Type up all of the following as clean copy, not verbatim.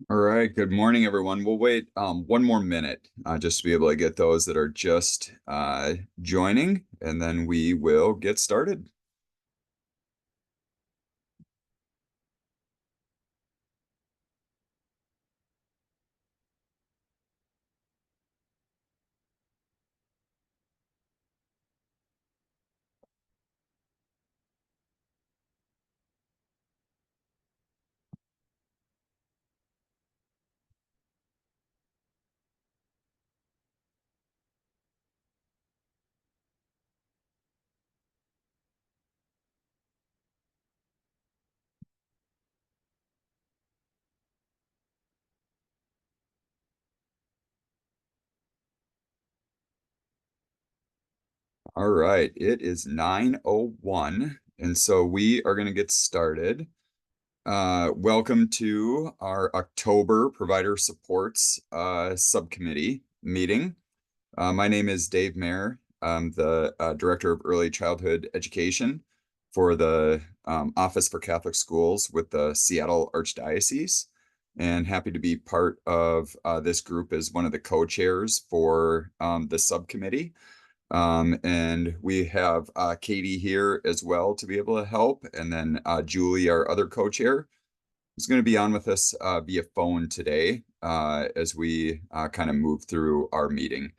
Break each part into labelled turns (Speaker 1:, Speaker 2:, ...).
Speaker 1: All right, good morning, everyone. We'll wait one more minute just to be able to get those that are just joining, and then we will get started. All right, it is 9:01, and so we are going to get started. Welcome to our October Provider Supports Subcommittee meeting. My name is Dave Mayer. I'm the Director of Early Childhood Education for the Office for Catholic Schools with the Seattle Archdiocese, and happy to be part of this group as one of the co-chairs for the subcommittee. And we have Katie here as well to be able to help, and then Julie, our other co-chair, is going to be on with us via phone today as we kind of move through our meeting.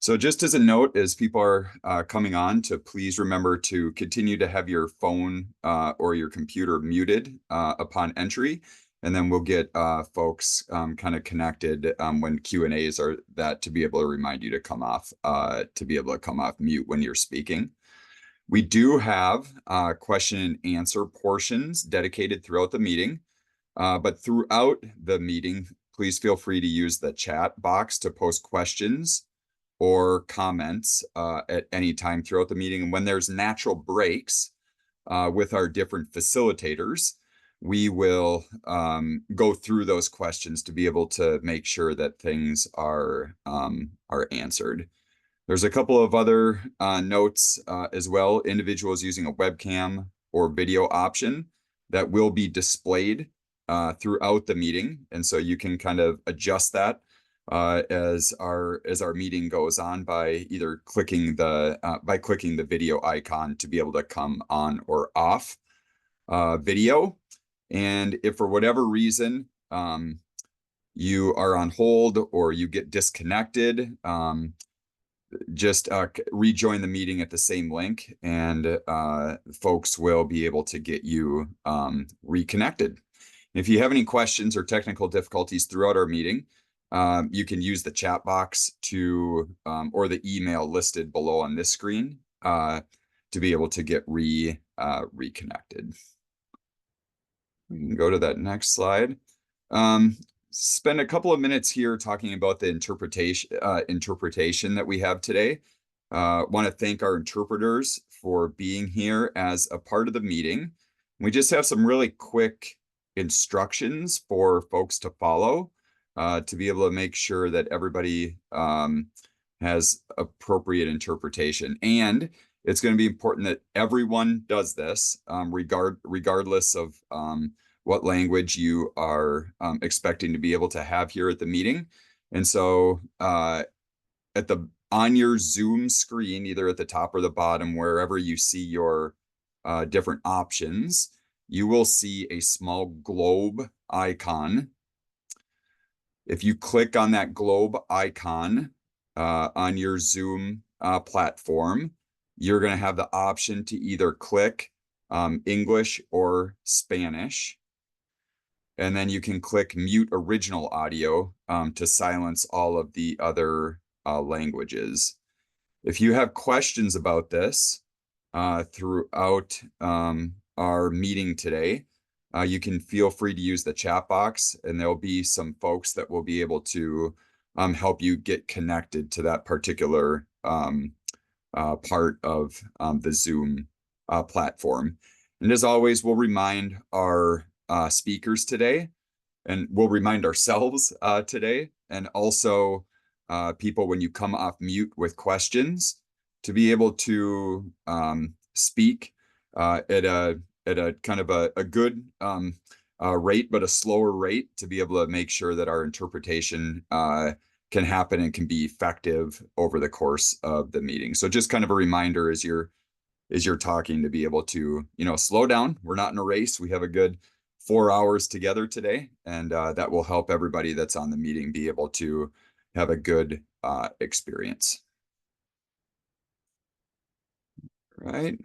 Speaker 1: So just as a note, as people are coming on, to please remember to continue to have your phone or your computer muted upon entry, and then we'll get folks kind of connected when Q&As are that to be able to remind you to come off mute when you're speaking. We do have question and answer portions dedicated throughout the meeting, but throughout the meeting, please feel free to use the chat box to post questions or comments at any time throughout the meeting. And when there's natural breaks with our different facilitators, we will go through those questions to be able to make sure that things are answered. There's a couple of other notes as well. Individuals using a webcam or video option that will be displayed throughout the meeting, and so you can kind of adjust that as our meeting goes on by either clicking the video icon to be able to come on or off video. And if for whatever reason you are on hold or you get disconnected, just rejoin the meeting at the same link, and folks will be able to get you reconnected. If you have any questions or technical difficulties throughout our meeting, you can use the chat box or the email listed below on this screen to be able to get reconnected. We can go to that next slide. Spend a couple of minutes here talking about the interpretation that we have today. Want to thank our interpreters for being here as a part of the meeting. We just have some really quick instructions for folks to follow to be able to make sure that everybody has appropriate interpretation. And it's going to be important that everyone does this, regardless of what language you are expecting to be able to have here at the meeting. And so on your Zoom screen, either at the top or the bottom, wherever you see your different options, you will see a small globe icon. If you click on that globe icon on your Zoom platform, you're going to have the option to either click English or Spanish. And then you can click mute original audio to silence all of the other languages. If you have questions about this throughout our meeting today, you can feel free to use the chat box, and there'll be some folks that will be able to help you get connected to that particular part of the Zoom platform. And as always, we'll remind our speakers today, and we'll remind ourselves today, and also people, when you come off mute with questions, to be able to speak at a kind of a good rate, but a slower rate to be able to make sure that our interpretation can happen and can be effective over the course of the meeting. So just kind of a reminder as you're talking to be able to, slow down. We're not in a race. We have a good 4 hours together today, and that will help everybody that's on the meeting be able to have a good experience. Right.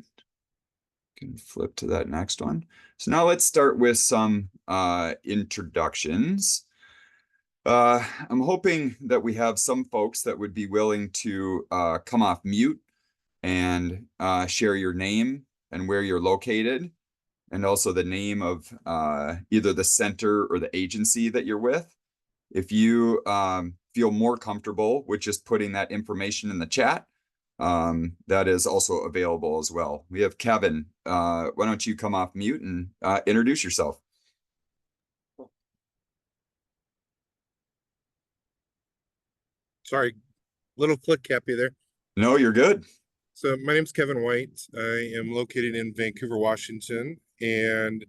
Speaker 1: Can flip to that next one. So now let's start with some introductions. I'm hoping that we have some folks that would be willing to come off mute and share your name and where you're located, and also the name of either the center or the agency that you're with. If you feel more comfortable with just putting that information in the chat, that is also available as well. We have Kevin. Why don't you come off mute and introduce yourself?
Speaker 2: Sorry, little click happy there.
Speaker 1: No, you're good.
Speaker 2: So my name's Kevin White. I am located in Vancouver, Washington, and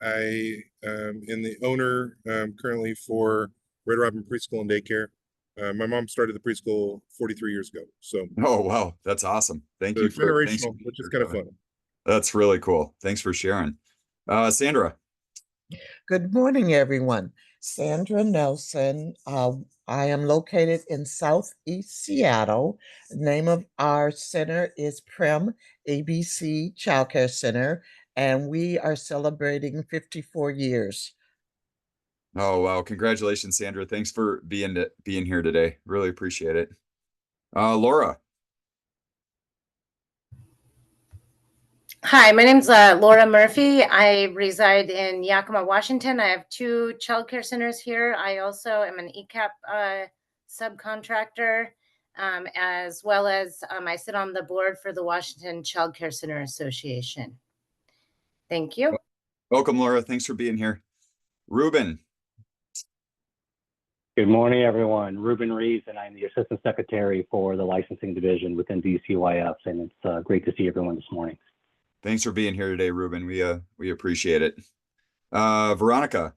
Speaker 2: I am the owner currently for Red Robin Preschool and Daycare. My mom started the preschool 43 years ago. So
Speaker 1: Oh, wow. That's awesome. Thank you for
Speaker 2: generational, which is kind of fun.
Speaker 1: That's really cool. Thanks for sharing. Sandra.
Speaker 3: Good morning, everyone. Sandra Nelson. I am located in Southeast Seattle. The name of our center is Prem ABC Child Care Center, and we are celebrating 54 years.
Speaker 1: Oh, wow. Congratulations, Sandra. Thanks for being here today. Really appreciate it. Laura.
Speaker 4: Hi, my name's Laura Murphy. I reside in Yakima, Washington. I have 2 childcare centers here. I also am an ECAP subcontractor, as well as I sit on the board for the Washington Child Care Center Association. Thank you.
Speaker 1: Welcome, Laura. Thanks for being here. Ruben.
Speaker 5: Good morning, everyone. Ruben Reeves, and I'm the Assistant Secretary for the Licensing Division within DCYF, and it's great to see everyone this morning.
Speaker 1: Thanks for being here today, Ruben. We appreciate it. Veronica.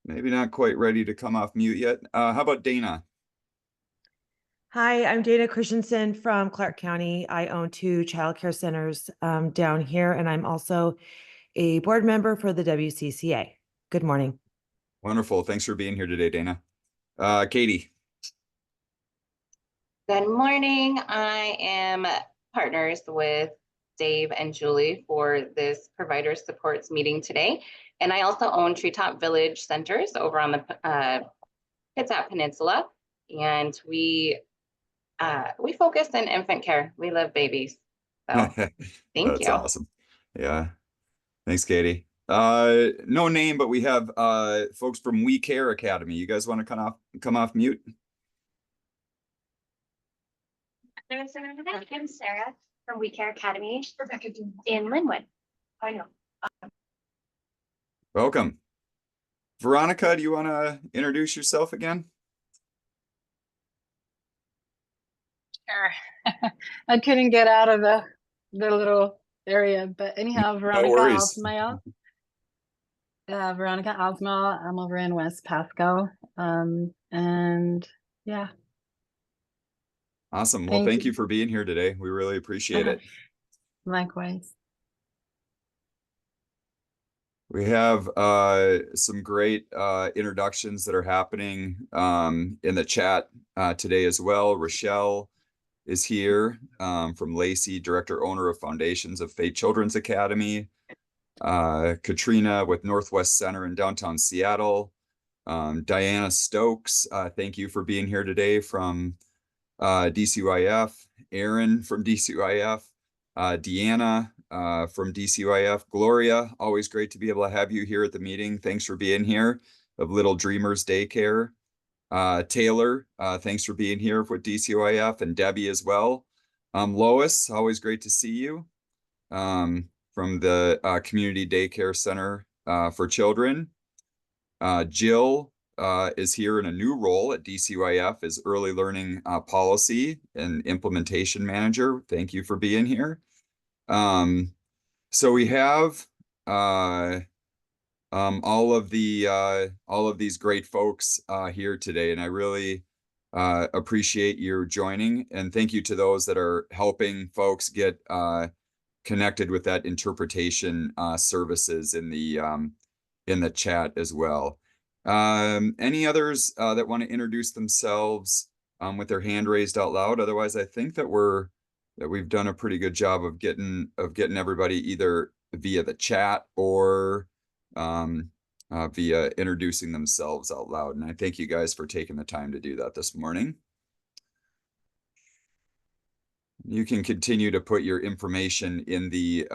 Speaker 1: Maybe not quite ready to come off mute yet. How about Dana?
Speaker 6: Hi, I'm Dana Christensen from Clark County. I own 2 childcare centers down here, and I'm also a board member for the WCCA. Good morning.
Speaker 1: Wonderful. Thanks for being here today, Dana. Katie.
Speaker 7: Good morning. I am partners with Dave and Julie for this provider supports meeting today. And I also own Treetop Village Centers over on the Kitsap Peninsula. And we focus in infant care. We love babies. So thank you.
Speaker 1: That's awesome. Yeah. Thanks, Katie. No name, but we have folks from We Care Academy. You guys want to come off mute?
Speaker 8: I'm Sarah from We Care Academy in Linwood. I know.
Speaker 1: Welcome. Veronica, do you want to introduce yourself again?
Speaker 9: Sure. I couldn't get out of the little area, but anyhow, Veronica Alsmail. Veronica Alsmail. I'm over in West Pasco. And yeah.
Speaker 1: Awesome. Well, thank you for being here today. We really appreciate it.
Speaker 9: Likewise.
Speaker 1: We have some great introductions that are happening in the chat today as well. Rochelle is here from Lacey, Director Owner of Foundations of Faith Children's Academy. Katrina with Northwest Center in downtown Seattle. Diana Stokes, thank you for being here today from DCYF. Aaron from DCYF. Deanna from DCYF. Gloria, always great to be able to have you here at the meeting. Thanks for being here, of Little Dreamers Daycare. Taylor, thanks for being here with DCYF, and Debbie as well. Lois, always great to see you from the Community Daycare Center for Children. Jill is here in a new role at DCYF as Early Learning Policy and Implementation Manager. Thank you for being here. So we have all of these great folks here today, and I really appreciate your joining. And thank you to those that are helping folks get connected with that interpretation services in the chat as well. Any others that want to introduce themselves with their hand raised out loud? Otherwise, I think that we've done a pretty good job of getting everybody either via the chat or via introducing themselves out loud. And I thank you guys for taking the time to do that this morning. You can continue to put your information in the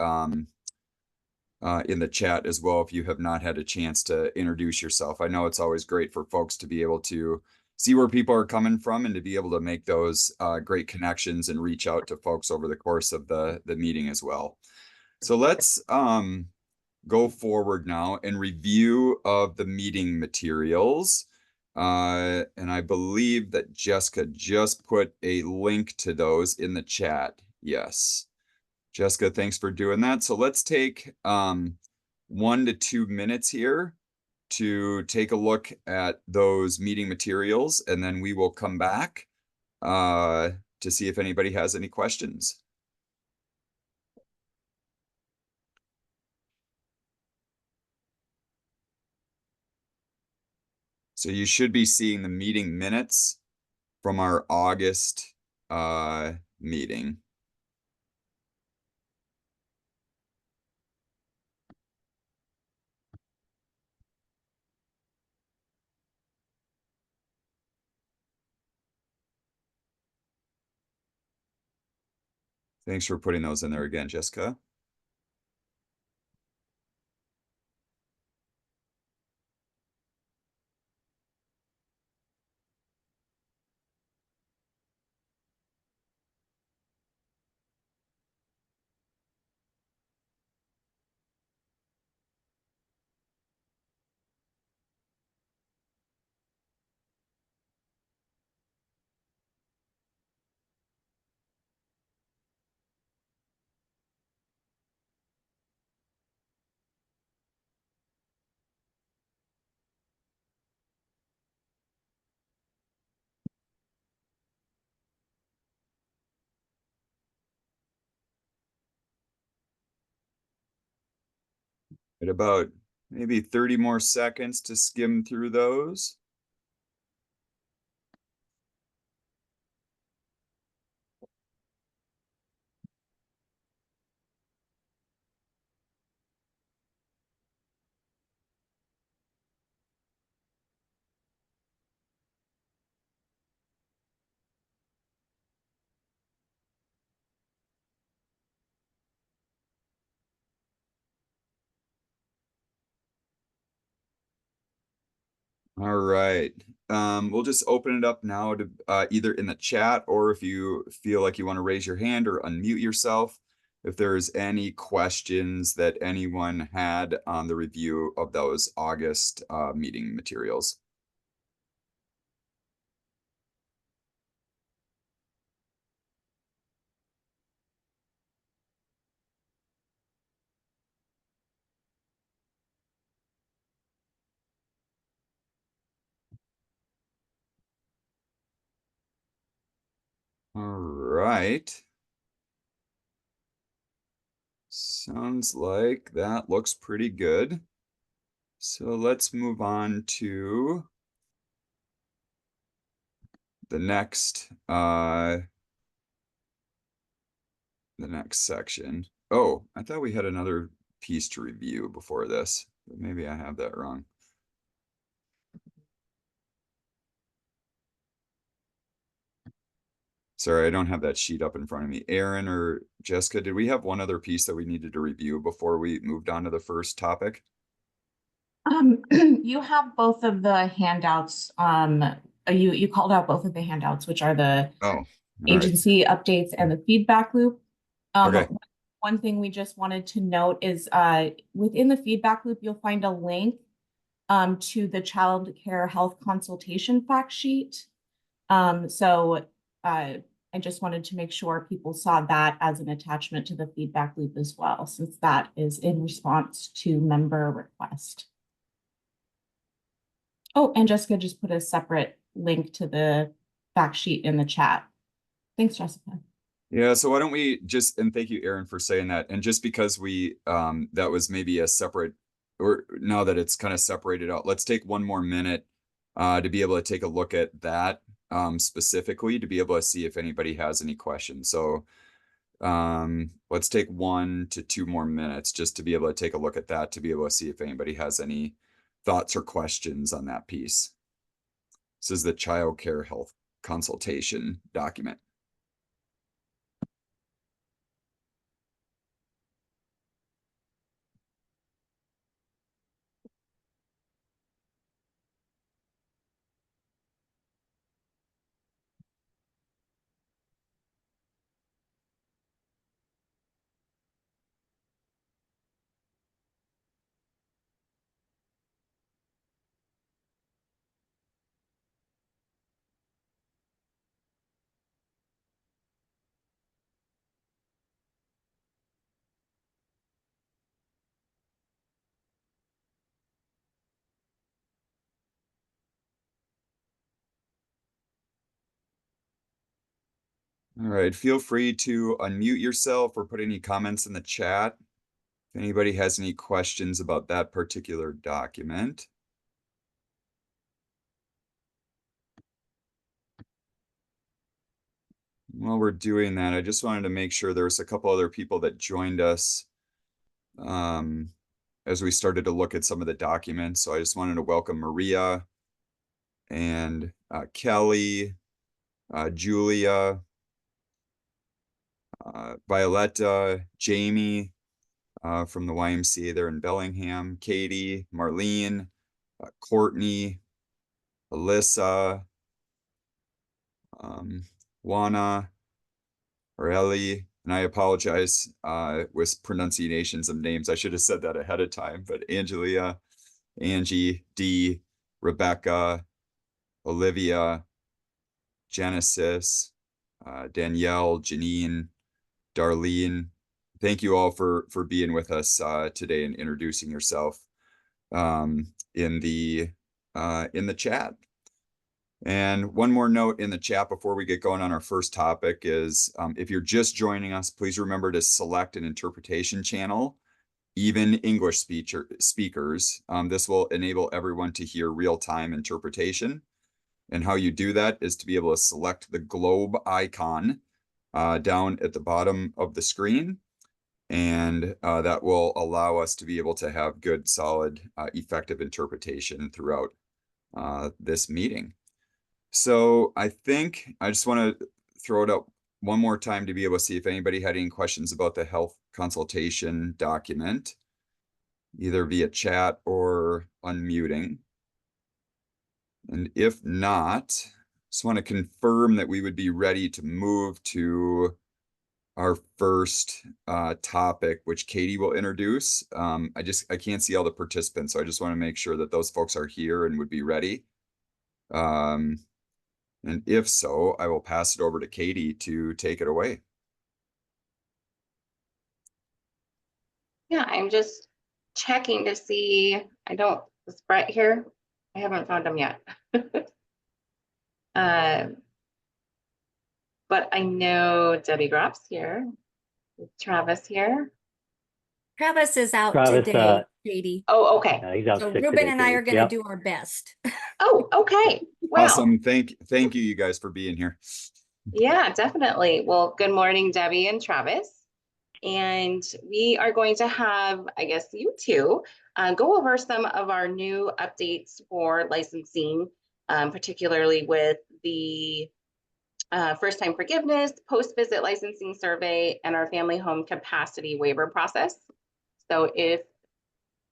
Speaker 1: chat as well if you have not had a chance to introduce yourself. I know it's always great for folks to be able to see where people are coming from and to be able to make those great connections and reach out to folks over the course of the meeting as well. So let's go forward now and review of the meeting materials. And I believe that Jessica just put a link to those in the chat. Yes. Jessica, thanks for doing that. So let's take 1 to 2 minutes here to take a look at those meeting materials, and then we will come back to see if anybody has any questions. So you should be seeing the meeting minutes from our August meeting. Thanks for putting those in there again, Jessica. At about maybe 30 more seconds to skim through those. All right. We'll just open it up now to either in the chat, or if you feel like you want to raise your hand or unmute yourself, if there's any questions that anyone had on the review of those August meeting materials. All right. Sounds like that looks pretty good. So let's move on to the next section. Oh, I thought we had another piece to review before this, but maybe I have that wrong. Sorry, I don't have that sheet up in front of me. Aaron or Jessica, did we have one other piece that we needed to review before we moved on to the first topic?
Speaker 10: You have both of the handouts. You called out both of the handouts, which are the agency updates and the feedback loop.
Speaker 1: Okay.
Speaker 10: One thing we just wanted to note is within the feedback loop, you'll find a link to the child care health consultation fact sheet. I just wanted to make sure people saw that as an attachment to the feedback loop as well, since that is in response to member request. Oh, and Jessica just put a separate link to the fact sheet in the chat. Thanks, Jessica.
Speaker 1: Yeah, so why don't we just, and thank you, Aaron, for saying that. And just because we, that was maybe a separate, or now that it's kind of separated out, let's take one more minute to be able to take a look at that specifically, to be able to see if anybody has any questions. So let's take 1 to 2 more minutes just to be able to take a look at that, to be able to see if anybody has any thoughts or questions on that piece. This is the child care health consultation document. All right, feel free to unmute yourself or put any comments in the chat if anybody has any questions about that particular document. While we're doing that, I just wanted to make sure there's a couple other people that joined us as we started to look at some of the documents. So I just wanted to welcome Maria and Kelly, Julia, Violetta, Jamie from the YMCA there in Bellingham, Katie, Marlene, Courtney, Alyssa, Juana, or Ellie, and I apologize with pronunciations of names. I should have said that ahead of time, but Angelia, Angie, Dee, Rebecca, Olivia, Genesis, Danielle, Janine, Darlene. Thank you all for being with us today and introducing yourself in the chat. And one more note in the chat before we get going on our first topic is if you're just joining us, please remember to select an interpretation channel, even English speakers. This will enable everyone to hear real-time interpretation. And how you do that is to be able to select the globe icon down at the bottom of the screen. And that will allow us to be able to have good, solid, effective interpretation throughout this meeting. So I think I just want to throw it up one more time to be able to see if anybody had any questions about the health consultation document, either via chat or unmuting. And if not, just want to confirm that we would be ready to move to our first topic, which Katie will introduce. I can't see all the participants, so I just want to make sure that those folks are here and would be ready. And if so, I will pass it over to Katie to take it away.
Speaker 7: Yeah, I'm just checking to see. Is Brett here? I haven't found him yet. But I know Debbie Groff's here. Is Travis here?
Speaker 11: Travis is out
Speaker 5: Travis,
Speaker 11: today, Katie.
Speaker 7: Oh, okay.
Speaker 5: He's out
Speaker 11: So
Speaker 5: sick
Speaker 11: Ruben
Speaker 5: today,
Speaker 11: and I are
Speaker 5: Katie.
Speaker 11: going to
Speaker 5: Yep.
Speaker 11: do our best.
Speaker 7: Oh, okay. Wow.
Speaker 1: Awesome. Thank you, you guys, for being here.
Speaker 7: Yeah, definitely. Well, good morning, Debbie and Travis. And we are going to have, I guess, you two go over some of our new updates for licensing, particularly with the first-time forgiveness, post-visit licensing survey, and our family home capacity waiver process. So if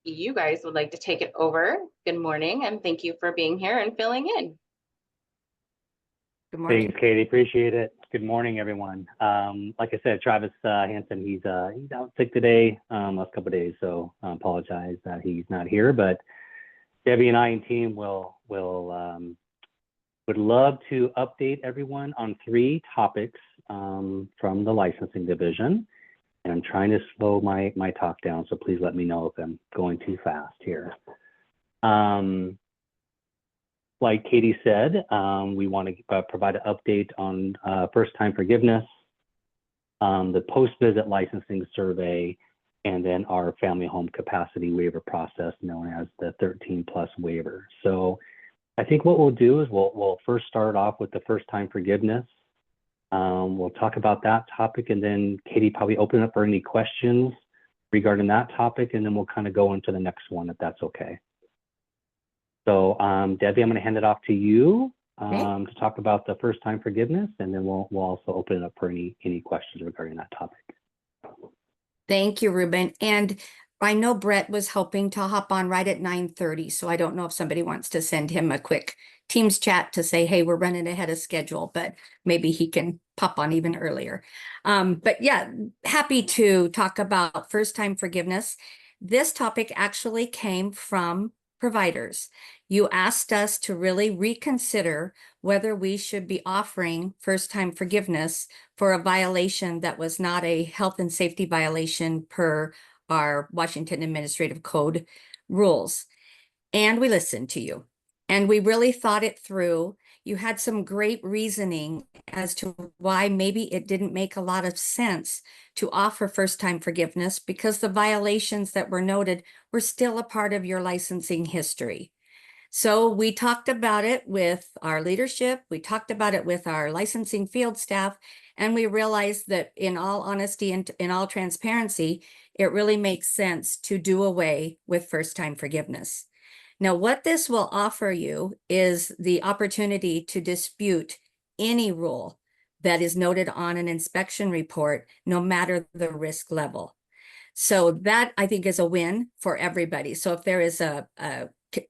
Speaker 7: you guys would like to take it over, good morning, and thank you for being here and filling in.
Speaker 11: Good morning.
Speaker 5: Thanks, Katie. Appreciate it. Good morning, everyone. Like I said, Travis Hansen, he's out sick today, last couple of days, so I apologize that he's not here, but Debbie and I and team would love to update everyone on 3 topics from the licensing division. And I'm trying to slow my talk down, so please let me know if I'm going too fast here. Like Katie said, we want to provide an update on first-time forgiveness, the post-visit licensing survey, and then our family home capacity waiver process known as the 13+ waiver. So I think what we'll do is we'll first start off with the first-time forgiveness. We'll talk about that topic, and then Katie probably open up for any questions regarding that topic, and then we'll kind of go into the next one if that's okay. So Debbie, I'm going to hand it off to you to talk about the first-time forgiveness, and then we'll also open it up for any questions regarding that topic.
Speaker 11: Thank you, Ruben. And I know Brett was hoping to hop on right at 9:30, so I don't know if somebody wants to send him a quick Teams chat to say, hey, we're running ahead of schedule, but maybe he can pop on even earlier. But yeah, happy to talk about first-time forgiveness. This topic actually came from providers. You asked us to really reconsider whether we should be offering first-time forgiveness for a violation that was not a health and safety violation per our Washington Administrative Code rules. And we listened to you. And we really thought it through. You had some great reasoning as to why maybe it didn't make a lot of sense to offer first-time forgiveness because the violations that were noted were still a part of your licensing history. So we talked about it with our leadership, we talked about it with our licensing field staff, and we realized that in all honesty and in all transparency, it really makes sense to do away with first-time forgiveness. Now, what this will offer you is the opportunity to dispute any rule that is noted on an inspection report, no matter the risk level. So that, I think, is a win for everybody. So if there is a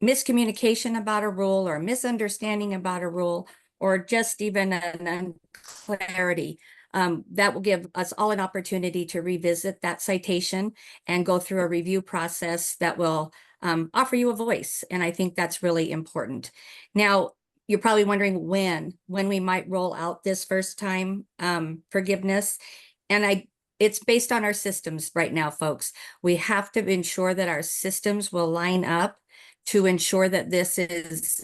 Speaker 11: miscommunication about a rule or a misunderstanding about a rule, or just even an unclarity, that will give us all an opportunity to revisit that citation and go through a review process that will offer you a voice. And I think that's really important. Now, you're probably wondering when we might roll out this first time forgiveness. And it's based on our systems right now, folks. We have to ensure that our systems will line up to ensure that this is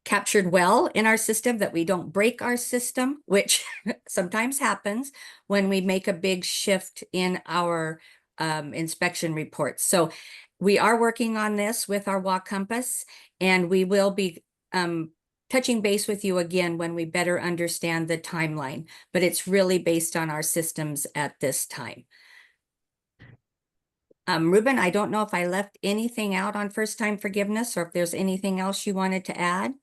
Speaker 11: captured well in our system, that we don't break our system, which sometimes happens when we make a big shift in our inspection reports. So we are working on this with our WA Compass, and we will be touching base with you again when we better understand the timeline, but it's really based on our systems at this time. Ruben, I don't know if I left anything out on first-time forgiveness or if there's anything else you wanted to add.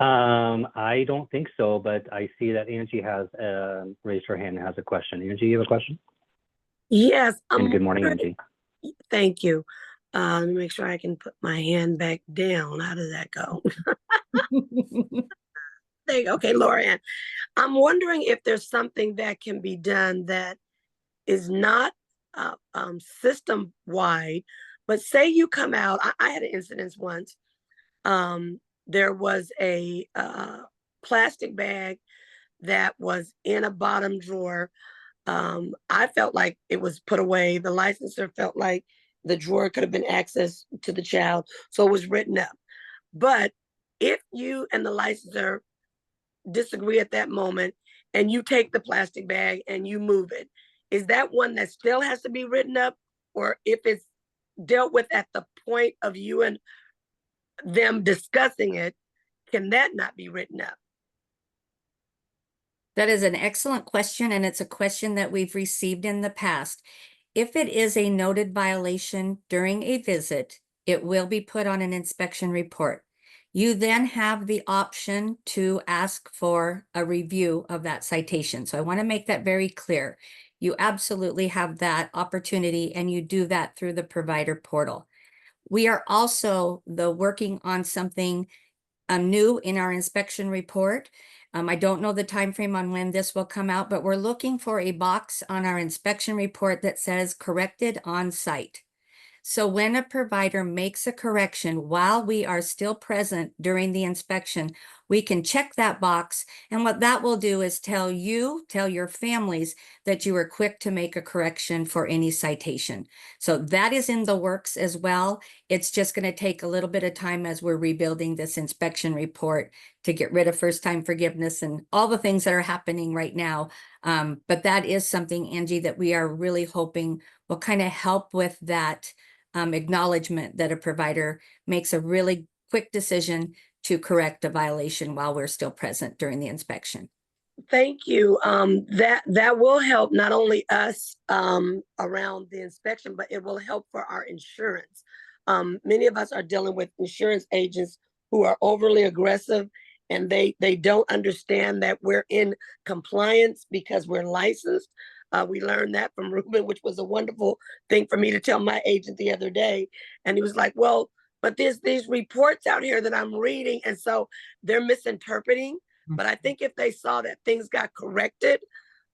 Speaker 5: I don't think so, but I see that Angie has raised her hand and has a question. Angie, you have a question?
Speaker 12: Yes.
Speaker 5: And good morning, Angie.
Speaker 12: Thank you. Let me make sure I can put my hand back down. How does that go? There you go. Okay, Laura Ann. I'm wondering if there's something that can be done that is not system-wide, but say you come out, I had an incident once. There was a plastic bag that was in a bottom drawer. I felt like it was put away. The licensor felt like the drawer could have been accessed to the child, so it was written up. But if you and the licensor disagree at that moment and you take the plastic bag and you move it, is that one that still has to be written up? Or if it's dealt with at the point of you and them discussing it, can that not be written up?
Speaker 11: That is an excellent question, and it's a question that we've received in the past. If it is a noted violation during a visit, it will be put on an inspection report. You then have the option to ask for a review of that citation. So I want to make that very clear. You absolutely have that opportunity, and you do that through the provider portal. We are also, though, working on something new in our inspection report. I don't know the time frame on when this will come out, but we're looking for a box on our inspection report that says corrected on site. So when a provider makes a correction while we are still present during the inspection, we can check that box. And what that will do is tell your families that you were quick to make a correction for any citation. So that is in the works as well. It's just going to take a little bit of time as we're rebuilding this inspection report to get rid of first-time forgiveness and all the things that are happening right now. But that is something, Angie, that we are really hoping will kind of help with that acknowledgement that a provider makes a really quick decision to correct a violation while we're still present during the inspection.
Speaker 12: Thank you. That will help not only us around the inspection, but it will help for our insurance. Many of us are dealing with insurance agents who are overly aggressive, and they don't understand that we're in compliance because we're licensed. We learned that from Ruben, which was a wonderful thing for me to tell my agent the other day. And he was like, well, but there's these reports out here that I'm reading. And so they're misinterpreting. But I think if they saw that things got corrected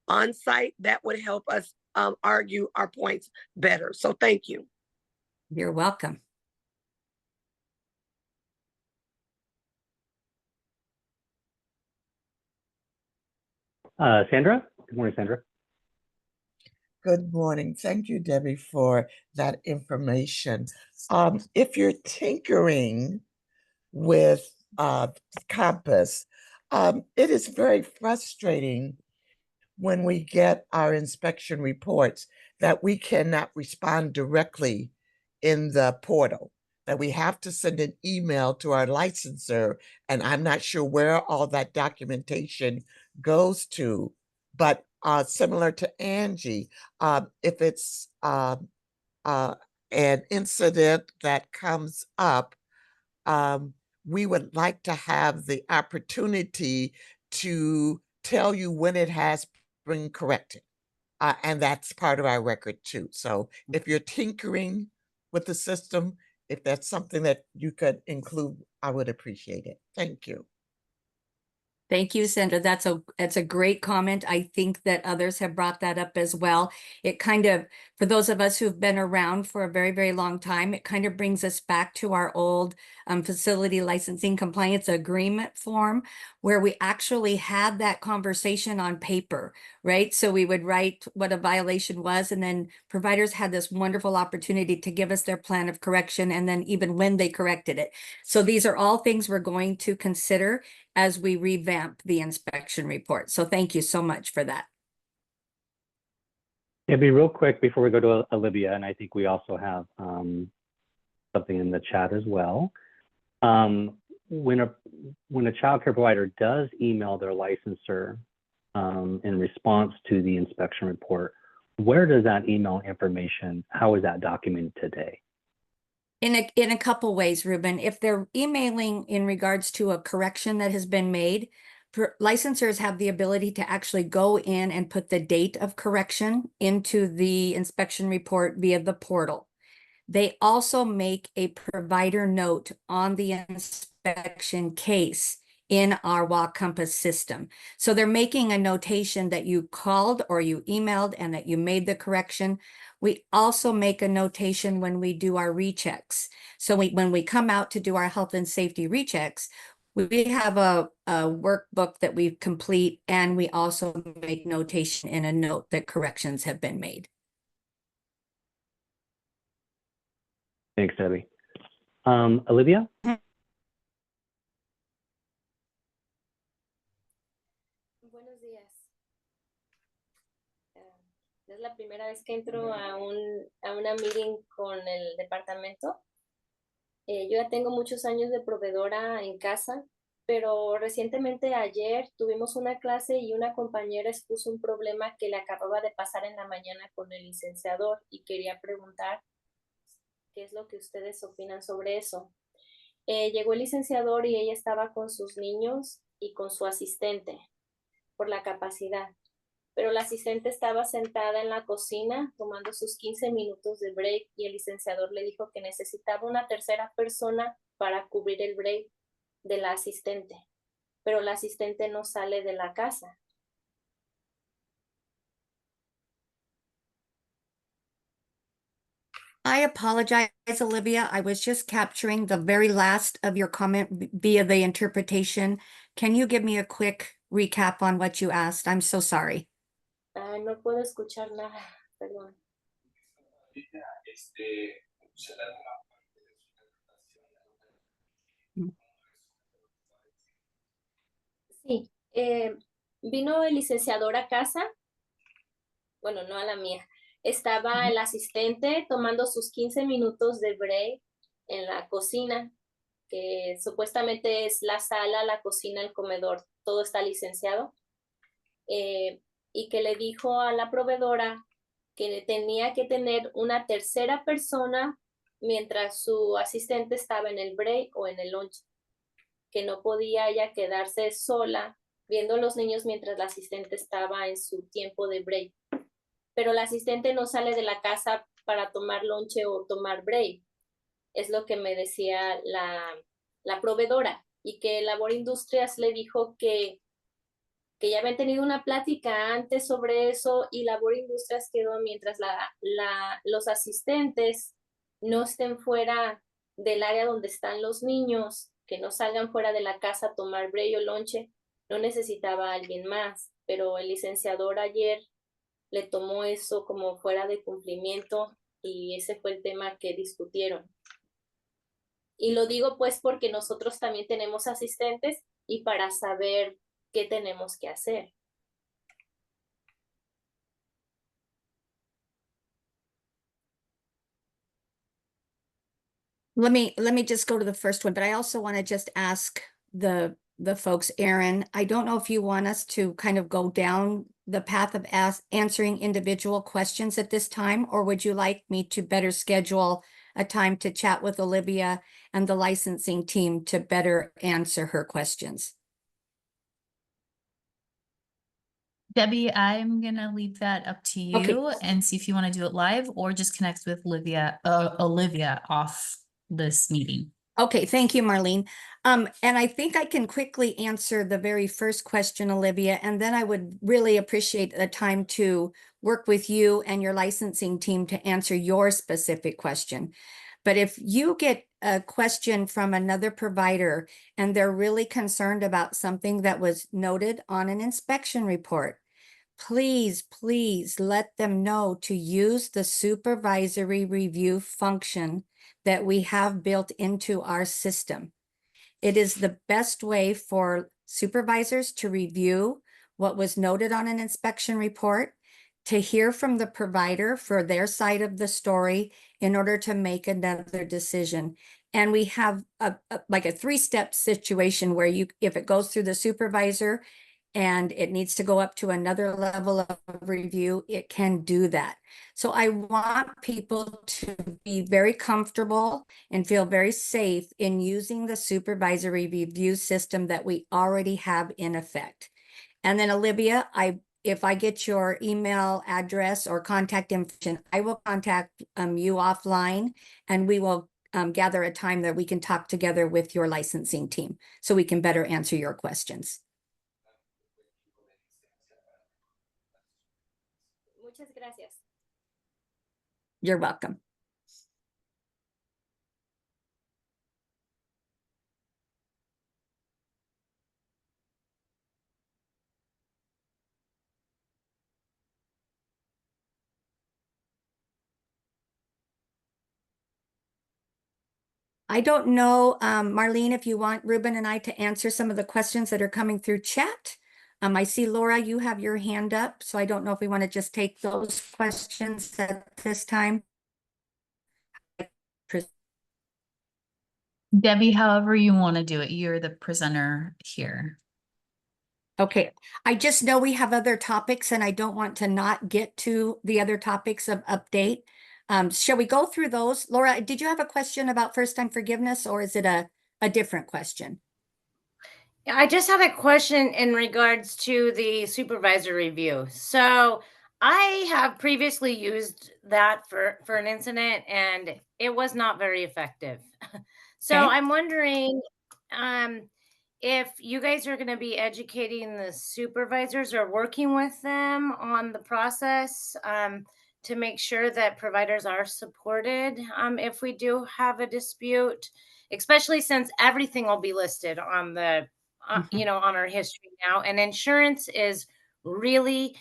Speaker 12: on site, that would help us argue our points better. So thank you.
Speaker 11: You're welcome.
Speaker 5: Sandra? Good morning, Sandra.
Speaker 3: Good morning. Thank you, Debbie, for that information. If you're tinkering with Compass, it is very frustrating when we get our inspection reports that we cannot respond directly in the portal, that we have to send an email to our licensor, and I'm not sure where all that documentation goes to. But similar to Angie, if it's an incident that comes up, we would like to have the opportunity to tell you when it has been corrected. And that's part of our record too. So if you're tinkering with the system, if that's something that you could include, I would appreciate it. Thank you.
Speaker 11: Thank you, Sandra. That's a great comment. I think that others have brought that up as well. It kind of, for those of us who've been around for a very, very long time, it kind of brings us back to our old facility licensing compliance agreement form, where we actually had that conversation on paper, right? So we would write what a violation was, and then providers had this wonderful opportunity to give us their plan of correction, and then even when they corrected it. So these are all things we're going to consider as we revamp the inspection report. So thank you so much for that.
Speaker 5: Debbie, real quick before we go to Olivia, and I think we also have something in the chat as well. When a child care provider does email their licensor in response to the inspection report, where does that email information, how is that documented today?
Speaker 11: In a couple ways, Ruben. If they're emailing in regards to a correction that has been made, licensors have the ability to actually go in and put the date of correction into the inspection report via the portal. They also make a provider note on the inspection case in our WA Compass system. So they're making a notation that you called or you emailed and that you made the correction. We also make a notation when we do our rechecks. So when we come out to do our health and safety rechecks, we have a workbook that we complete, and we also make notation in a note that corrections have been made.
Speaker 5: Thanks, Debbie. Olivia?
Speaker 13: Buenos días. Es la primera vez que entro a una meeting con el departamento. Yo ya tengo muchos años de proveedora en casa, pero recientemente ayer tuvimos una clase y una compañera expuso un problema que le acababa de pasar en la mañana con el licenciador y quería preguntar qué es lo que ustedes opinan sobre eso. Llegó el licenciador y ella estaba con sus niños y con su asistente por la capacidad, pero la asistente estaba sentada en la cocina tomando sus 15 minutos de break y el licenciador le dijo que necesitaba una tercera persona para cubrir el break de la asistente, pero la asistente no sale de la casa.
Speaker 11: I apologize, Olivia. I was just capturing the very last of your comment via the interpretation. Can you give me a quick recap on what you asked? I'm so sorry.
Speaker 13: No puedo escuchar nada, perdón. Sí, vino el licenciador a casa, bueno, no a la mía. Estaba el asistente tomando sus 15 minutos de break en la cocina, que supuestamente es la sala, la cocina, el comedor, todo está licenciado. Y que le dijo a la proveedora que tenía que tener una tercera persona mientras su asistente estaba en el break o en el lunch, que no podía ella quedarse sola viendo a los niños mientras la asistente estaba en su tiempo de break. Pero la asistente no sale de la casa para tomar lonche o tomar break. Es lo que me decía la proveedora, y que Labor Industrias le dijo que ya habían tenido una plática antes sobre eso, y Labor Industrias quedó mientras los asistentes no estén fuera del área donde están los niños, que no salgan fuera de la casa a tomar break o lonche, no necesitaba a alguien más. Pero el licenciador ayer le tomó eso como fuera de cumplimiento, y ese fue el tema que discutieron. Y lo digo pues porque nosotros también tenemos asistentes y para saber qué tenemos que hacer.
Speaker 11: Let me just go to the first one, but I also want to just ask the folks, Aaron, I don't know if you want us to kind of go down the path of answering individual questions at this time, or would you like me to better schedule a time to chat with Olivia and the licensing team to better answer her questions?
Speaker 14: Debbie, I'm gonna leave that up to you and see if you want to do it live or just connect with Olivia off this meeting.
Speaker 11: Okay, thank you, Marlene. And I think I can quickly answer the very first question, Olivia, and then I would really appreciate the time to work with you and your licensing team to answer your specific question. But if you get a question from another provider and they're really concerned about something that was noted on an inspection report, please let them know to use the supervisory review function that we have built into our system. It is the best way for supervisors to review what was noted on an inspection report, to hear from the provider for their side of the story in order to make another decision. And we have like a 3-step situation where if it goes through the supervisor and it needs to go up to another level of review, it can do that. So I want people to be very comfortable and feel very safe in using the supervisory review system that we already have in effect. And then Olivia, if I get your email address or contact information, I will contact you offline, and we will gather a time that we can talk together with your licensing team so we can better answer your questions.
Speaker 13: Muchas gracias.
Speaker 11: You're welcome. I don't know, Marlene, if you want Ruben and I to answer some of the questions that are coming through chat. I see Laura, you have your hand up, so I don't know if we want to just take those questions at this time.
Speaker 14: Debbie, however you want to do it, you're the presenter here.
Speaker 11: Okay, I just know we have other topics and I don't want to not get to the other topics of update. Shall we go through those? Laura, did you have a question about first-time forgiveness, or is it a different question?
Speaker 4: I just have a question in regards to the supervisor review. So I have previously used that for an incident, and it was not very effective. So I'm wondering if you guys are going to be educating the supervisors or working with them on the process to make sure that providers are supported if we do have a dispute, especially since everything will be listed on the, you know, on our history now. And insurance is really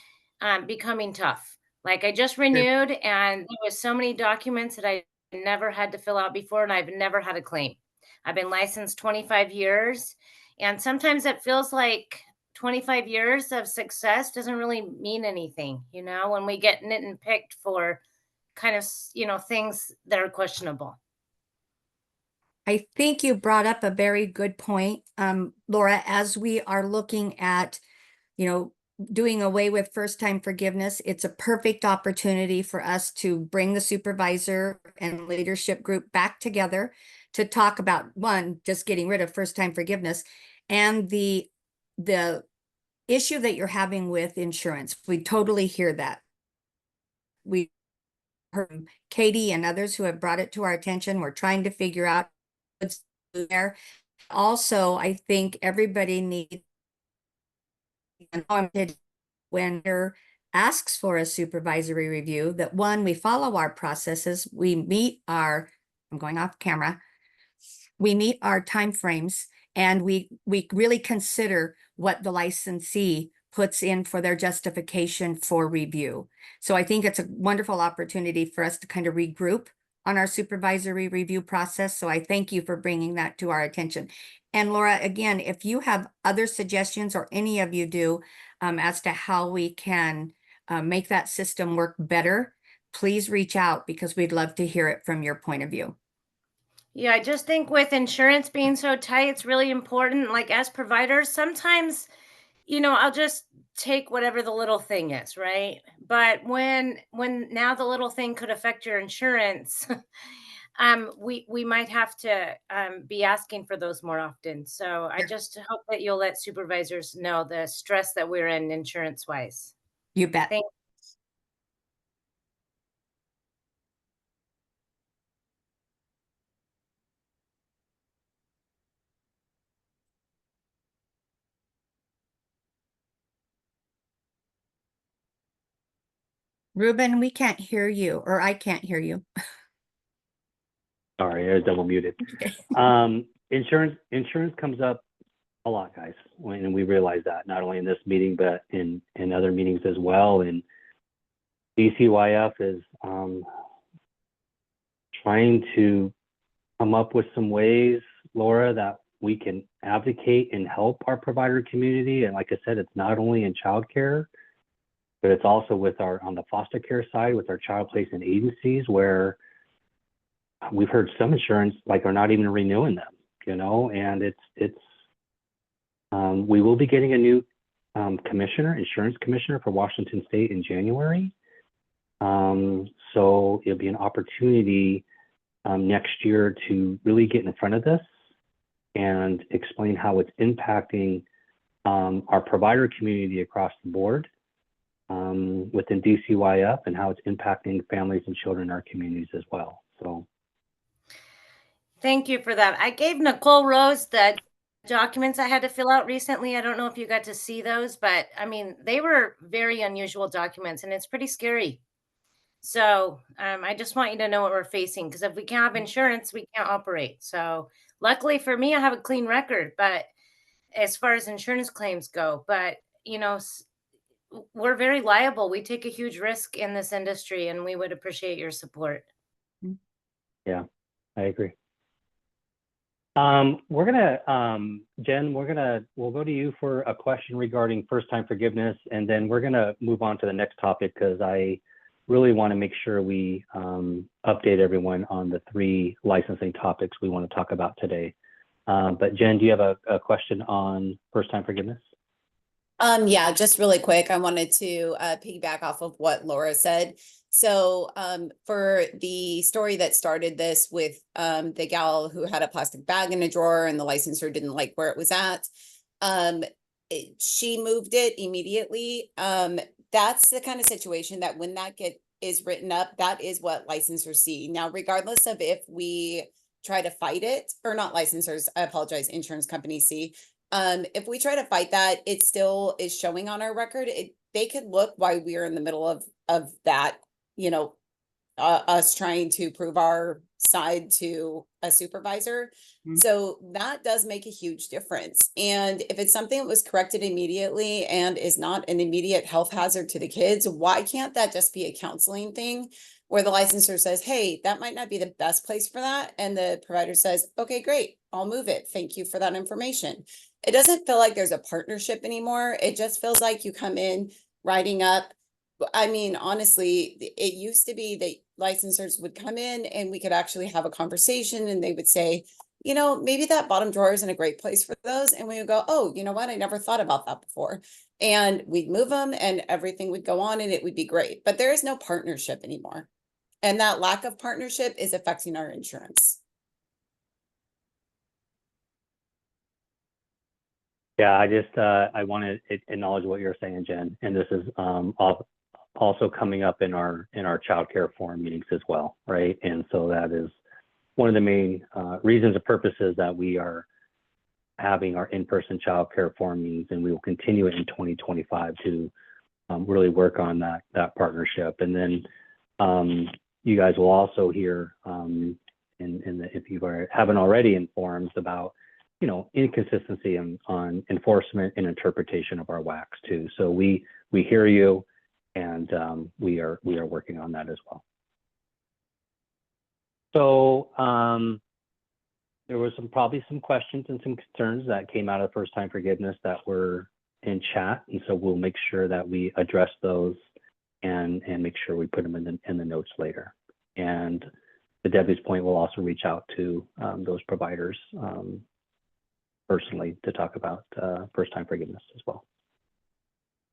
Speaker 4: becoming tough. Like I just renewed and there was so many documents that I never had to fill out before, and I've never had a claim. I've been licensed 25 years, and sometimes it feels like 25 years of success doesn't really mean anything, you know, when we get nit and picked for kind of, you know, things that are questionable.
Speaker 11: I think you brought up a very good point, Laura, as we are looking at, you know, doing away with first-time forgiveness. It's a perfect opportunity for us to bring the supervisor and leadership group back together to talk about, one, just getting rid of first-time forgiveness, and the issue that you're having with insurance. We totally hear that. We heard Katie and others who have brought it to our attention. We're trying to figure out what's there. Also, I think everybody needs, when you're asks for a supervisory review, that one, we follow our processes, we meet our, I'm going off camera, we meet our timeframes, and we really consider what the licensee puts in for their justification for review. So I think it's a wonderful opportunity for us to kind of regroup on our supervisory review process. So I thank you for bringing that to our attention. And Laura, again, if you have other suggestions, or any of you do, as to how we can make that system work better, please reach out, because we'd love to hear it from your point of view.
Speaker 4: Yeah, I just think with insurance being so tight, it's really important. Like as providers, sometimes, you know, I'll just take whatever the little thing is, right? But when now the little thing could affect your insurance, we might have to be asking for those more often. So I just hope that you'll let supervisors know the stress that we're in insurance wise.
Speaker 11: You bet.
Speaker 4: Thank
Speaker 11: Ruben, we can't hear you, or I can't hear you.
Speaker 5: Sorry, I was double muted. Insurance comes up a lot, guys, and we realize that not only in this meeting, but in other meetings as well. And DCYF is trying to come up with some ways, Laura, that we can advocate and help our provider community. And like I said, it's not only in childcare, but it's also with on the foster care side, with our child placement agencies, where we've heard some insurance like are not even renewing them, you know. And we will be getting a new insurance commissioner for Washington State in January. So it'll be an opportunity next year to really get in front of this and explain how it's impacting our provider community across the board within DCYF, and how it's impacting families and children in our communities as well. So
Speaker 4: thank you for that. I gave Nicole Rose the documents I had to fill out recently. I don't know if you got to see those, but I mean, they were very unusual documents, and it's pretty scary. So I just want you to know what we're facing, because if we can't have insurance, we can't operate. So luckily for me, I have a clean record, but as far as insurance claims go, but you know, we're very liable. We take a huge risk in this industry, and we would appreciate your support.
Speaker 5: Yeah, I agree. We're gonna, Jen, we'll go to you for a question regarding first-time forgiveness, and then we're gonna move on to the next topic, because I really want to make sure we update everyone on the 3 licensing topics we want to talk about today. But Jen, do you have a question on first-time forgiveness?
Speaker 15: Yeah, just really quick. I wanted to piggyback off of what Laura said. So for the story that started this with the gal who had a plastic bag in a drawer and the licensor didn't like where it was at, she moved it immediately. That's the kind of situation that when that is written up, that is what licensors see. Now, regardless of if we try to fight it, or not licensors, I apologize, insurance companies see. If we try to fight that, it still is showing on our record. They could look while we're in the middle of that you know, us trying to prove our side to a supervisor. So that does make a huge difference. And if it's something that was corrected immediately and is not an immediate health hazard to the kids, why can't that just be a counseling thing where the licensor says, hey, that might not be the best place for that. And the provider says, okay, great, I'll move it. Thank you for that information. It doesn't feel like there's a partnership anymore. It just feels like you come in writing up. I mean, honestly, it used to be that licensors would come in and we could actually have a conversation and they would say, you know, maybe that bottom drawer isn't a great place for those. And we would go, oh, you know what? I never thought about that before. And we'd move them and everything would go on and it would be great. But there is no partnership anymore. And that lack of partnership is affecting our insurance.
Speaker 5: Yeah, I want to acknowledge what you're saying, Jen, and this is also coming up in our childcare forum meetings as well, right? And so that is one of the main reasons and purposes that we are having our in-person childcare forum meetings, and we will continue it in 2025 to really work on that partnership. And then you guys will also hear, if you haven't already, in forums about, you know, inconsistency on enforcement and interpretation of our WACs too. So we hear you, and we are working on that as well. So there was probably some questions and some concerns that came out of first time forgiveness that were in chat, and so we'll make sure that we address those and make sure we put them in the notes later. And to Debbie's point, we'll also reach out to those providers personally to talk about first-time forgiveness as well.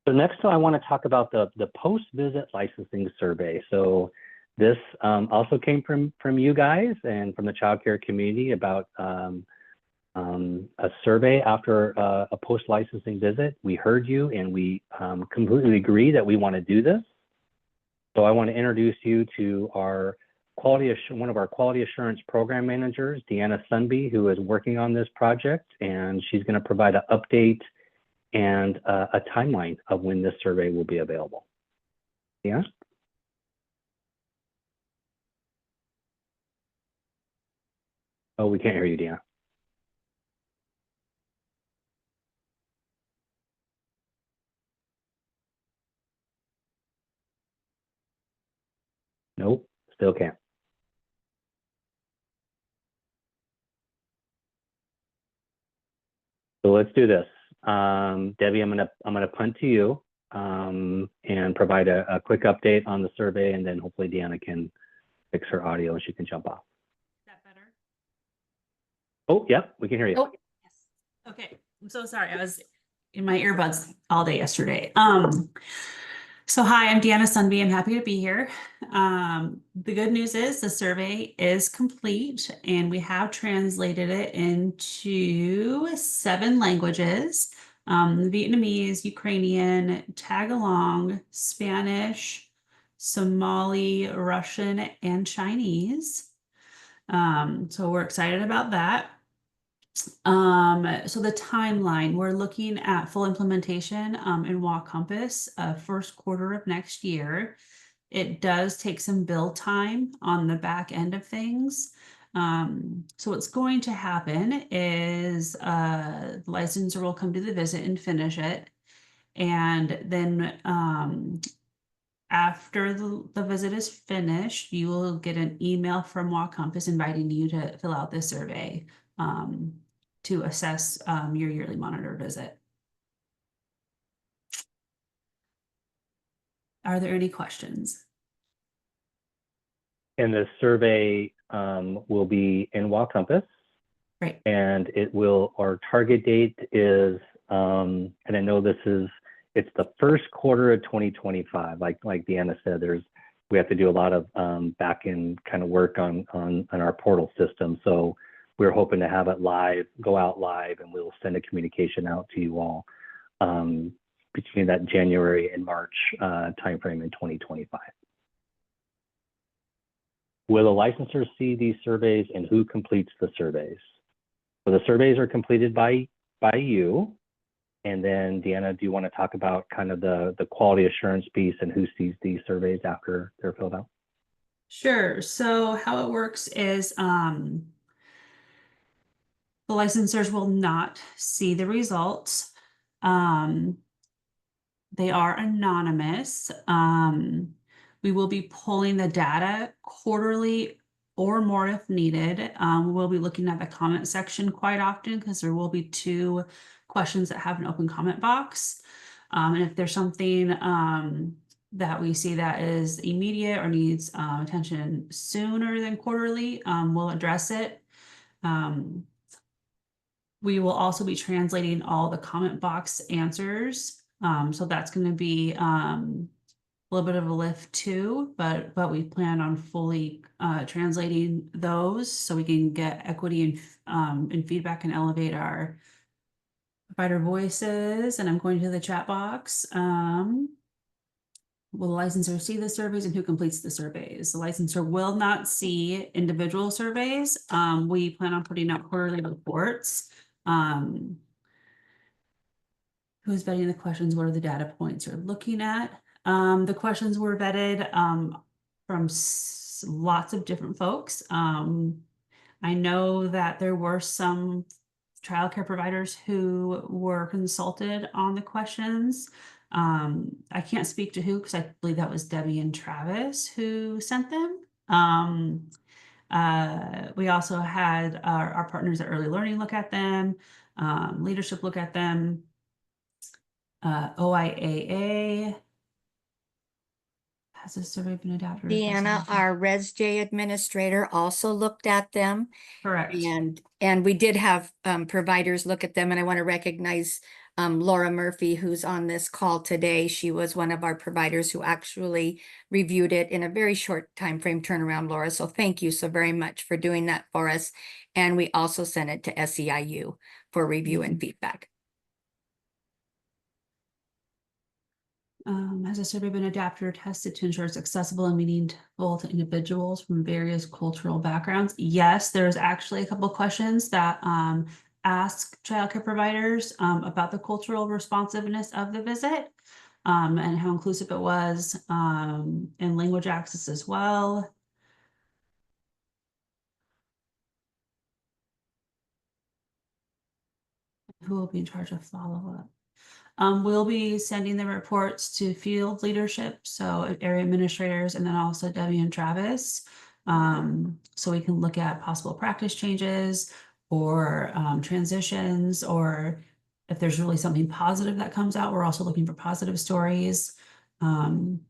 Speaker 5: So next, I want to talk about the post-visit licensing survey. So this also came from you guys and from the childcare community about a survey after a post-licensing visit. We heard you, and we completely agree that we want to do this. So I want to introduce you to our one of our quality assurance program managers, Deanna Sunby, who is working on this project, and she's going to provide an update and a timeline of when this survey will be available. Yeah. Oh, we can't hear you, Deanna. Nope, still can't. So let's do this. Debbie, I'm gonna punt to you and provide a quick update on the survey, and then hopefully Deanna can fix her audio and she can jump off.
Speaker 16: Is that better?
Speaker 5: Oh, yep, we can hear you.
Speaker 16: Oh, yes. Okay. I'm so sorry. I was in my earbuds all day yesterday. So hi, I'm Deanna Sunby. I'm happy to be here. The good news is the survey is complete, and we have translated it into 7 languages: Vietnamese, Ukrainian, Tagalog, Spanish, Somali, Russian, and Chinese. So we're excited about that. So the timeline, we're looking at full implementation in WA Compass first quarter of next year. It does take some build time on the back end of things. So what's going to happen is the licensor will come to the visit and finish it. And then after the visit is finished, you will get an email from WA Compass inviting you to fill out this survey to assess your yearly monitor visit. Are there any questions?
Speaker 5: And the survey will be in WA Compass.
Speaker 16: Right.
Speaker 5: And it will, our target date is, and I know it's the first quarter of 2025. Like Deanna said, we have to do a lot of back end kind of work on our portal system. So we're hoping to have it go out live, and we'll send a communication out to you all between that January and March timeframe in 2025. Will the licensors see these surveys, and who completes the surveys? So the surveys are completed by you, And then Deanna, do you want to talk about kind of the quality assurance piece and who sees these surveys after they're filled out?
Speaker 16: Sure. So how it works is the licensors will not see the results. They are anonymous. We will be pulling the data quarterly or more if needed. We'll be looking at the comment section quite often because there will be 2 questions that have an open comment box. And if there's something that we see that is immediate or needs attention sooner than quarterly, we'll address it. We will also be translating all the comment box answers. So that's going to be a little bit of a lift too, but we plan on fully translating those so we can get equity and feedback and elevate our provider voices. And I'm going to the chat box. Will the licensor see the surveys and who completes the surveys? The licensor will not see individual surveys. We plan on putting out quarterly reports. Who's vetting the questions? What are the data points you're looking at? The questions were vetted from lots of different folks. I know that there were some childcare providers who were consulted on the questions. I can't speak to who because I believe that was Debbie and Travis who sent them. We also had our partners at Early Learning look at them, leadership look at them, OIAA. Has this survey been adapted?
Speaker 11: Deanna, our ResJ administrator, also looked at them.
Speaker 16: Correct.
Speaker 11: And we did have providers look at them, and I want to recognize Laura Murphy, who's on this call today. She was one of our providers who actually reviewed it in a very short time frame turnaround, Laura. So thank you so very much for doing that for us. And we also sent it to SEIU for review and feedback.
Speaker 16: Has a survey been adapted or tested to ensure it's accessible and meaningful to individuals from various cultural backgrounds? Yes, there's actually a couple of questions that ask childcare providers about the cultural responsiveness of the visit and how inclusive it was, and language access as well. Who will be in charge of follow-up? We'll be sending the reports to field leadership, so area administrators, and then also Debbie and Travis. So we can look at possible practice changes or transitions, or if there's really something positive that comes out, we're also looking for positive stories. And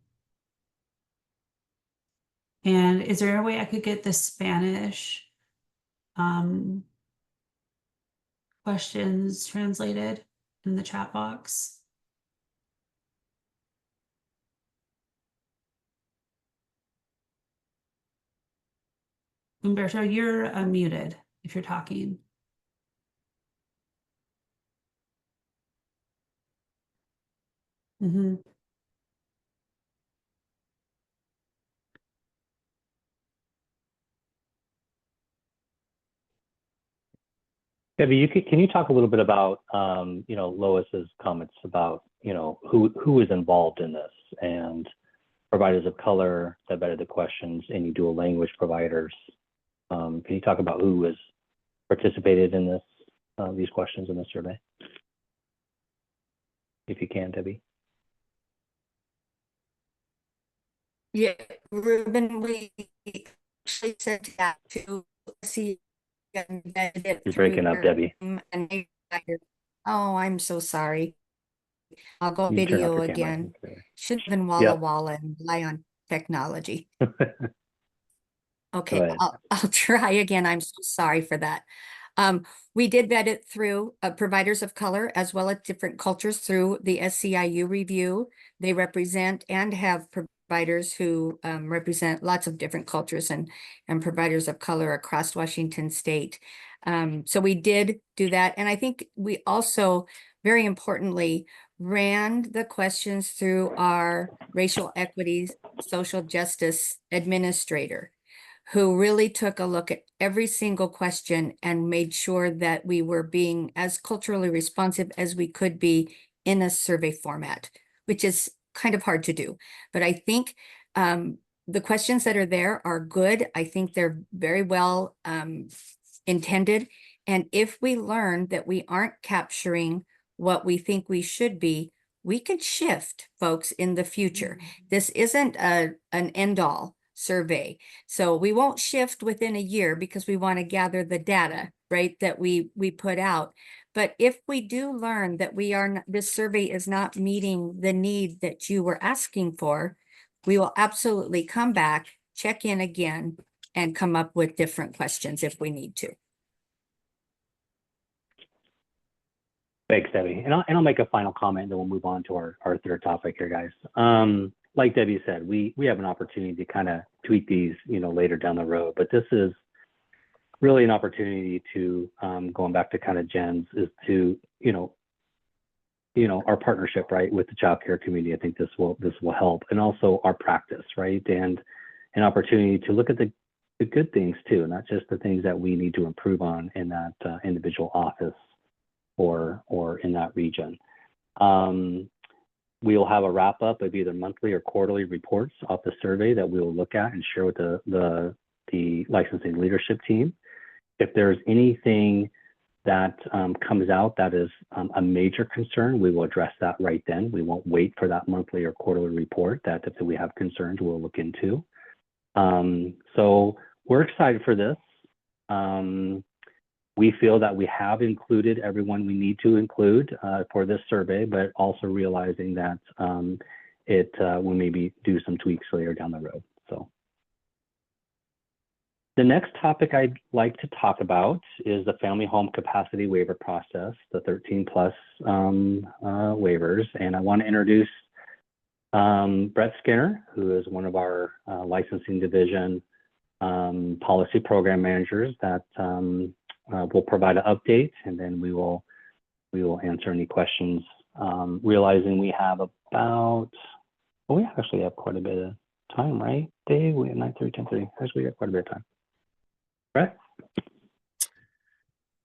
Speaker 16: is there a way I could get the Spanish questions translated in the chat box? Umberto, you're unmuted if you're talking. Mm-hmm.
Speaker 5: Debbie, can you talk a little bit about Lois's comments about who is involved in this, and providers of color that vetted the questions, any dual language providers. Can you talk about who has participated in this these questions in the survey, if you can, Debbie?
Speaker 11: Yeah, Ruben, we actually sent that to see.
Speaker 5: You're breaking up, Debbie.
Speaker 11: Oh, I'm so sorry. I'll go
Speaker 5: You turn off
Speaker 11: video
Speaker 5: your camera.
Speaker 11: again. Should have been Walla
Speaker 5: Yep.
Speaker 11: Walla and rely on technology.
Speaker 5: Go
Speaker 11: Okay,
Speaker 5: ahead.
Speaker 11: I'll try again. I'm so sorry for that. We did vet it through providers of color as well as different cultures through the SEIU review. They represent and have providers who represent lots of different cultures and providers of color across Washington state. So we did do that. And I think we also, very importantly, ran the questions through our racial equity, social justice administrator, who really took a look at every single question and made sure that we were being as culturally responsive as we could be in a survey format, which is kind of hard to do. But I think the questions that are there are good. I think they're very well intended. And if we learn that we aren't capturing what we think we should be, we can shift, folks, in the future. This isn't an end-all survey. So we won't shift within a year because we want to gather the data, right, that we put out. But if we do learn that this survey is not meeting the need that you were asking for, we will absolutely come back, check in again, and come up with different questions if we need to.
Speaker 5: Thanks, Debbie. And I'll make a final comment, then we'll move on to our third topic here, guys. Like Debbie said, we have an opportunity to kind of tweak these, later down the road, but this is really an opportunity to, going back to kind of Jen's, is to, our partnership, right, with the child care community. I think this will help, and also our practice, right, and an opportunity to look at the good things too, not just the things that we need to improve on in that individual office or in that region. We will have a wrap up of either monthly or quarterly reports off the survey that we will look at and share with the licensing leadership team. If there's anything that comes out that is a major concern, we will address that right then. We won't wait for that monthly or quarterly report that if we have concerns, we'll look into. So we're excited for this. We feel that we have included everyone we need to include for this survey, but also realizing that we'll maybe do some tweaks later down the road. So the next topic I'd like to talk about is the family home capacity waiver process, the 13 plus waivers. And I want to introduce Brett Skinner, who is one of our licensing division policy program managers that will provide an update, and then we will answer any questions. Realizing we have we actually have quite a bit of time, right, Dave? We have 9:30, 10:30. Actually, we have quite a bit of time. Brett?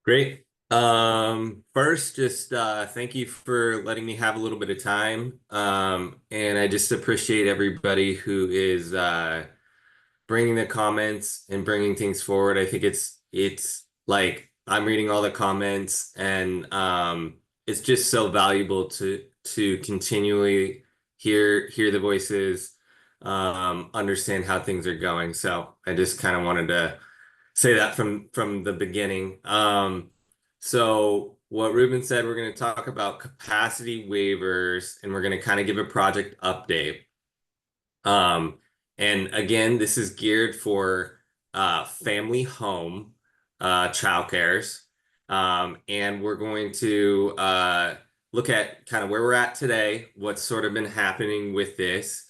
Speaker 17: Great. First, just thank you for letting me have a little bit of time. And I just appreciate everybody who is bringing the comments and bringing things forward. I think it's like I'm reading all the comments, and it's just so valuable to continually hear the voices, understand how things are going. So I just kind of wanted to say that from the beginning. So what Ruben said, we're going to talk about capacity waivers, and we're going to kind of give a project update. And again, this is geared for family home childcares. And we're going to look at kind of where we're at today, what's sort of been happening with this.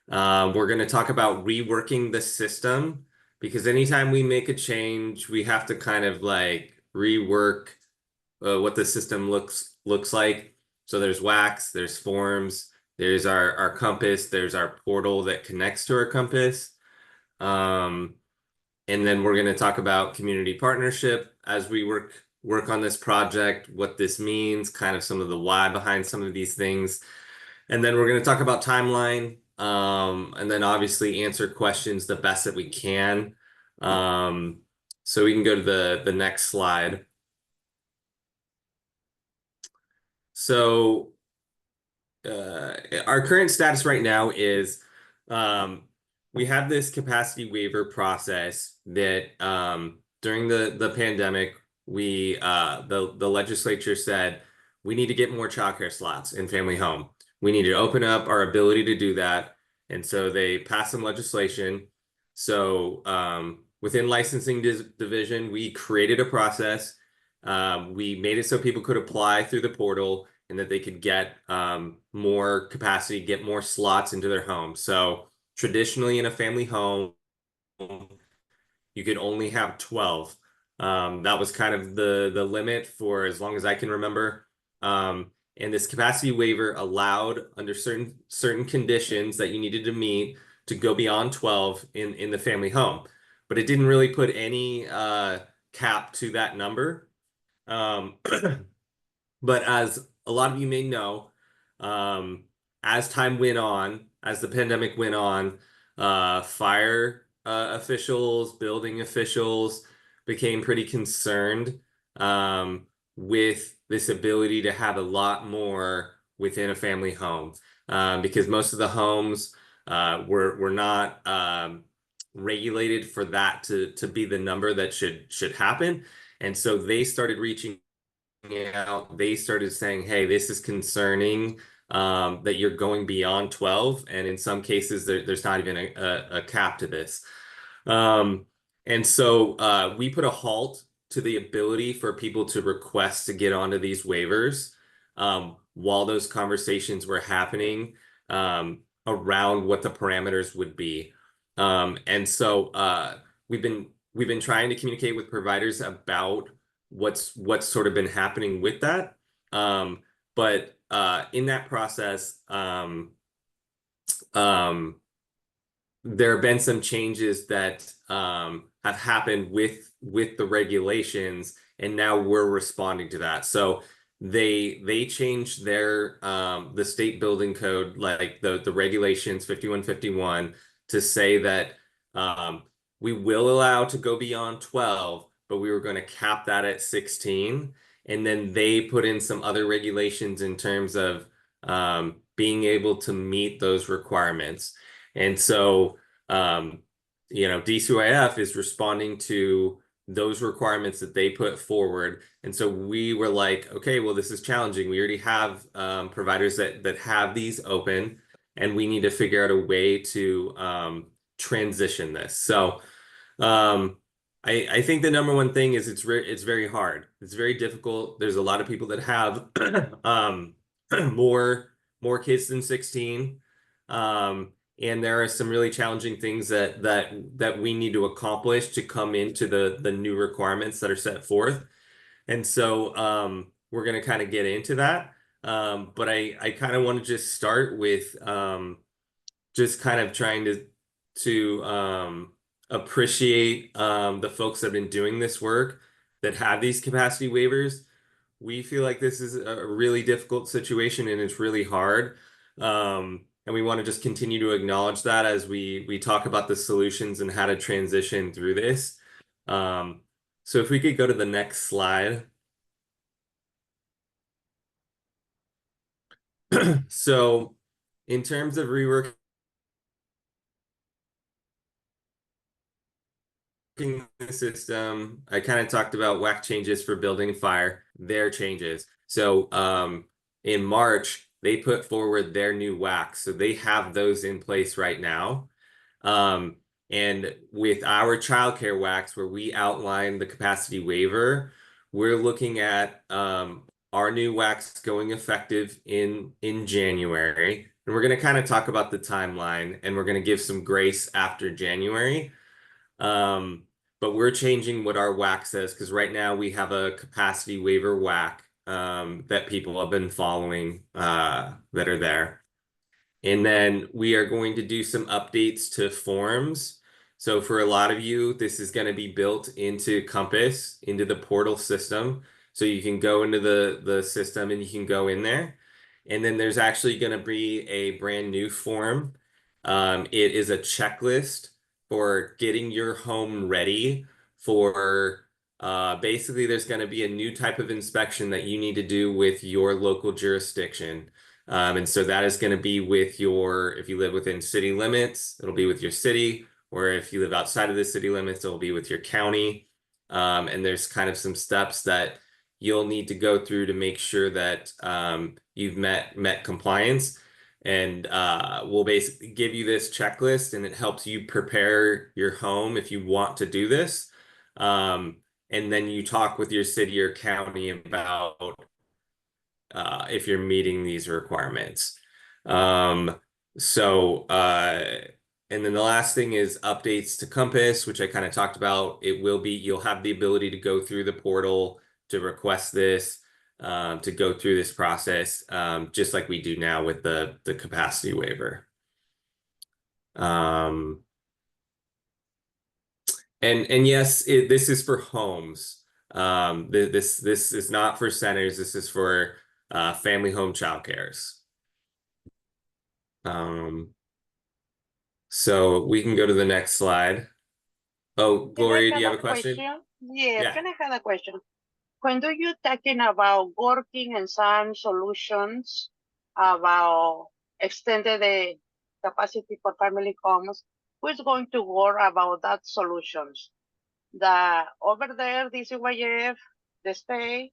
Speaker 17: We're going to talk about reworking the system, because anytime we make a change, we have to kind of like rework what the system looks like. So there's WAX, there's forms, there's our compass, there's our portal that connects to our compass. And then we're going to talk about community partnership as we work on this project, what this means, kind of some of the why behind some of these things. And then we're going to talk about timeline, and then obviously answer questions the best that we can. So we can go to the next slide. So our current status right now is we have this capacity waiver process that during the pandemic, the legislature said we need to get more childcare slots in family home. We need to open up our ability to do that. And so they passed some legislation. So within licensing division, we created a process. We made it so people could apply through the portal and that they could get more capacity, get more slots into their home. So traditionally in a family home, you could only have 12. That was kind of the limit for as long as I can remember. And this capacity waiver allowed, under certain conditions that you needed to meet, to go beyond 12 in the family home. but it didn't really put any cap to that number. But as a lot of you may know, as time went on, as the pandemic went on, fire officials, building officials became pretty concerned with this ability to have a lot more within a family home, because most of the homes were not regulated for that to be the number that should happen. And so they started reaching out. They started saying, hey, this is concerning, that you're going beyond 12. And in some cases, there's not even a cap to this. And so we put a halt to the ability for people to request to get onto these waivers while those conversations were happening around what the parameters would be. And so we've been trying to communicate with providers about what's sort of been happening with that. But in that process, there have been some changes that have happened with the regulations, and now we're responding to that. So they changed their the state building code, like the regulations 5151, to say that we will allow to go beyond 12, but we were going to cap that at 16. And then they put in some other regulations in terms of being able to meet those requirements. And so, DCYF is responding to those requirements that they put forward. And so we were like, okay, well, this is challenging. We already have providers that have these open, and we need to figure out a way to transition this. So I think the number one thing is it's very hard. It's very difficult. There's a lot of people that have more kids than 16. And there are some really challenging things that we need to accomplish to come into the new requirements that are set forth. And so we're going to kind of get into that. But I kind of want to just start with just kind of trying to appreciate the folks that have been doing this work, that have these capacity waivers. We feel like this is a really difficult situation, and it's really hard. And we want to just continue to acknowledge that as we talk about the solutions and how to transition through this. So if we could go to the next slide. So in terms of reworking the system, I kind of talked about WAC changes for building and fire, their changes. So in March, they put forward their new WACs. So they have those in place right now. And with our childcare WACs, where we outline the capacity waiver, we're looking at our new WACs going effective in January. And we're going to kind of talk about the timeline, and we're going to give some grace after January. But we're changing what our WAC says, because right now we have a capacity waiver WAC that people have been following that are there. And then we are going to do some updates to forms. So for a lot of you, this is going to be built into Compass, into the portal system. So you can go into the system and you can go in there. And then there's actually going to be a brand new form. It is a checklist for getting your home ready for basically there's going to be a new type of inspection that you need to do with your local jurisdiction. And so that is going to be with if you live within city limits, it'll be with your city, or if you live outside of the city limits, it'll be with your county. And there's kind of some steps that you'll need to go through to make sure that you've met compliance. And we'll basically give you this checklist, and it helps you prepare your home if you want to do this. And then you talk with your city or county about if you're meeting these requirements. And then the last thing is updates to Compass, which I kind of talked about. You'll have the ability to go through the portal to request this, to go through this process, just like we do now with the capacity waiver. And yes, this is for homes. This is not for centers. This is for family home childcares. So we can go to the next slide. Oh, Gloria, do you have a question?
Speaker 18: Yes,
Speaker 17: Yeah.
Speaker 18: can I have a question? When do you talking about working and some solutions about extended the capacity for family homes, who is going to work about that solutions? The over there, DCYF, the state,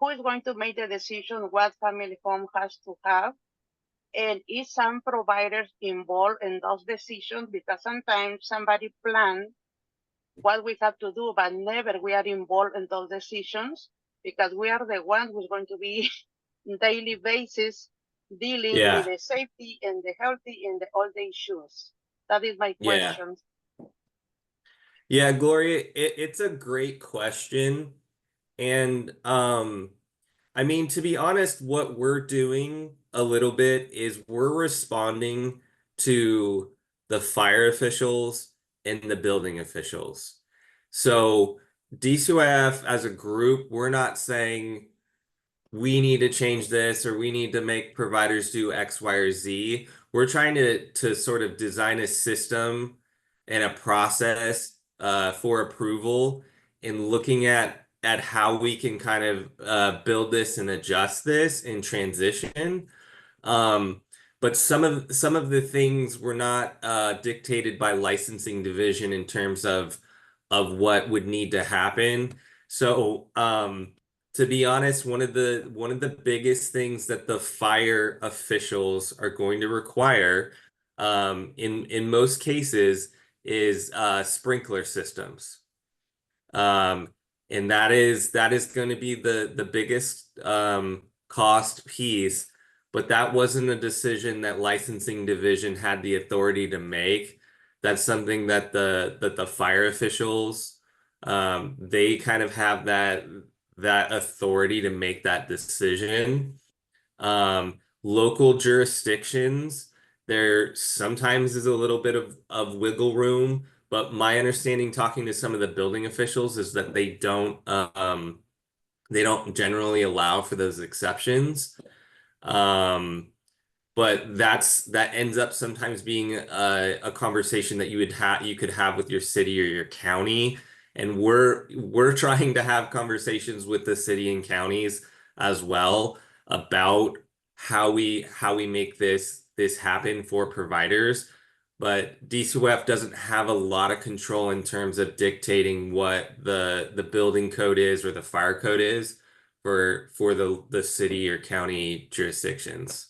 Speaker 18: who is going to make the decision what family home has to have? And is some providers involved in those decisions? Because sometimes somebody plans what we have to do, but never we are involved in those decisions because we are the one who's going to be on daily basis dealing with the safety and the healthy and all the issues. That is my question.
Speaker 17: Yeah, Gloria, it's a great question. And I mean, to be honest, what we're doing a little bit is we're responding to the fire officials and the building officials. So DCYF as a group, we're not saying we need to change this or we need to make providers do X, Y, or Z. We're trying to sort of design a system and a process for approval and looking at how we can kind of build this and adjust this in transition. But some of the things were not dictated by licensing division in terms of what would need to happen. So to be honest, one of the biggest things that the fire officials are going to require in most cases is sprinkler systems. And that is going to be the biggest cost piece, but that wasn't a decision that licensing division had the authority to make. That's something that the fire officials they kind of have that authority to make that decision. Local jurisdictions, there sometimes is a little bit of wiggle room, but my understanding talking to some of the building officials is that they don't generally allow for those exceptions. But that ends up sometimes being a conversation that you could have with your city or your county. And we're trying to have conversations with the city and counties as well about how we make this happen for providers. But DCWF doesn't have a lot of control in terms of dictating what the building code is or the fire code is for the city or county jurisdictions.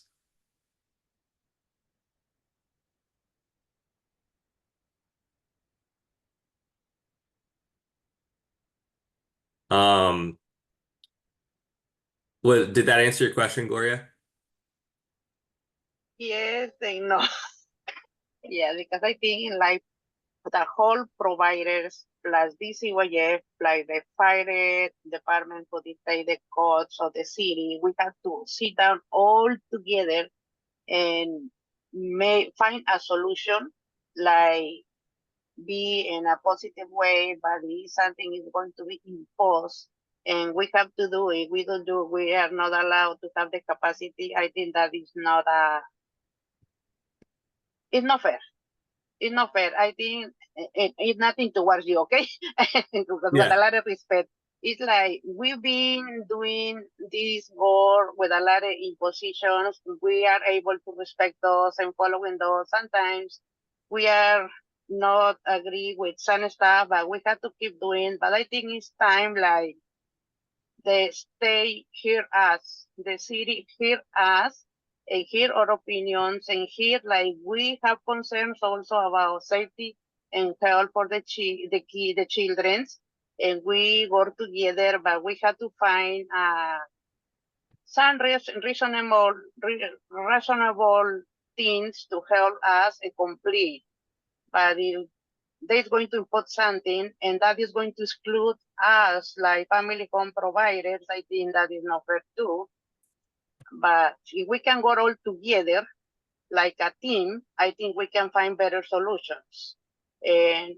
Speaker 17: Well, did that answer your question, Gloria?
Speaker 18: Yes, they know. Yeah, because I think like the whole providers plus DCYF, like the fire department for the codes of the city, we have to sit down all together and find a solution, like be in a positive way, but if something is going to be imposed and we have to do it, we don't do, we are not allowed to have the capacity. I think that is not it's not fair. It's not fair. I think it's nothing towards you, okay? Because with a lot of respect, it's like we've been doing this work with a lot of impositions. We are able to respect those and following those. Sometimes we are not agree with some stuff, but we have to keep doing. But I think it's time, like the state hear us, the city hear us, and hear our opinions, and hear like we have concerns also about safety and health for the children, and we work together, but we have to find some reasonable things to help us complete. But if they're going to impose something and that is going to exclude us like family home providers, I think that is not fair too. But if we can go all together like a team, I think we can find better solutions. And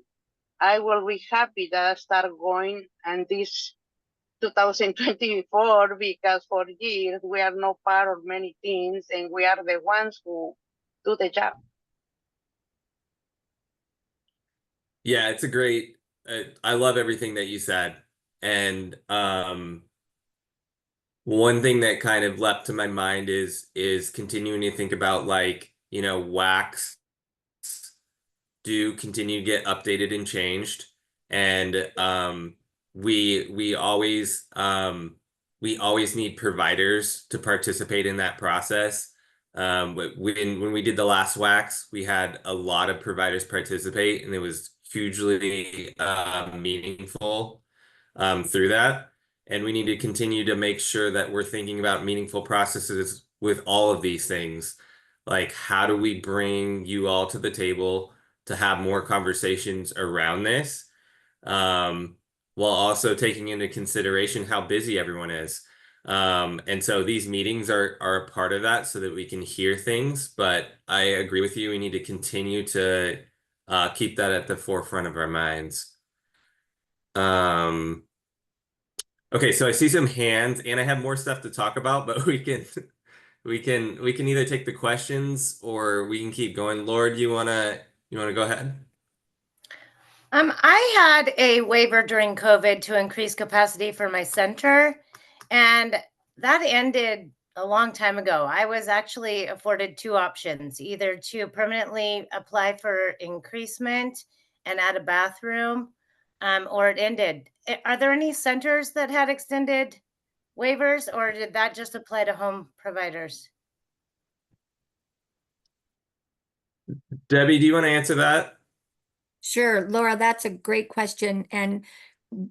Speaker 18: I will be happy that I start going and this 2024 because for years we are not part of many things and we are the ones who do the job.
Speaker 17: Yeah, it's a great, I love everything that you said. And one thing that kind of leapt to my mind is continuing to think about, like, you know, WACs do continue to get updated and changed. And we always need providers to participate in that process. When we did the last WACs, we had a lot of providers participate, and it was hugely meaningful through that. And we need to continue to make sure that we're thinking about meaningful processes with all of these things. Like, how do we bring you all to the table to have more conversations around this, while also taking into consideration how busy everyone is. And so these meetings are a part of that so that we can hear things. But I agree with you. We need to continue to keep that at the forefront of our minds. Okay, so I see some hands, and I have more stuff to talk about, but we can either take the questions or we can keep going. Lord, you wanna go ahead?
Speaker 4: I had a waiver during COVID to increase capacity for my center, and that ended a long time ago. I was actually afforded two options, either to permanently apply for increasement and add a bathroom, or it ended. Are there any centers that had extended waivers, or did that just apply to home providers?
Speaker 17: Debbie, do you want to answer that?
Speaker 11: Sure, Laura, that's a great question. And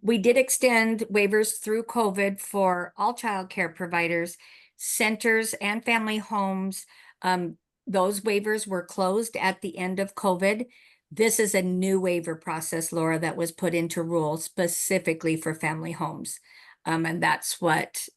Speaker 11: we did extend waivers through COVID for all childcare providers, centers, and family homes. Those waivers were closed at the end of COVID. This is a new waiver process, Laura, that was put into rule specifically for family homes. And that's what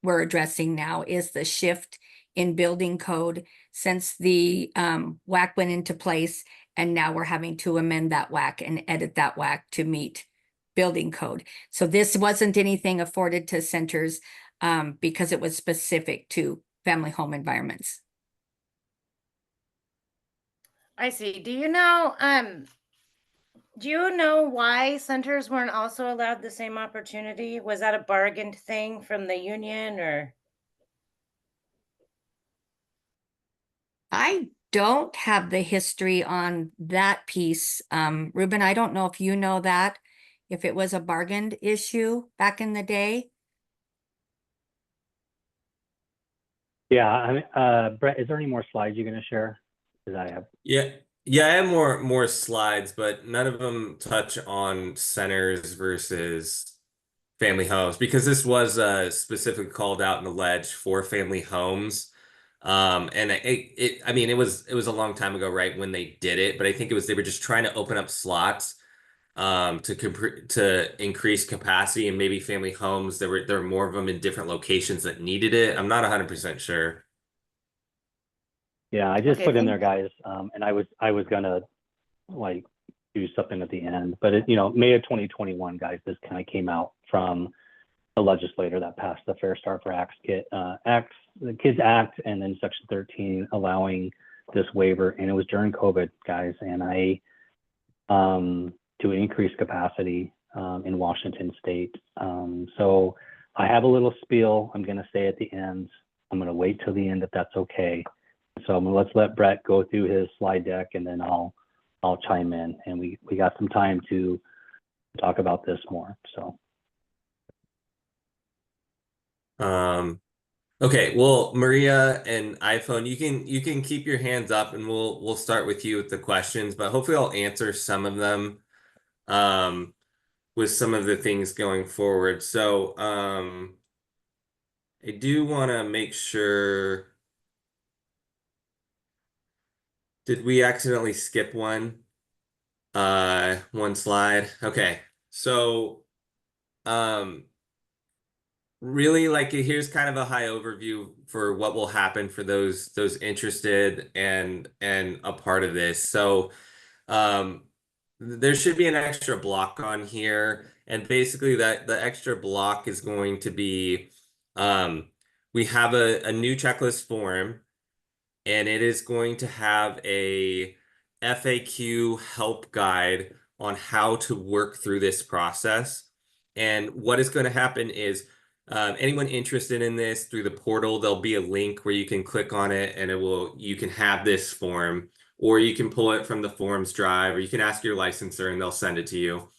Speaker 11: we're addressing now, is the shift in building code since the WAC went into place. And now we're having to amend that WAC and edit that WAC to meet building code. So this wasn't anything afforded to centers because it was specific to family home environments.
Speaker 4: I see. Do you know why centers weren't also allowed the same opportunity? Was that a bargained thing from the union, or?
Speaker 11: I don't have the history on that piece. Ruben, I don't know if you know that, if it was a bargained issue back in the day.
Speaker 5: Yeah, I mean, Brett, is there any more slides you're going to share? Because I have.
Speaker 17: Yeah, I have more slides, but none of them touch on centers versus family homes, because this was specifically called out in the ledge for family homes. And I mean, it was a long time ago, right, when they did it, but I think they were just trying to open up slots to increase capacity, and maybe family homes, there were more of them in different locations that needed it. I'm not 100% sure.
Speaker 5: Yeah, I just put in there, guys, and I was gonna like do something at the end, but May of 2021, guys, this kind of came out from the legislator that passed the Fair Start for the Kids Act, and then Section 13 allowing this waiver, and it was during COVID, guys, and I to increase capacity in Washington State. So I have a little spiel I'm going to say at the end. I'm going to wait till the end if that's okay. So let's let Brett go through his slide deck, and then I'll chime in, and we got some time to talk about this more. So.
Speaker 17: Okay, well, Maria and iPhone, you can keep your hands up, and we'll start with you with the questions, but hopefully I'll answer some of them with some of the things going forward. So I do want to make sure. Did we accidentally skip one? One slide. Okay. So really, like, here's kind of a high overview for what will happen for those interested and a part of this. So there should be an extra block on here. And basically that the extra block is going to be, we have a new checklist form, and it is going to have a FAQ help guide on how to work through this process. And what is going to happen is anyone interested in this through the portal, there'll be a link where you can click on it and you can have this form, or you can pull it from the forms drive, or you can ask your licensor and they'll send it to you.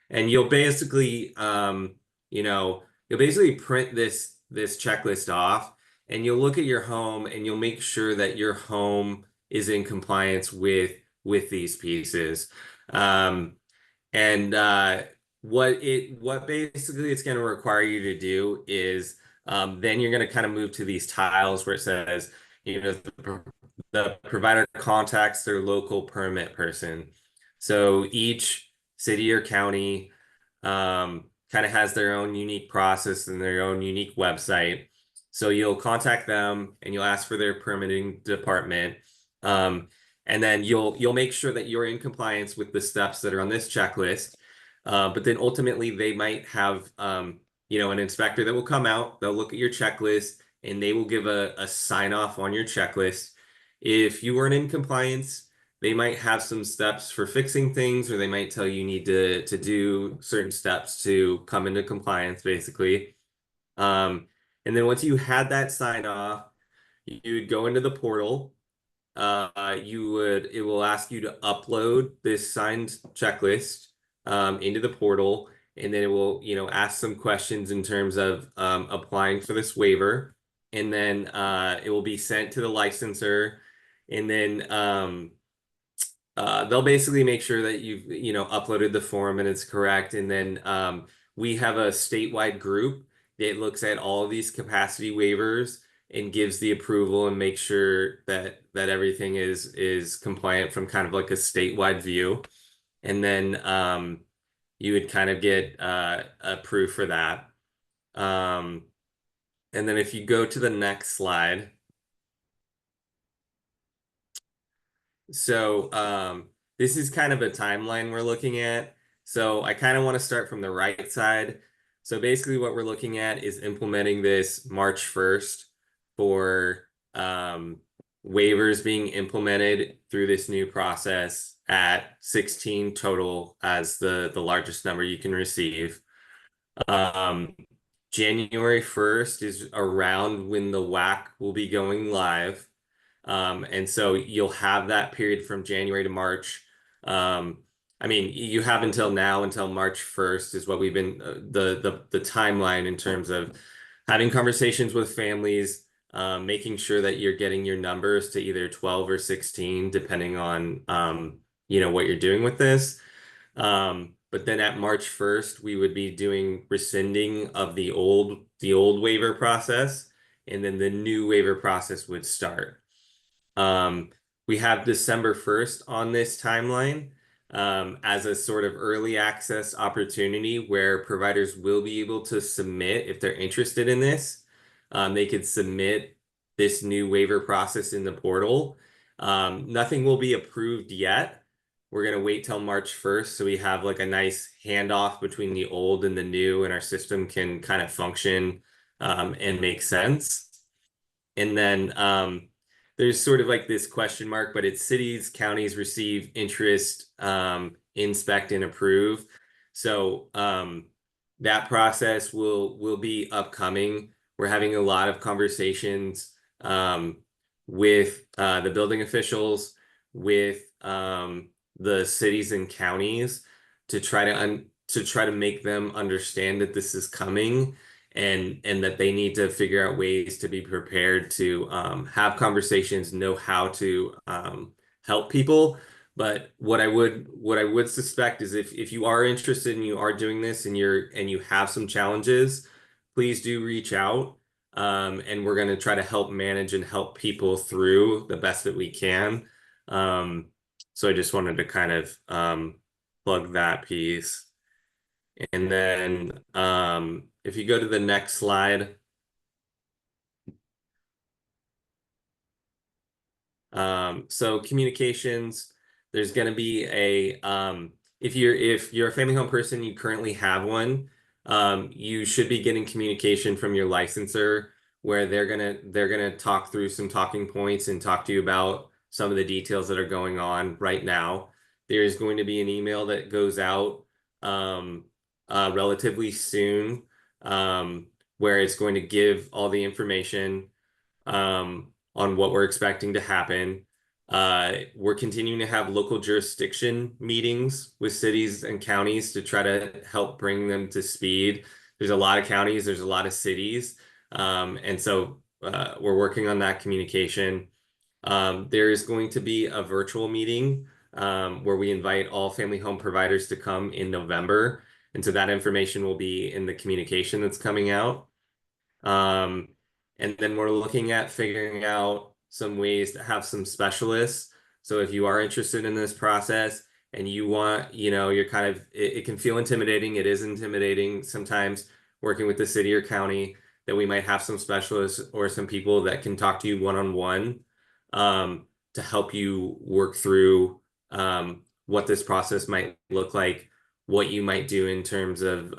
Speaker 17: And you'll basically, you'll basically print this checklist off, and you'll look at your home and you'll make sure that your home is in compliance with these pieces. And what basically it's going to require you to do is then you're going to kind of move to these tiles where it says, the provider contacts their local permit person. So each city or county kind of has their own unique process and their own unique website. So you'll contact them and you'll ask for their permitting department. And then you'll make sure that you're in compliance with the steps that are on this checklist. But then ultimately they might have an inspector that will come out, they'll look at your checklist, and they will give a sign off on your checklist. If you weren't in compliance, they might have some steps for fixing things, or they might tell you need to do certain steps to come into compliance, basically. And then once you had that sign off, you would go into the portal. It will ask you to upload this signed checklist into the portal, and then it will, ask some questions in terms of applying for this waiver. And then it will be sent to the licensor, and then they'll basically make sure that you've uploaded the form and it's correct. And then we have a statewide group that looks at all of these capacity waivers and gives the approval and makes sure that everything is compliant from kind of like a statewide view. And then you would kind of get approved for that. And then if you go to the next slide. So this is kind of a timeline we're looking at. So I kind of want to start from the right side. So basically what we're looking at is implementing this March 1st for waivers being implemented through this new process at 16 total as the largest number you can receive. January 1st is around when the WAC will be going live. And so you'll have that period from January to March. You have until now, until March 1st is what we've been, the timeline in terms of having conversations with families, making sure that you're getting your numbers to either 12 or 16, depending on, what you're doing with this. But then at March 1st, we would be doing rescinding of the old waiver process, and then the new waiver process would start. We have December 1st on this timeline as a sort of early access opportunity where providers will be able to submit, if they're interested in this, they could submit this new waiver process in the portal. Nothing will be approved yet. We're going to wait till March 1st so we have like a nice handoff between the old and the new, and our system can kind of function and make sense. And then there's sort of like this question mark, but it's cities, counties receive, interest, inspect, and approve. So that process will be upcoming. We're having a lot of conversations with the building officials, with the cities and counties to try to make them understand that this is coming, and that they need to figure out ways to be prepared to have conversations, know how to help people. But what I would suspect is if you are interested and you are doing this and you have some challenges, please do reach out. And we're going to try to help manage and help people through the best that we can. So I just wanted to kind of plug that piece. And then if you go to the next slide. So communications, there's going to be a if you're a family home person, you currently have one, you should be getting communication from your licensor where they're gonna talk through some talking points and talk to you about some of the details that are going on right now. There is going to be an email that goes out relatively soon, where it's going to give all the information on what we're expecting to happen. We're continuing to have local jurisdiction meetings with cities and counties to try to help bring them to speed. There's a lot of counties, there's a lot of cities. And so we're working on that communication. There is going to be a virtual meeting where we invite all family home providers to come in November. And so that information will be in the communication that's coming out. And then we're looking at figuring out some ways to have some specialists. So if you are interested in this process and you want, you're kind of, it can feel intimidating. It is intimidating sometimes working with the city or county, that we might have some specialists or some people that can talk to you one-on-one to help you work through what this process might look like, what you might do in terms of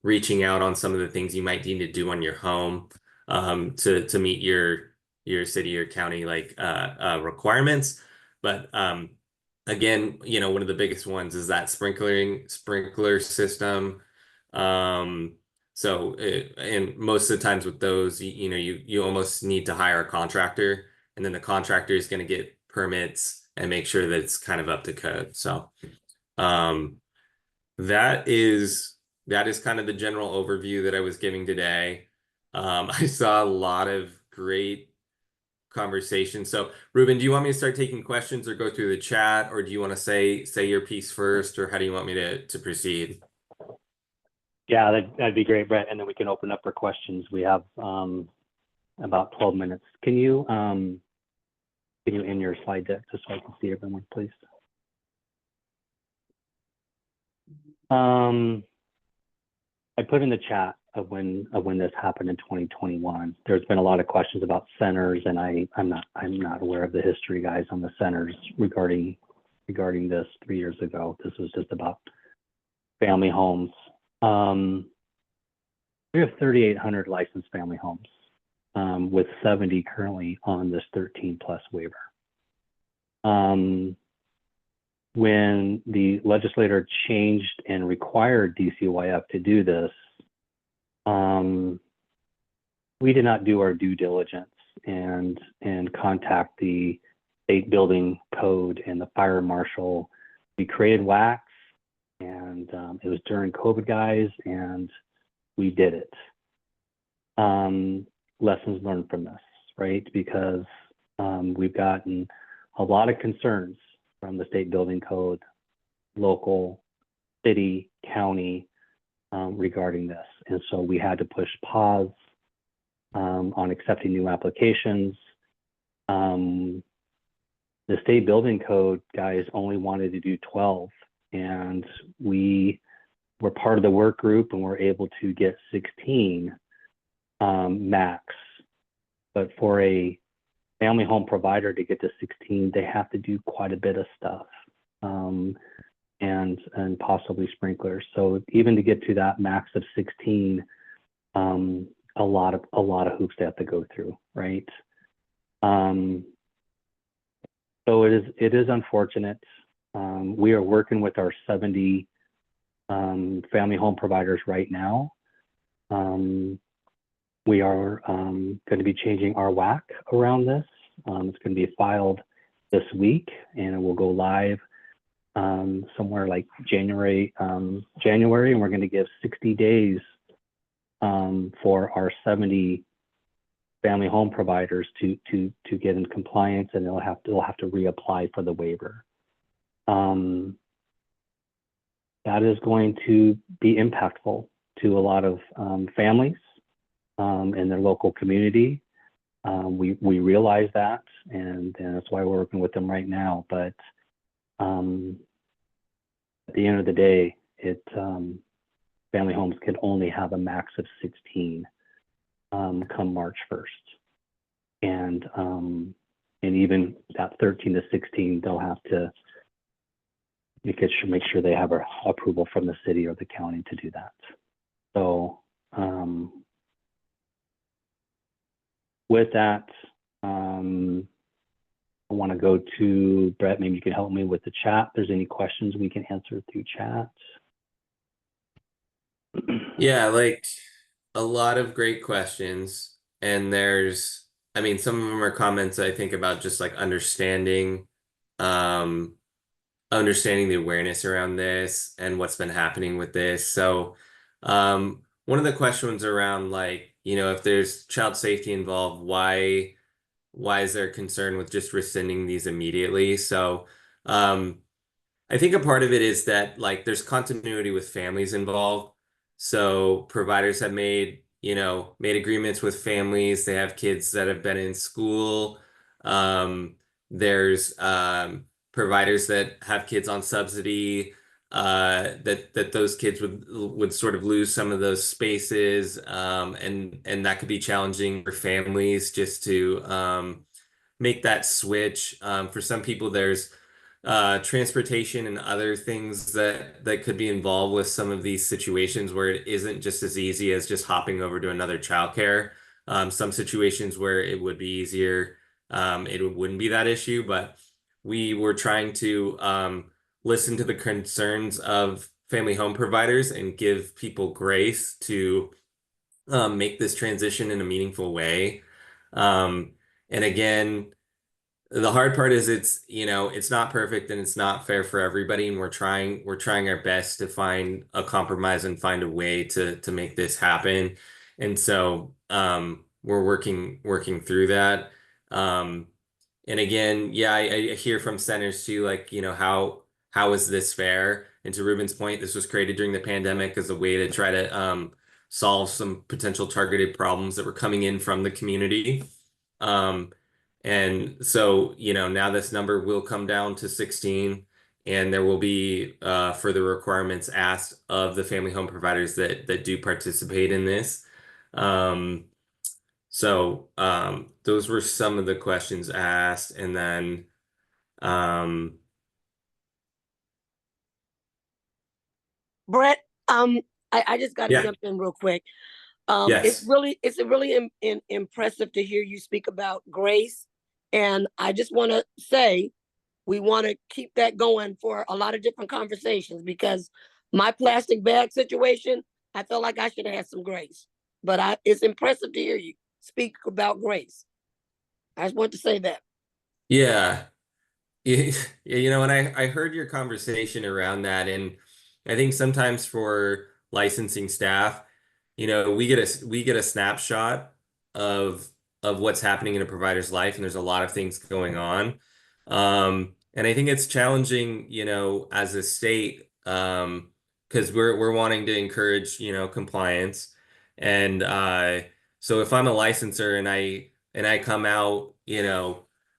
Speaker 17: reaching out on some of the things you might need to do on your home to meet your city or county requirements. But again, one of the biggest ones is that sprinkler system. So and most of the times with those, you almost need to hire a contractor, and then the contractor is going to get permits and make sure that it's kind of up to code. So that is kind of the general overview that I was giving today. I saw a lot of great conversation. So Ruben, do you want me to start taking questions or go through the chat, or do you want to say your piece first, or how do you want me to proceed?
Speaker 5: Yeah, that'd be great, Brett. And then we can open up for questions. We have about 12 minutes. Can you end your slide deck just so I can see everyone, please? I put in the chat of when this happened in 2021. There's been a lot of questions about centers, and I'm not aware of the history, guys, on the centers regarding this 3 years ago. This was just about family homes. We have 3,800 licensed family homes, with 70 currently on this 13+ waiver. When the legislator changed and required DCYF to do this, we did not do our due diligence and contact the state building code and the fire marshal. We created WACs, and it was during COVID, guys, and we did it. Lessons learned from this, right? Because we've gotten a lot of concerns from the state building code, local, city, county, regarding this. And so we had to push pause on accepting new applications. The state building code guys only wanted to do 12, and we were part of the work group and were able to get 16 max. But for a family home provider to get to 16, they have to do quite a bit of stuff, and possibly sprinklers. So even to get to that max of 16, a lot of hoops they have to go through, right? So it is unfortunate. We are working with our 70 family home providers right now. We are going to be changing our WAC around this. It's going to be filed this week, and it will go live somewhere like January, and we're going to give 60 days for our 70 family home providers to get in compliance, and they'll have to reapply for the waiver. That is going to be impactful to a lot of families in their local community. We realize that, and that's why we're working with them right now. But at the end of the day, family homes can only have a max of 16 come March 1st, and even that 13 to 16, they'll have to make sure they have our approval from the city or the county to do that. So with that, I want to go to Brett. Maybe you can help me with the chat. If there's any questions we can answer through chat.
Speaker 17: Yeah, like a lot of great questions. And there's, I mean, some of them are comments I think about just like understanding the awareness around this and what's been happening with this. So one of the questions around like, you know, if there's child safety involved, why is there concern with just rescinding these immediately? So I think a part of it is that like there's continuity with families involved. So providers have made agreements with families. They have kids that have been in school. There's providers that have kids on subsidy, that those kids would sort of lose some of those spaces. And that could be challenging for families just to make that switch. For some people, there's transportation and other things that could be involved with some of these situations where it isn't just as easy as just hopping over to another childcare. Some situations where it would be easier, it wouldn't be that issue, but we were trying to listen to the concerns of family home providers and give people grace to make this transition in a meaningful way. And again, the hard part is it's not perfect and it's not fair for everybody, and we're trying our best to find a compromise and find a way to make this happen. And so we're working through that. And again, yeah, I hear from centers too, like, how is this fair? And to Ruben's point, this was created during the pandemic as a way to try to solve some potential targeted problems that were coming in from the community. And so, now this number will come down to 16, and there will be further requirements asked of the family home providers that do participate in this. So those were some of the questions asked, and then
Speaker 12: Brett, I just got to
Speaker 17: Yeah.
Speaker 12: jump in real quick.
Speaker 17: Yes.
Speaker 12: It's really impressive to hear you speak about grace. And I just want to say, we want to keep that going for a lot of different conversations, because my plastic bag situation, I felt like I should have had some grace. But it's impressive to hear you speak about grace. I just want to say that.
Speaker 17: Yeah. Yeah, and I heard your conversation around that, and I think sometimes for licensing staff, we get a snapshot of what's happening in a provider's life, and there's a lot of things going on. And I think it's challenging, as a state, because we're wanting to encourage, compliance. And so if I'm a licenser and I come out,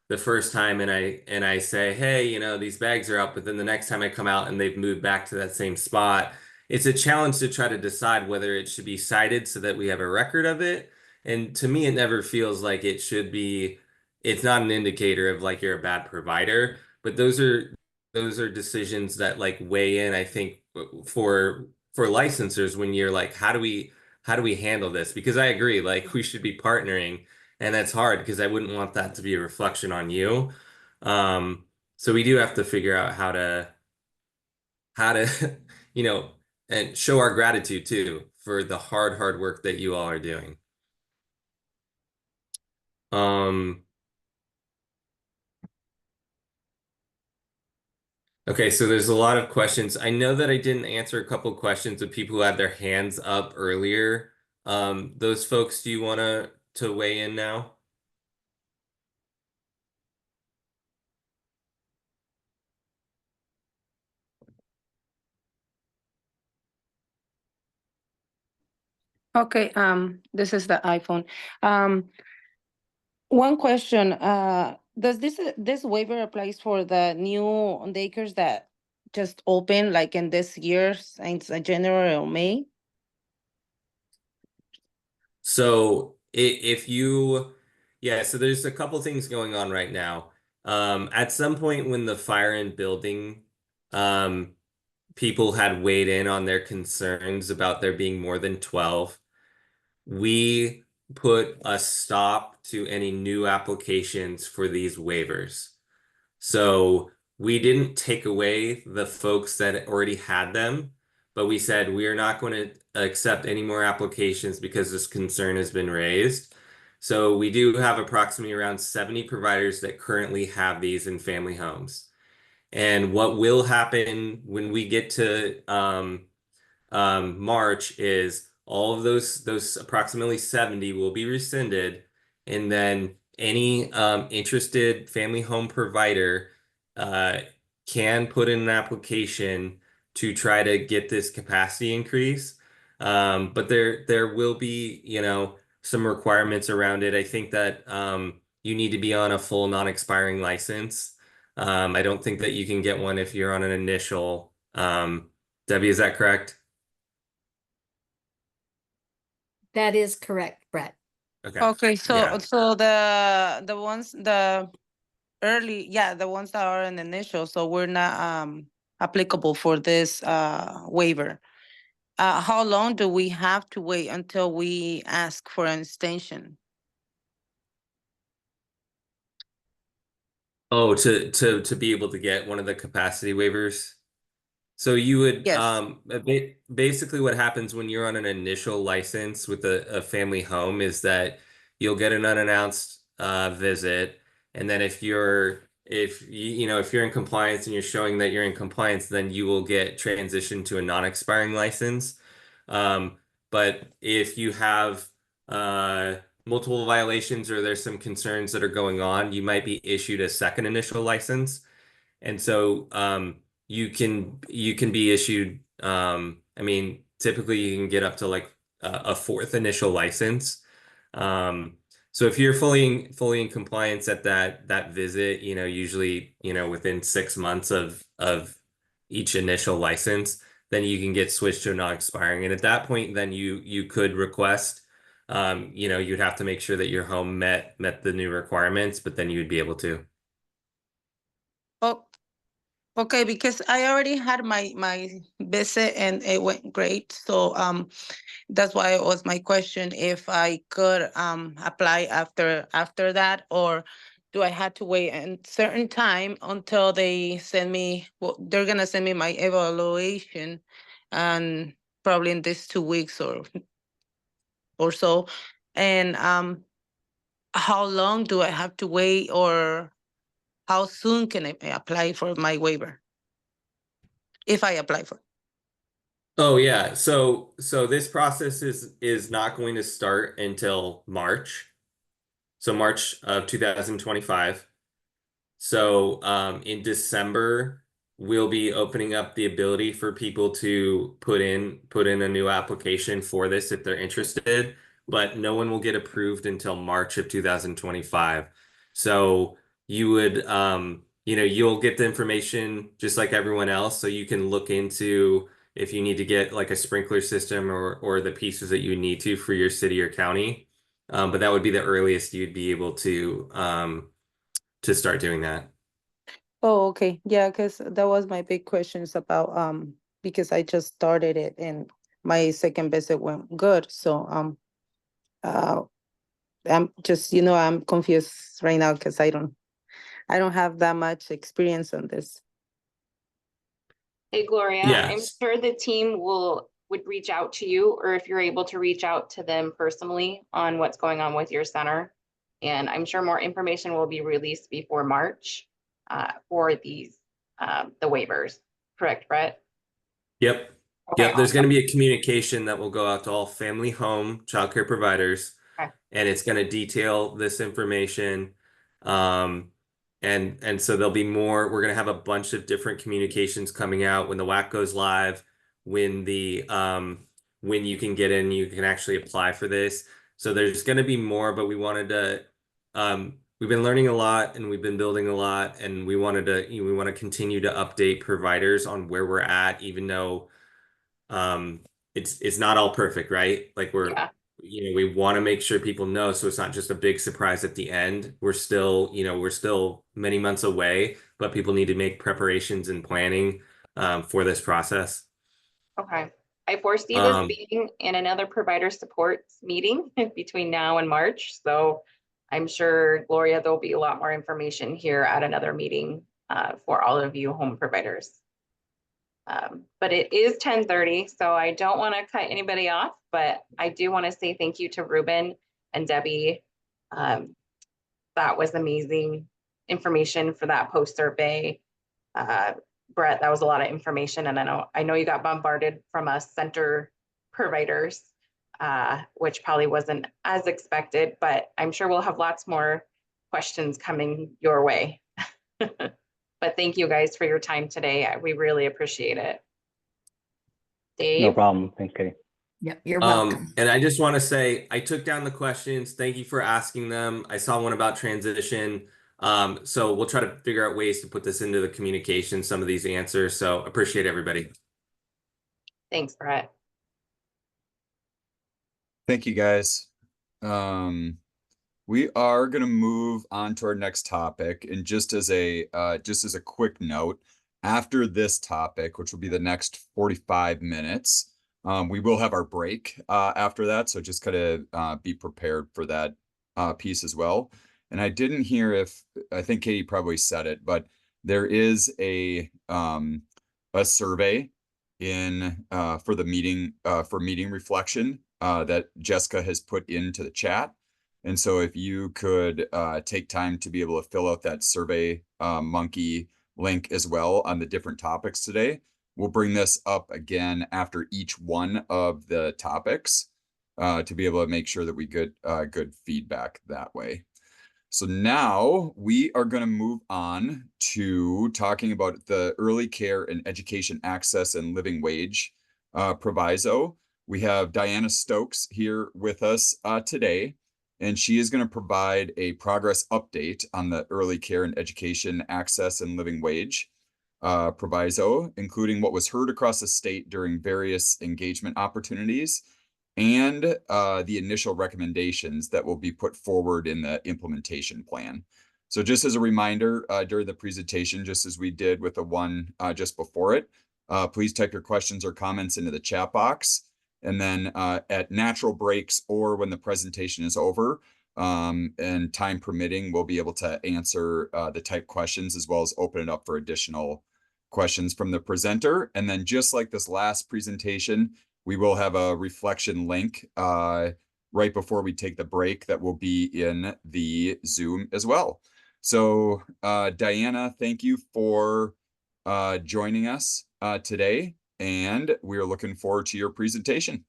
Speaker 17: the first time and I say, hey, these bags are up, but then the next time I come out and they've moved back to that same spot, it's a challenge to try to decide whether it should be cited so that we have a record of it. And to me, it never feels like it should be. It's not an indicator of like you're a bad provider, but those are decisions that like weigh in, I think, for licensors when you're like, how do we handle this? Because I agree, like we should be partnering. And that's hard because I wouldn't want that to be a reflection on you. So we do have to figure out how to, and show our gratitude too for the hard work that you all are doing. Okay, so there's a lot of questions. I know that I didn't answer a couple questions of people who had their hands up earlier. Those folks, do you want to weigh in now?
Speaker 9: Okay, this is the iPhone. One question, does this waiver applies for the new daycares that just open like in this year, since January or May?
Speaker 17: So so there's a couple things going on right now. At some point when the fire and building people had weighed in on their concerns about there being more than 12. We put a stop to any new applications for these waivers. So we didn't take away the folks that already had them, but we said we are not going to accept any more applications because this concern has been raised. So we do have approximately around 70 providers that currently have these in family homes. And what will happen when we get to March is all of those approximately 70 will be rescinded, and then any interested family home provider uh, can put in an application to try to get this capacity increase. But there will be, some requirements around it. I think that you need to be on a full non-expiring license. I don't think that you can get one if you're on an initial. Debbie, is that correct?
Speaker 11: That is correct, Brett.
Speaker 17: Okay.
Speaker 9: Okay, so
Speaker 17: Yeah.
Speaker 9: so the ones the early, yeah, the ones that are in initial, so we're not applicable for this waiver. How long do we have to wait until we ask for an extension?
Speaker 17: Oh, to be able to get one of the capacity waivers. So you would
Speaker 9: Yes.
Speaker 17: basically what happens when you're on an initial license with a family home is that you'll get an unannounced visit, and then if you're in compliance and you're showing that you're in compliance, then you will get transitioned to a non-expiring license. But if you have multiple violations or there's some concerns that are going on, you might be issued a second initial license. And so you can be issued I mean, typically you can get up to like a fourth initial license. So if you're fully in compliance at that visit, usually, within 6 months of each initial license, then you can get switched to a non-expiring. And at that point, then you could request, you'd have to make sure that your home met the new requirements, but then you would be able to.
Speaker 9: Oh, okay, because I already had my visit and it went great. So that's why it was my question if I could apply after that, or do I have to wait a certain time until they send me, well, they're gonna send me my evaluation and probably in this 2 weeks or so. And how long do I have to wait, or how soon can I apply for my waiver? If I apply for it.
Speaker 17: Oh yeah. So this process is not going to start until March. So March of 2025. So in December, we'll be opening up the ability for people to put in a new application for this if they're interested, but no one will get approved until March of 2025. So you would you'll get the information just like everyone else, so you can look into if you need to get like a sprinkler system or the pieces that you need to for your city or county. But that would be the earliest you'd be able to start doing that.
Speaker 9: Oh, okay. Yeah, because that was my big questions about because I just started it and my second visit went good. So uh I'm just, I'm confused right now because I don't have that much experience on this.
Speaker 7: Hey, Gloria, I'm
Speaker 17: Yes.
Speaker 7: sure the team would reach out to you, or if you're able to reach out to them personally on what's going on with your center. And I'm sure more information will be released before March for these the waivers. Correct, Brett?
Speaker 17: Yep.
Speaker 7: Okay,
Speaker 17: Yep. There's
Speaker 7: awesome.
Speaker 17: going to be a communication that will go out to all family home childcare providers,
Speaker 7: Okay.
Speaker 17: and it's going to detail this information. And so there'll be more. We're going to have a bunch of different communications coming out when the WAC goes live, when when you can get in, you can actually apply for this. So there's going to be more, but we wanted to we've been learning a lot and we've been building a lot, and we want to continue to update providers on where we're at, even though it's not all perfect, right? Like we want to make sure people know, so it's not just a big surprise at the end. We're still many months away, but people need to make preparations and planning for this process.
Speaker 7: Okay. I foresee this being in another provider supports meeting between now and March. So I'm sure, Gloria, there'll be a lot more information here at another meeting for all of you home providers. But it is 10:30, so I don't want to cut anybody off, but I do want to say thank you to Ruben and Debbie. That was amazing information for that post survey. Brett, that was a lot of information, and I know you got bombarded from us center providers, which probably wasn't as expected, but I'm sure we'll have lots more questions coming your way. But thank you guys for your time today. We really appreciate it. Dave?
Speaker 5: No problem. Thanks, Katie.
Speaker 11: Yep, you're welcome.
Speaker 17: And I just want to say, I took down the questions. Thank you for asking them. I saw one about transition. So we'll try to figure out ways to put this into the communication, some of these answers. So appreciate everybody.
Speaker 7: Thanks, Brett.
Speaker 1: Thank you, guys. We are going to move on to our next topic. And just as a quick note, after this topic, which will be the next 45 minutes, we will have our break after that. So just kind of be prepared for that piece as well. And I didn't hear I think Katie probably said it, but there is a survey for the meeting for meeting reflection that Jessica has put into the chat. And so if you could take time to be able to fill out that Survey Monkey link as well on the different topics today. We'll bring this up again after each one of the topics to be able to make sure that we get good feedback that way. So now we are going to move on to talking about the early care and education access and living wage proviso. We have Diana Stokes here with us today. And she is going to provide a progress update on the early care and education access and living wage proviso, including what was heard across the state during various engagement opportunities and the initial recommendations that will be put forward in the implementation plan. So just as a reminder, during the presentation, just as we did with the one just before it, please type your questions or comments into the chat box. And then at natural breaks or when the presentation is over and time permitting, we'll be able to answer the type questions as well as open it up for additional questions from the presenter. And then just like this last presentation, we will have a reflection link right before we take the break that will be in the Zoom as well. So Diana, thank you for joining us today. And we're looking forward to your presentation.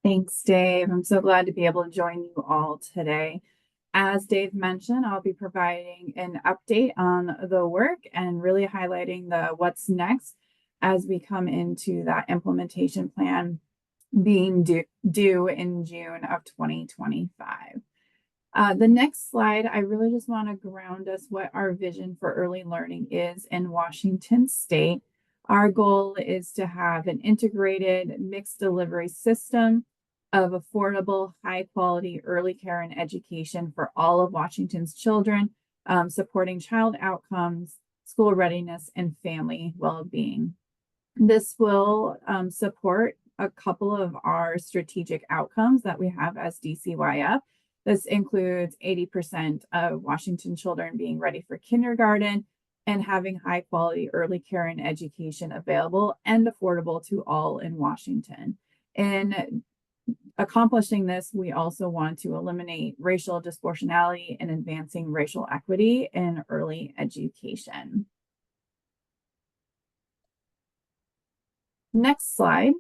Speaker 19: Thanks, Dave. I'm so glad to be able to join you all today. As Dave mentioned, I'll be providing an update on the work and really highlighting the what's next as we come into that implementation plan being due in June of 2025. The next slide, I really just want to ground us what our vision for early learning is in Washington State. Our goal is to have an integrated mixed delivery system of affordable, high quality early care and education for all of Washington's children, supporting child outcomes, school readiness, and family well-being. This will support a couple of our strategic outcomes that we have as DCYF. This includes 80% of Washington children being ready for kindergarten and having high quality early care and education available and affordable to all in Washington. In accomplishing this, we also want to eliminate racial disproportionality and advancing racial equity in early education. Next slide.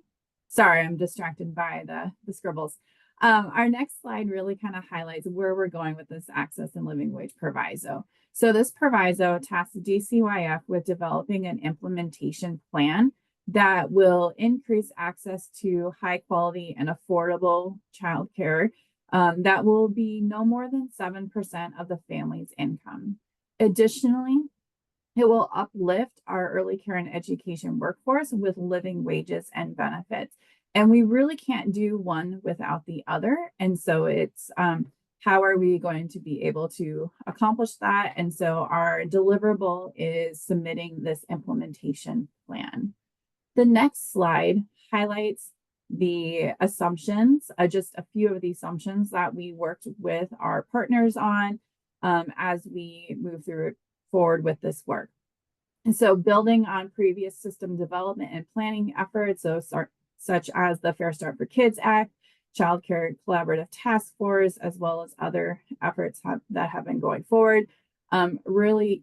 Speaker 19: Sorry, I'm distracted by the scribbles. Our next slide really kind of highlights where we're going with this access and living wage proviso. So this proviso tasks DCYF with developing an implementation plan that will increase access to high quality and affordable childcare that will be no more than 7% of the family's income. Additionally, it will uplift our early care and education workforce with living wages and benefits. And we really can't do one without the other. And so it's how are we going to be able to accomplish that? And so our deliverable is submitting this implementation plan. The next slide highlights the assumptions, just a few of the assumptions that we worked with our partners on as we move forward with this work. And so building on previous system development and planning efforts, such as the Fair Start for Kids Act, Child Care Collaborative Task Force, as well as other efforts that have been going forward, really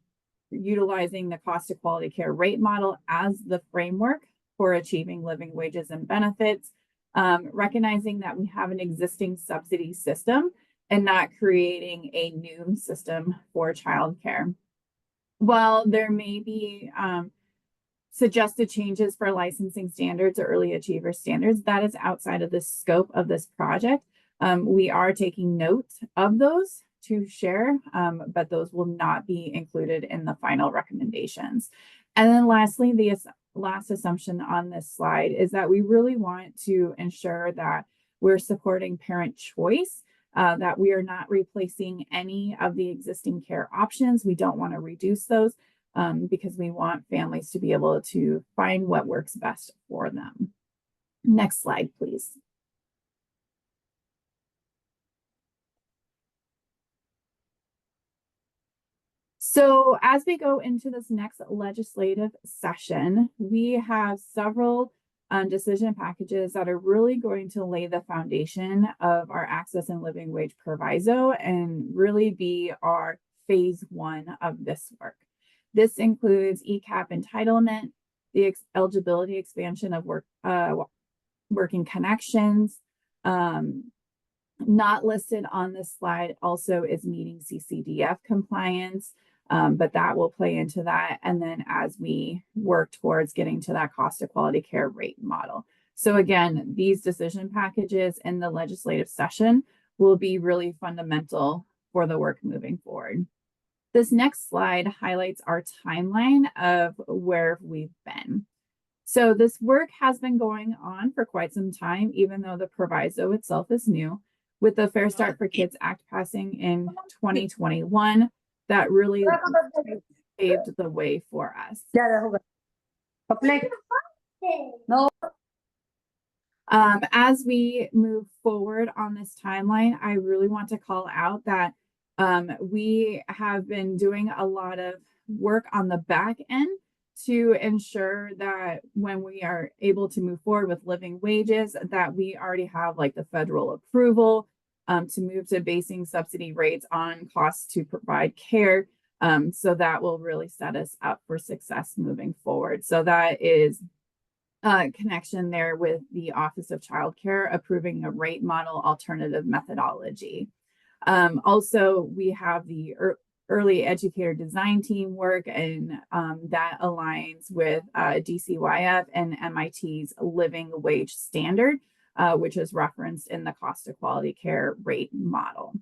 Speaker 19: utilizing the cost of quality care rate model as the framework for achieving living wages and benefits, recognizing that we have an existing subsidy system and not creating a new system for childcare. While there may be suggested changes for licensing standards or early achiever standards, that is outside of the scope of this project. We are taking note of those to share, but those will not be included in the final recommendations. And then lastly, the last assumption on this slide is that we really want to ensure that we're supporting parent choice, that we are not replacing any of the existing care options. We don't want to reduce those because we want families to be able to find what works best for them. Next slide, please. So as we go into this next legislative session, we have several decision packages that are really going to lay the foundation of our access and living wage proviso and really be our phase one of this work. This includes ECAP entitlement, the eligibility expansion of working connections. Not listed on this slide also is meeting CCDF compliance, but that will play into that. And then as we work towards getting to that cost of quality care rate model. So again, these decision packages in the legislative session will be really fundamental for the work moving forward. This next slide highlights our timeline of where we've been. So this work has been going on for quite some time, even though the proviso itself is new. With the Fair Start for Kids Act passing in 2021, that really paved the way for us. As we move forward on this timeline, I really want to call out that we have been doing a lot of work on the back end to ensure that when we are able to move forward with living wages, that we already have like the federal approval to move to basing subsidy rates on costs to provide care. So that will really set us up for success moving forward. So that is a connection there with the Office of Child Care approving a rate model alternative methodology. Also, we have the early educator design team work, and that aligns with DCYF and MIT's living wage standard, which is referenced in the cost of quality care rate model.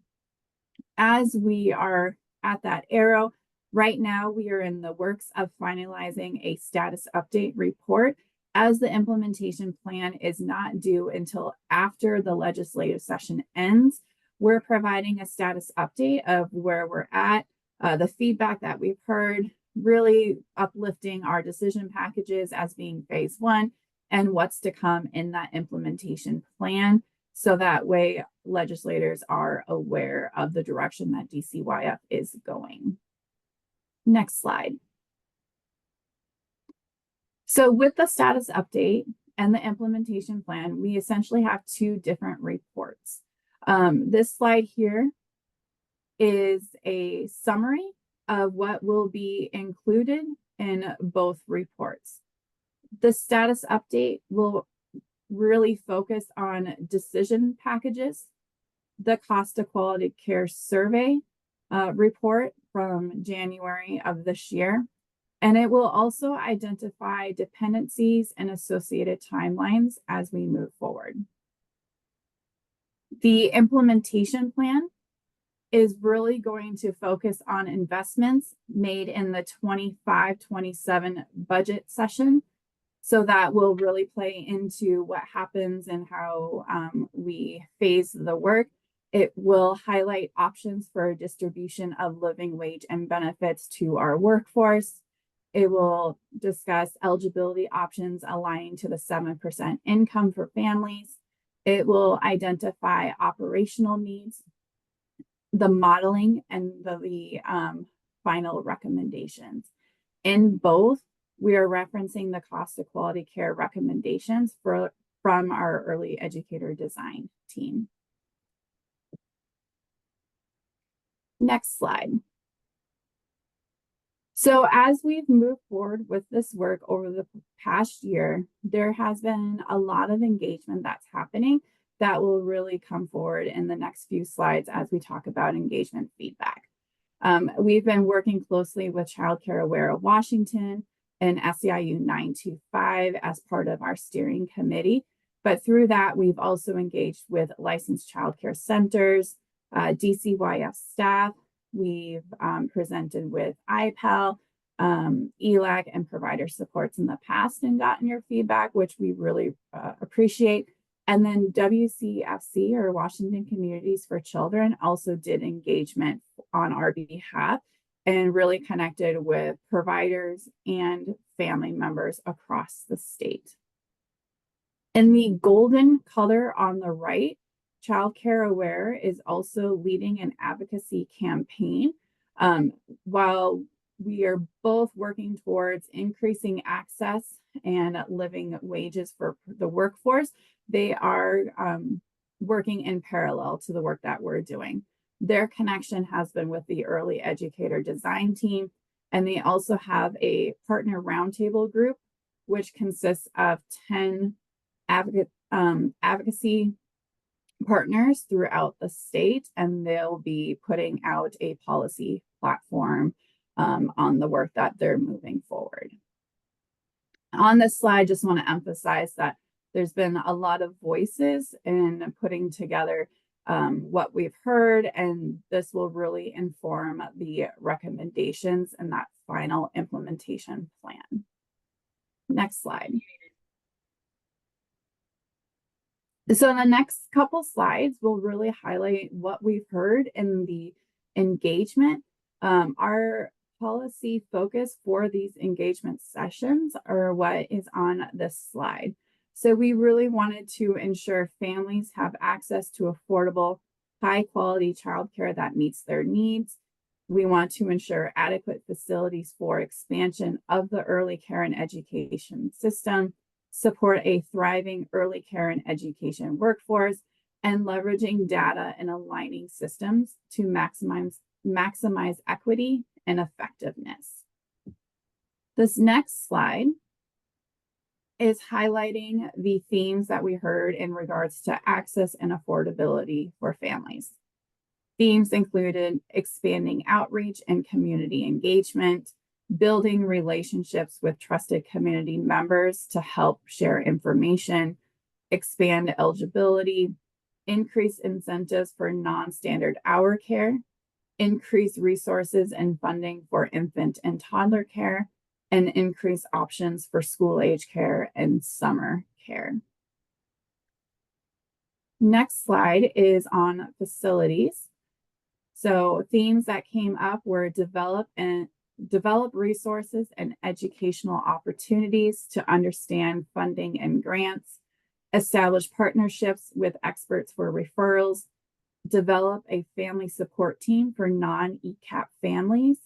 Speaker 19: As we are at that arrow, right now we are in the works of finalizing a status update report, as the implementation plan is not due until after the legislative session ends. We're providing a status update of where we're at, the feedback that we've heard, really uplifting our decision packages as being phase one and what's to come in that implementation plan. So that way legislators are aware of the direction that DCYF is going. Next slide. So with the status update and the implementation plan, we essentially have two different reports. This slide here is a summary of what will be included in both reports. The status update will really focus on decision packages, the cost of quality care survey report from January of this year, and it will also identify dependencies and associated timelines as we move forward. The implementation plan is really going to focus on investments made in the 25-27 budget session. So that will really play into what happens and how we phase the work. It will highlight options for distribution of living wage and benefits to our workforce. It will discuss eligibility options aligning to the 7% income for families. It will identify operational needs, the modeling, and the final recommendations. In both, we are referencing the cost of quality care recommendations from our early educator design team. Next slide. So as we've moved forward with this work over the past year, there has been a lot of engagement that's happening that will really come forward in the next few slides as we talk about engagement feedback. We've been working closely with Child Care Aware of Washington and SEIU 925 as part of our steering committee. But through that, we've also engaged with licensed child care centers, DCYF staff. We've presented with IPEL, ELAC, and provider supports in the past and gotten your feedback, which we really appreciate. And then WCFC, or Washington Communities for Children, also did engagement on our behalf and really connected with providers and family members across the state. In the golden color on the right, Child Care Aware is also leading an advocacy campaign. While we are both working towards increasing access and living wages for the workforce, they are working in parallel to the work that we're doing. Their connection has been with the early educator design team, and they also have a partner roundtable group, which consists of 10 advocacy partners throughout the state, and they'll be putting out a policy platform on the work that they're moving forward. On this slide, just want to emphasize that there's been a lot of voices in putting together what we've heard, and this will really inform the recommendations and that final implementation plan. Next slide. So in the next couple slides, we'll really highlight what we've heard in the engagement. Our policy focus for these engagement sessions are what is on this slide. So we really wanted to ensure families have access to affordable, high quality childcare that meets their needs. We want to ensure adequate facilities for expansion of the early care and education system, support a thriving early care and education workforce, and leveraging data and aligning systems to maximize equity and effectiveness. This next slide is highlighting the themes that we heard in regards to access and affordability for families. Themes included expanding outreach and community engagement, building relationships with trusted community members to help share information, expand eligibility, increase incentives for non-standard hour care, increase resources and funding for infant and toddler care, and increase options for school-age care and summer care. Next slide is on facilities. So themes that came up were develop resources and educational opportunities to understand funding and grants, establish partnerships with experts for referrals, develop a family support team for non-ECAP families,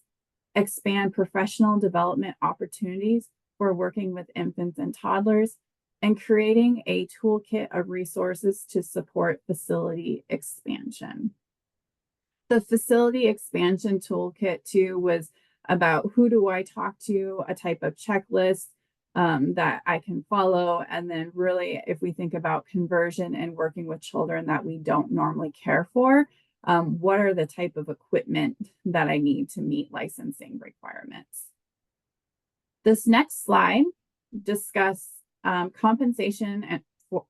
Speaker 19: expand professional development opportunities for working with infants and toddlers, and creating a toolkit of resources to support facility expansion. The facility expansion toolkit too was about who do I talk to, a type of checklist that I can follow. And then really, if we think about conversion and working with children that we don't normally care for, what are the type of equipment that I need to meet licensing requirements? This next slide discusses compensation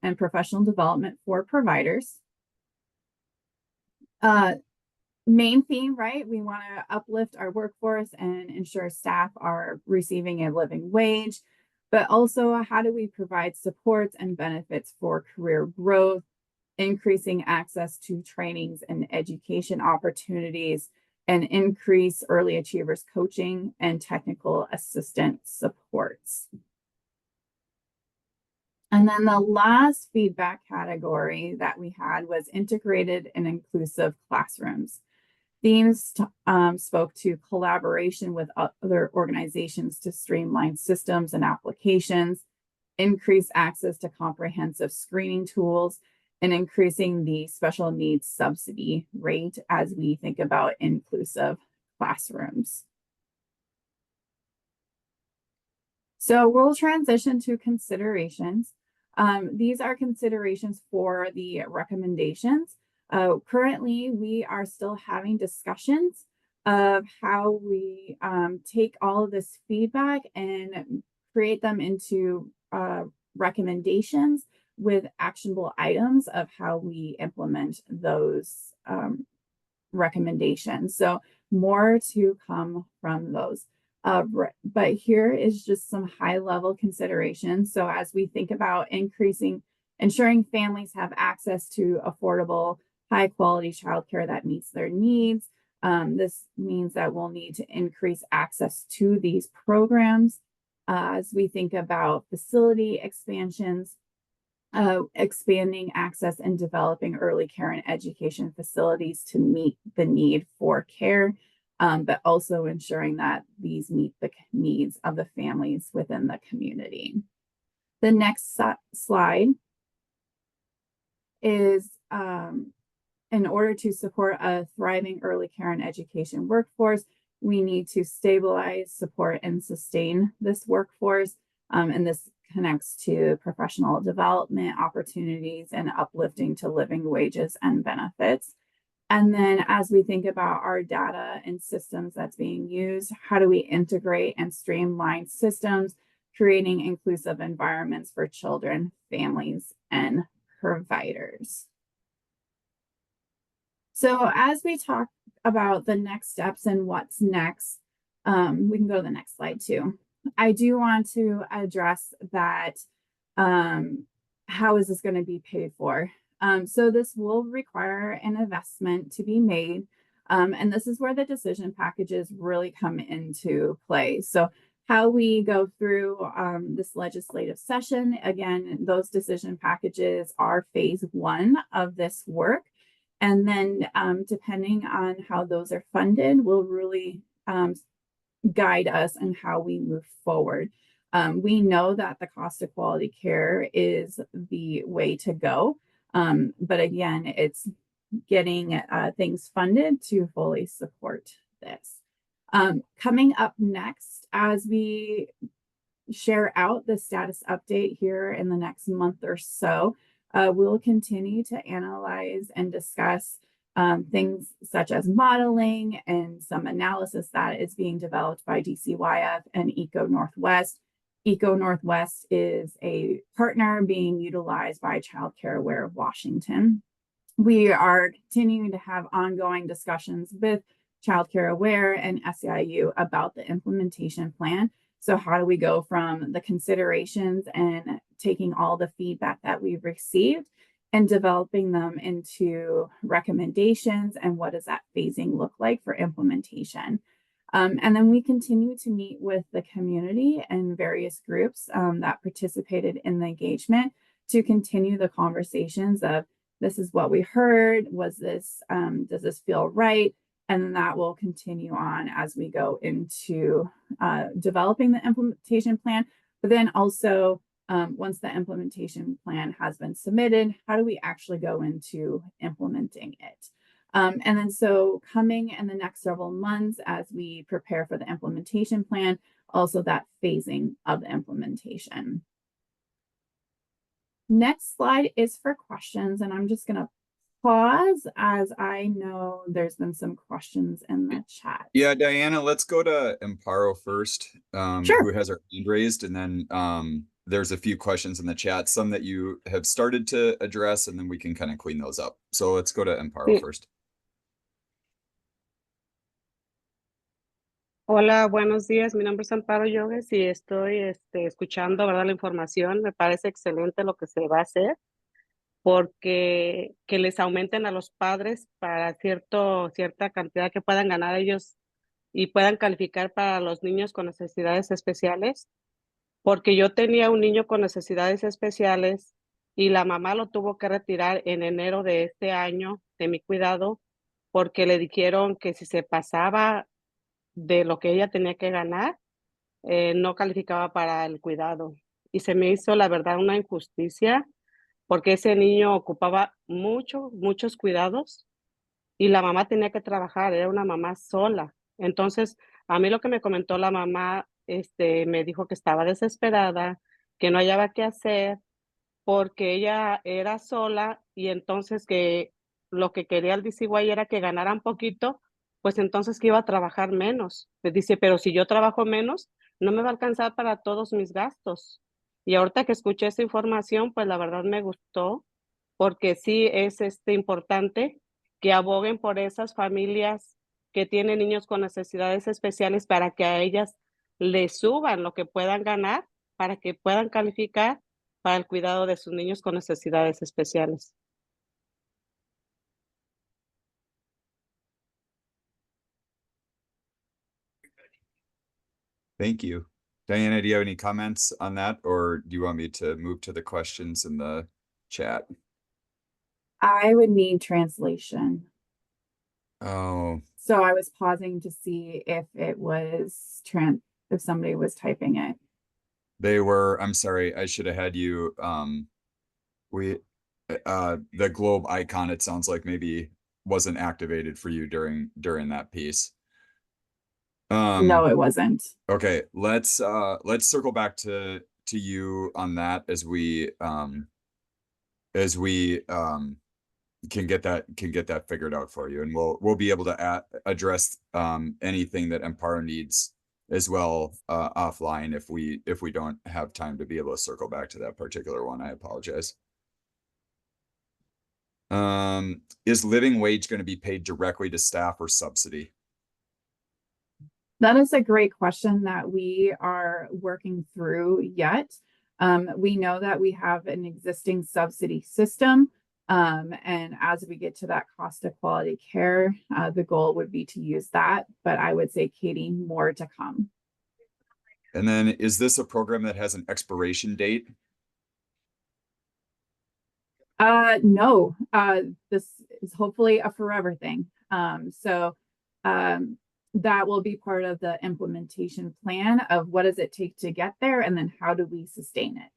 Speaker 19: and professional development for providers. Main theme, right? We want to uplift our workforce and ensure staff are receiving a living wage, but also how do we provide supports and benefits for career growth, increasing access to trainings and education opportunities, and increase early achievers coaching and technical assistance supports. And then the last feedback category that we had was integrated and inclusive classrooms. Themes spoke to collaboration with other organizations to streamline systems and applications, increase access to comprehensive screening tools, and increasing the special needs subsidy rate as we think about inclusive classrooms. So we'll transition to considerations. These are considerations for the recommendations. Currently, we are still having discussions of how we take all of this feedback and create them into recommendations with actionable items of how we implement those recommendations. So more to come from those. But here is just some high level considerations. So as we think about ensuring families have access to affordable, high quality childcare that meets their needs, this means that we'll need to increase access to these programs. As we think about facility expansions, expanding access and developing early care and education facilities to meet the need for care, but also ensuring that these meet the needs of the families within the community. The next slide is in order to support a thriving early care and education workforce, we need to stabilize, support, and sustain this workforce. And this connects to professional development opportunities and uplifting to living wages and benefits. And then as we think about our data and systems that's being used, how do we integrate and streamline systems, creating inclusive environments for children, families, and providers? So as we talk about the next steps and what's next, we can go to the next slide too. I do want to address that, how is this going to be paid for? So this will require an investment to be made. And this is where the decision packages really come into play. So how we go through this legislative session, again, those decision packages are phase one of this work. And then depending on how those are funded will really guide us in how we move forward. We know that the cost of quality care is the way to go. But again, it's getting things funded to fully support this. Coming up next, as we share out the status update here in the next month or so, we'll continue to analyze and discuss things such as modeling and some analysis that is being developed by DCYF and Eco Northwest. Eco Northwest is a partner being utilized by Child Care Aware of Washington. We are continuing to have ongoing discussions with Child Care Aware and SEIU about the implementation plan. So how do we go from the considerations and taking all the feedback that we've received and developing them into recommendations, and what does that phasing look like for implementation? And then we continue to meet with the community and various groups that participated in the engagement to continue the conversations of, this is what we heard, was this, does this feel right? And then that will continue on as we go into developing the implementation plan, but then also once the implementation plan has been submitted, how do we actually go into implementing it? And then so coming in the next several months as we prepare for the implementation plan, also that phasing of the implementation. Next slide is for questions, and I'm just going to pause as I know there's been some questions in the chat.
Speaker 1: Yeah, Diana, let's go to Amparo first,
Speaker 19: Sure.
Speaker 1: who has her hand raised, and then there's a few questions in the chat, some that you have started to address, and then we can kind of clean those up. So let's go to Amparo first.
Speaker 20: Hola, buenos días. Mi nombre es Amparo Yogues y estoy escuchando, ¿verdad? La información. Me parece excelente lo que se va a hacer. porque que les aumenten a los padres para cierta cantidad que puedan ganar ellos y puedan calificar para los niños con necesidades especiales, porque yo tenía un niño con necesidades especiales y la mamá lo tuvo que retirar en enero de este año de mi cuidado porque le dijeron que si se pasaba de lo que ella tenía que ganar, no calificaba para el cuidado. Y se me hizo, la verdad, una injusticia porque ese niño ocupaba muchos cuidados y la mamá tenía que trabajar, era una mamá sola. Entonces, a mí lo que me comentó la mamá, me dijo que estaba desesperada, que no hallaba qué hacer, porque ella era sola y entonces que lo que quería el DCY era que ganaran poquito, pues entonces que iba a trabajar menos. Le dice, pero si yo trabajo menos, no me va a alcanzar para todos mis gastos. Y ahorita que escuché esa información, pues la verdad me gustó, porque sí es importante que aboguen por esas familias que tienen niños con necesidades especiales para que a ellas les suban lo que puedan ganar, para que puedan calificar para el cuidado de sus niños con necesidades especiales.
Speaker 1: Thank you. Diana, do you have any comments on that, or do you want me to move to the questions in the chat?
Speaker 19: I would need translation.
Speaker 1: Oh,
Speaker 19: So I was pausing to see if it was if somebody was typing it.
Speaker 1: I'm sorry, I should have had you, the globe icon, it sounds like maybe wasn't activated for you during that piece.
Speaker 19: No, it wasn't.
Speaker 1: Okay, let's circle back to you on that as we can get that figured out for you, and we'll be able to address anything that Empire needs as well offline if we don't have time to be able to circle back to that particular one. I apologize. Is living wage going to be paid directly to staff or subsidy?
Speaker 19: That is a great question that we are working through yet. We know that we have an existing subsidy system. And as we get to that cost of quality care, the goal would be to use that. But I would say, Katie, more to come.
Speaker 1: And then is this a program that has an expiration date?
Speaker 19: No, this is hopefully a forever thing. That will be part of the implementation plan of what does it take to get there, and then how do we sustain it?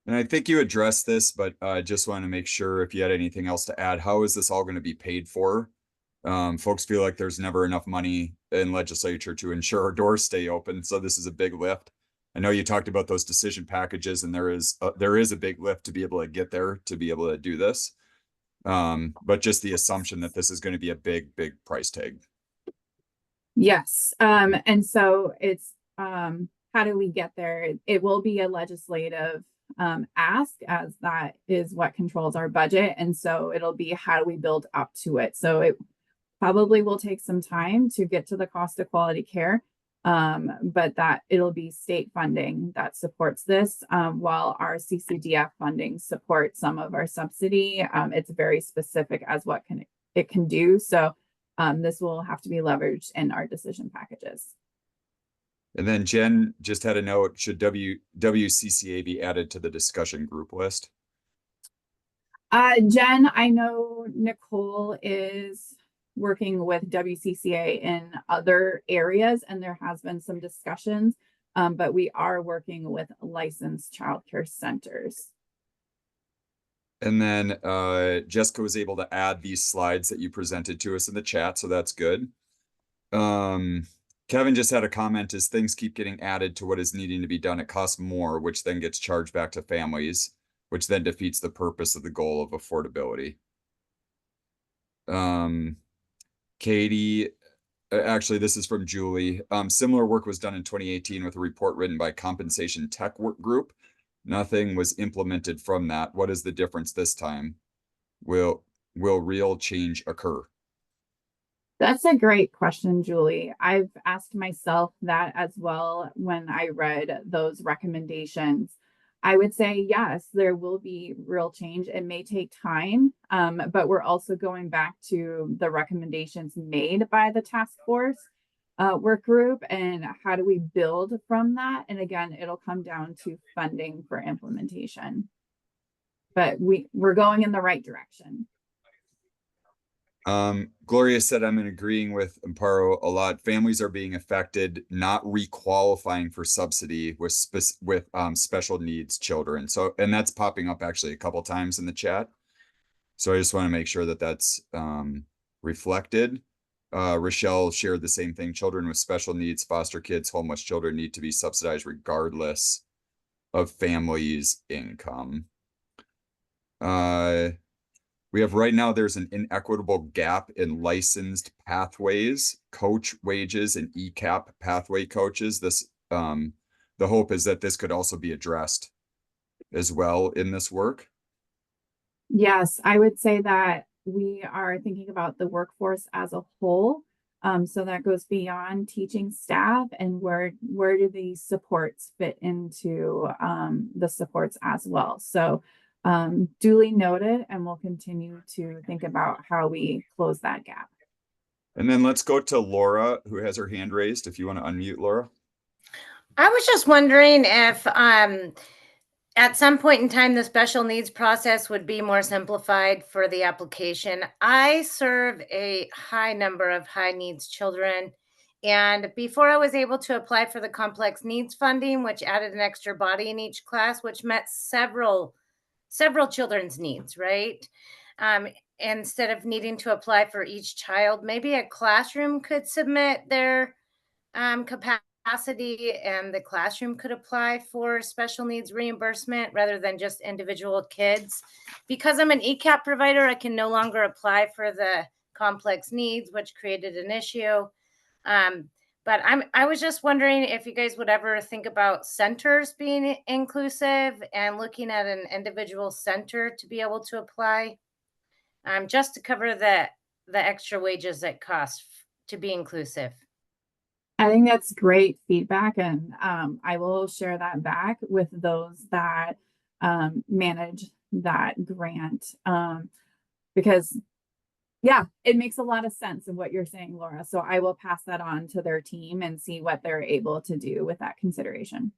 Speaker 1: And I think you addressed this, but I just want to make sure if you had anything else to add. How is this all going to be paid for? Folks feel like there's never enough money in legislature to ensure our doors stay open. So this is a big lift. I know you talked about those decision packages, and there is a big lift to be able to get there, to be able to do this. But just the assumption that this is going to be a big price tag.
Speaker 19: Yes. And so it's how do we get there? It will be a legislative ask, as that is what controls our budget. And so it'll be how do we build up to it? So it probably will take some time to get to the cost of quality care, but that it'll be state funding that supports this, while our CCDF funding supports some of our subsidy. It's very specific as what it can do. So this will have to be leveraged in our decision packages.
Speaker 1: And then Jen just had a note, should WCCA be added to the discussion group list?
Speaker 19: Jen, I know Nicole is working with WCCA in other areas, and there has been some discussions, but we are working with licensed childcare centers.
Speaker 1: And then Jessica was able to add these slides that you presented to us in the chat, so that's good. Kevin just had a comment, as things keep getting added to what is needing to be done, it costs more, which then gets charged back to families, which then defeats the purpose of the goal of affordability. Katie, actually, this is from Julie. Similar work was done in 2018 with a report written by Compensation Tech Work Group. Nothing was implemented from that. What is the difference this time? Will real change occur?
Speaker 19: That's a great question, Julie. I've asked myself that as well when I read those recommendations. I would say, yes, there will be real change. It may take time, but we're also going back to the recommendations made by the task force work group and how do we build from that? And again, it'll come down to funding for implementation. But we're going in the right direction.
Speaker 1: Gloria said, I'm agreeing with Amparo a lot. Families are being affected, not requalifying for subsidy with special needs children. So, and that's popping up actually a couple times in the chat. So I just want to make sure that that's reflected. Rochelle shared the same thing. Children with special needs, foster kids, homeless children need to be subsidized regardless of families' income. We have right now, there's an inequitable gap in licensed pathways, coach wages, and ECAP pathway coaches. This, the hope is that this could also be addressed as well in this work.
Speaker 19: Yes, I would say that we are thinking about the workforce as a whole. So that goes beyond teaching staff and where do these supports fit into the supports as well. So duly noted, and we'll continue to think about how we close that gap.
Speaker 1: And then let's go to Laura, who has her hand raised. If you want to unmute, Laura.
Speaker 4: I was just wondering if at some point in time, the special needs process would be more simplified for the application. I serve a high number of high needs children. And before I was able to apply for the complex needs funding, which added an extra body in each class, which met several children's needs, right? Instead of needing to apply for each child, maybe a classroom could submit their capacity and the classroom could apply for special needs reimbursement rather than just individual kids. Because I'm an ECAP provider, I can no longer apply for the complex needs, which created an issue. But I was just wondering if you guys would ever think about centers being inclusive and looking at an individual center to be able to apply, just to cover the extra wages that cost to be inclusive.
Speaker 19: I think that's great feedback, and I will share that back with those that manage that grant because yeah, it makes a lot of sense in what you're saying, Laura. So I will pass that on to their team and see what they're able to do with that consideration.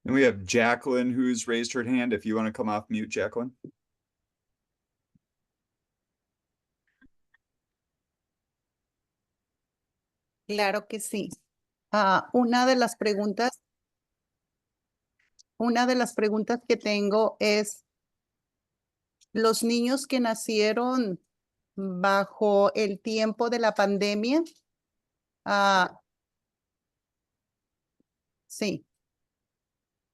Speaker 1: And we have Jacqueline, who's raised her hand. If you want to come off mute, Jacqueline.
Speaker 21: Claro que sí. Una de las preguntas que tengo es, los niños que nacieron bajo el tiempo de la pandemia, sí,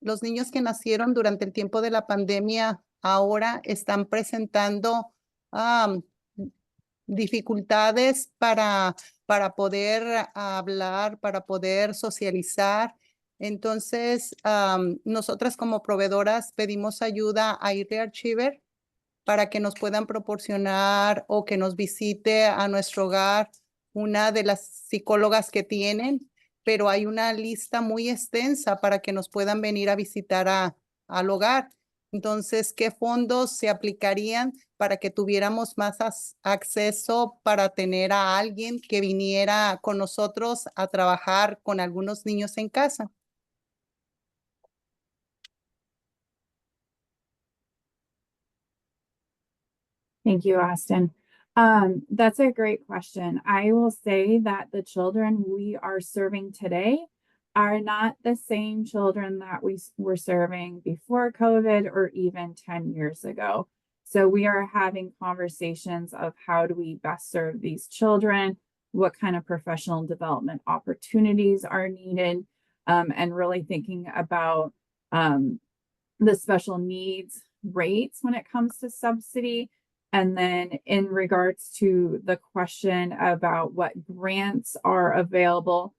Speaker 21: los niños que nacieron durante el tiempo de la pandemia ahora están presentando dificultades para poder hablar, para poder socializar. Entonces, nosotras como proveedoras pedimos ayuda a Early Archiver para que nos puedan proporcionar o que nos visite a nuestro hogar una de las psicólogas que tienen, pero hay una lista muy extensa para que nos puedan venir a visitar al hogar. Entonces, ¿qué fondos se aplicarían para que tuviéramos más acceso para tener a alguien que viniera con nosotros a trabajar con algunos niños en casa?
Speaker 19: Thank you, Austin. That's a great question. I will say that the children we are serving today are not the same children that we were serving before COVID or even 10 years ago. So we are having conversations of how do we best serve these children, what kind of professional development opportunities are needed, and really thinking about the special needs rates when it comes to subsidy. And then in regards to the question about what grants are available,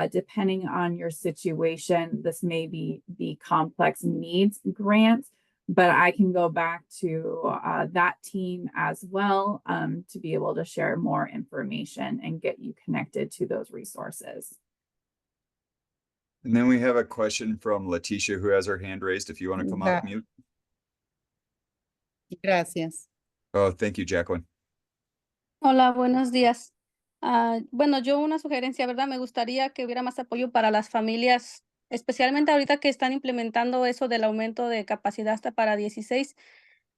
Speaker 19: depending on your situation, this may be the complex needs grant, but I can go back to that team as well to be able to share more information and get you connected to those resources.
Speaker 1: And then we have a question from Leticia who has her hand raised. If you want to come off mute.
Speaker 21: Gracias.
Speaker 1: Oh, thank you, Jacqueline.
Speaker 2: Hola, buenos días. Bueno, yo una sugerencia, ¿verdad? Me gustaría que hubiera más apoyo para las familias, especialmente ahorita que están implementando eso del aumento de capacidad hasta para 16.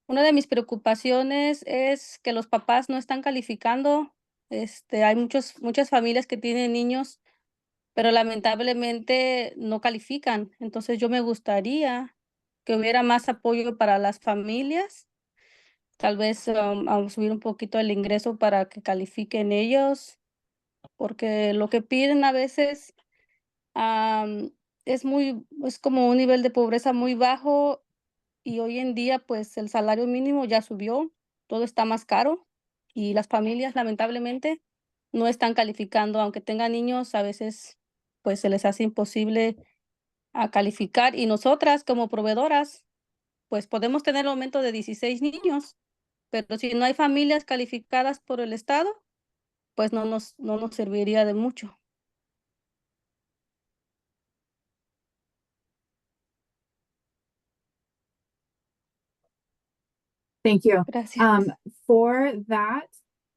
Speaker 2: Una de mis preocupaciones es que los papás no están calificando. Hay muchas familias que tienen niños, pero lamentablemente no califican. Entonces yo me gustaría que hubiera más apoyo para las familias. Tal vez subir un poquito el ingreso para que califiquen ellos, porque lo que piden a veces es como un nivel de pobreza muy bajo y hoy en día pues el salario mínimo ya subió, todo está más caro y las familias lamentablemente no están calificando, aunque tengan niños, a veces pues se les hace imposible a calificar y nosotras como proveedoras pues podemos tener un aumento de 16 niños. Pero si no hay familias calificadas por el Estado, pues no nos serviría de mucho.
Speaker 19: Thank you.
Speaker 2: Gracias.
Speaker 19: For that,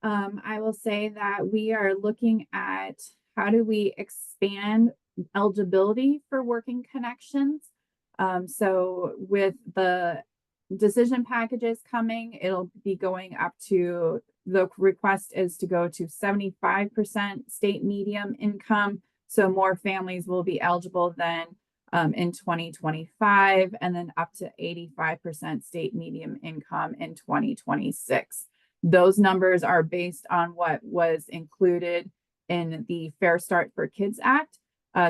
Speaker 19: I will say that we are looking at how do we expand eligibility for working connections. So with the decision packages coming, it'll be going up to, the request is to go to 75% state median income. So more families will be eligible than in 2025, and then up to 85% state median income in 2026. Those numbers are based on what was included in the Fair Start for Kids Act.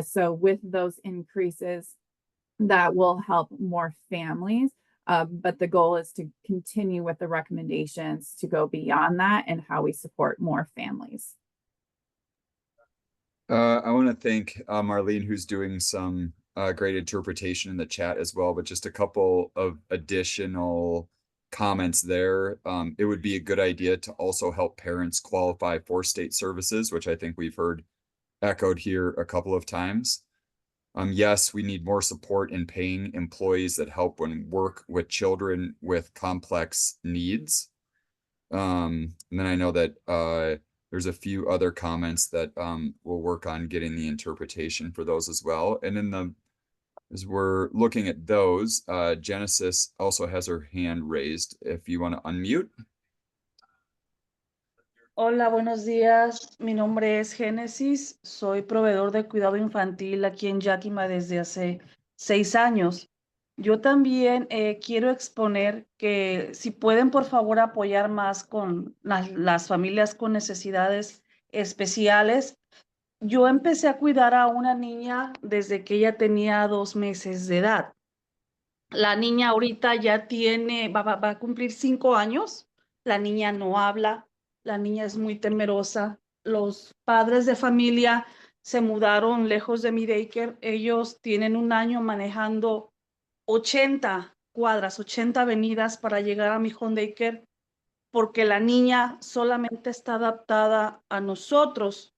Speaker 19: So with those increases, that will help more families. But the goal is to continue with the recommendations to go beyond that and how we support more families.
Speaker 1: I want to thank Marlene, who's doing some great interpretation in the chat as well, but just a couple of additional comments there. It would be a good idea to also help parents qualify for state services, which I think we've heard echoed here a couple of times. Yes, we need more support in paying employees that help when work with children with complex needs. And then I know that there's a few other comments that we'll work on getting the interpretation for those as well. And in as we're looking at those, Genesis also has her hand raised. If you want to unmute.
Speaker 22: Hola, buenos días. Mi nombre es Génesis. Soy proveedor de cuidado infantil aquí en Yakima desde hace 6 años. Yo también quiero exponer que si pueden, por favor, apoyar más con las familias con necesidades especiales. Yo empecé a cuidar a una niña desde que ella tenía 2 meses de edad. La niña ahorita ya va a cumplir 5 años. La niña no habla. La niña es muy temerosa. Los padres de familia se mudaron lejos de mi daycare. Ellos tienen 1 año manejando 80 cuadras, 80 avenidas para llegar a mi home daycare, porque la niña solamente está adaptada a nosotros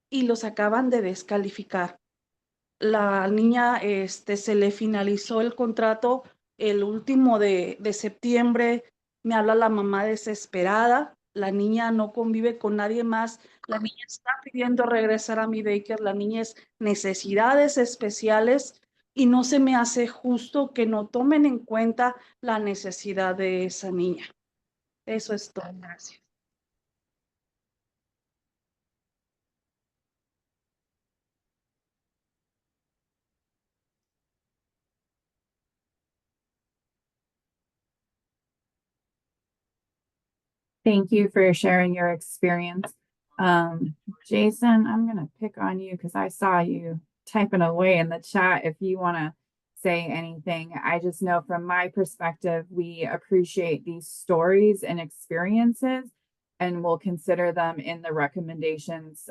Speaker 22: y los acaban de descalificar. La niña se le finalizó el contrato el último de septiembre. Me habla la mamá desesperada. La niña no convive con nadie más. La niña está pidiendo regresar a mi daycare. La niña es necesidades especiales y no se me hace justo que no tomen en cuenta la necesidad de esa niña. Eso es todo. Gracias.
Speaker 19: Thank you for sharing your experience. Jason, I'm going to pick on you because I saw you typing away in the chat. If you want to say anything, I just know from my perspective, we appreciate these stories and experiences, and we'll consider them in the recommendations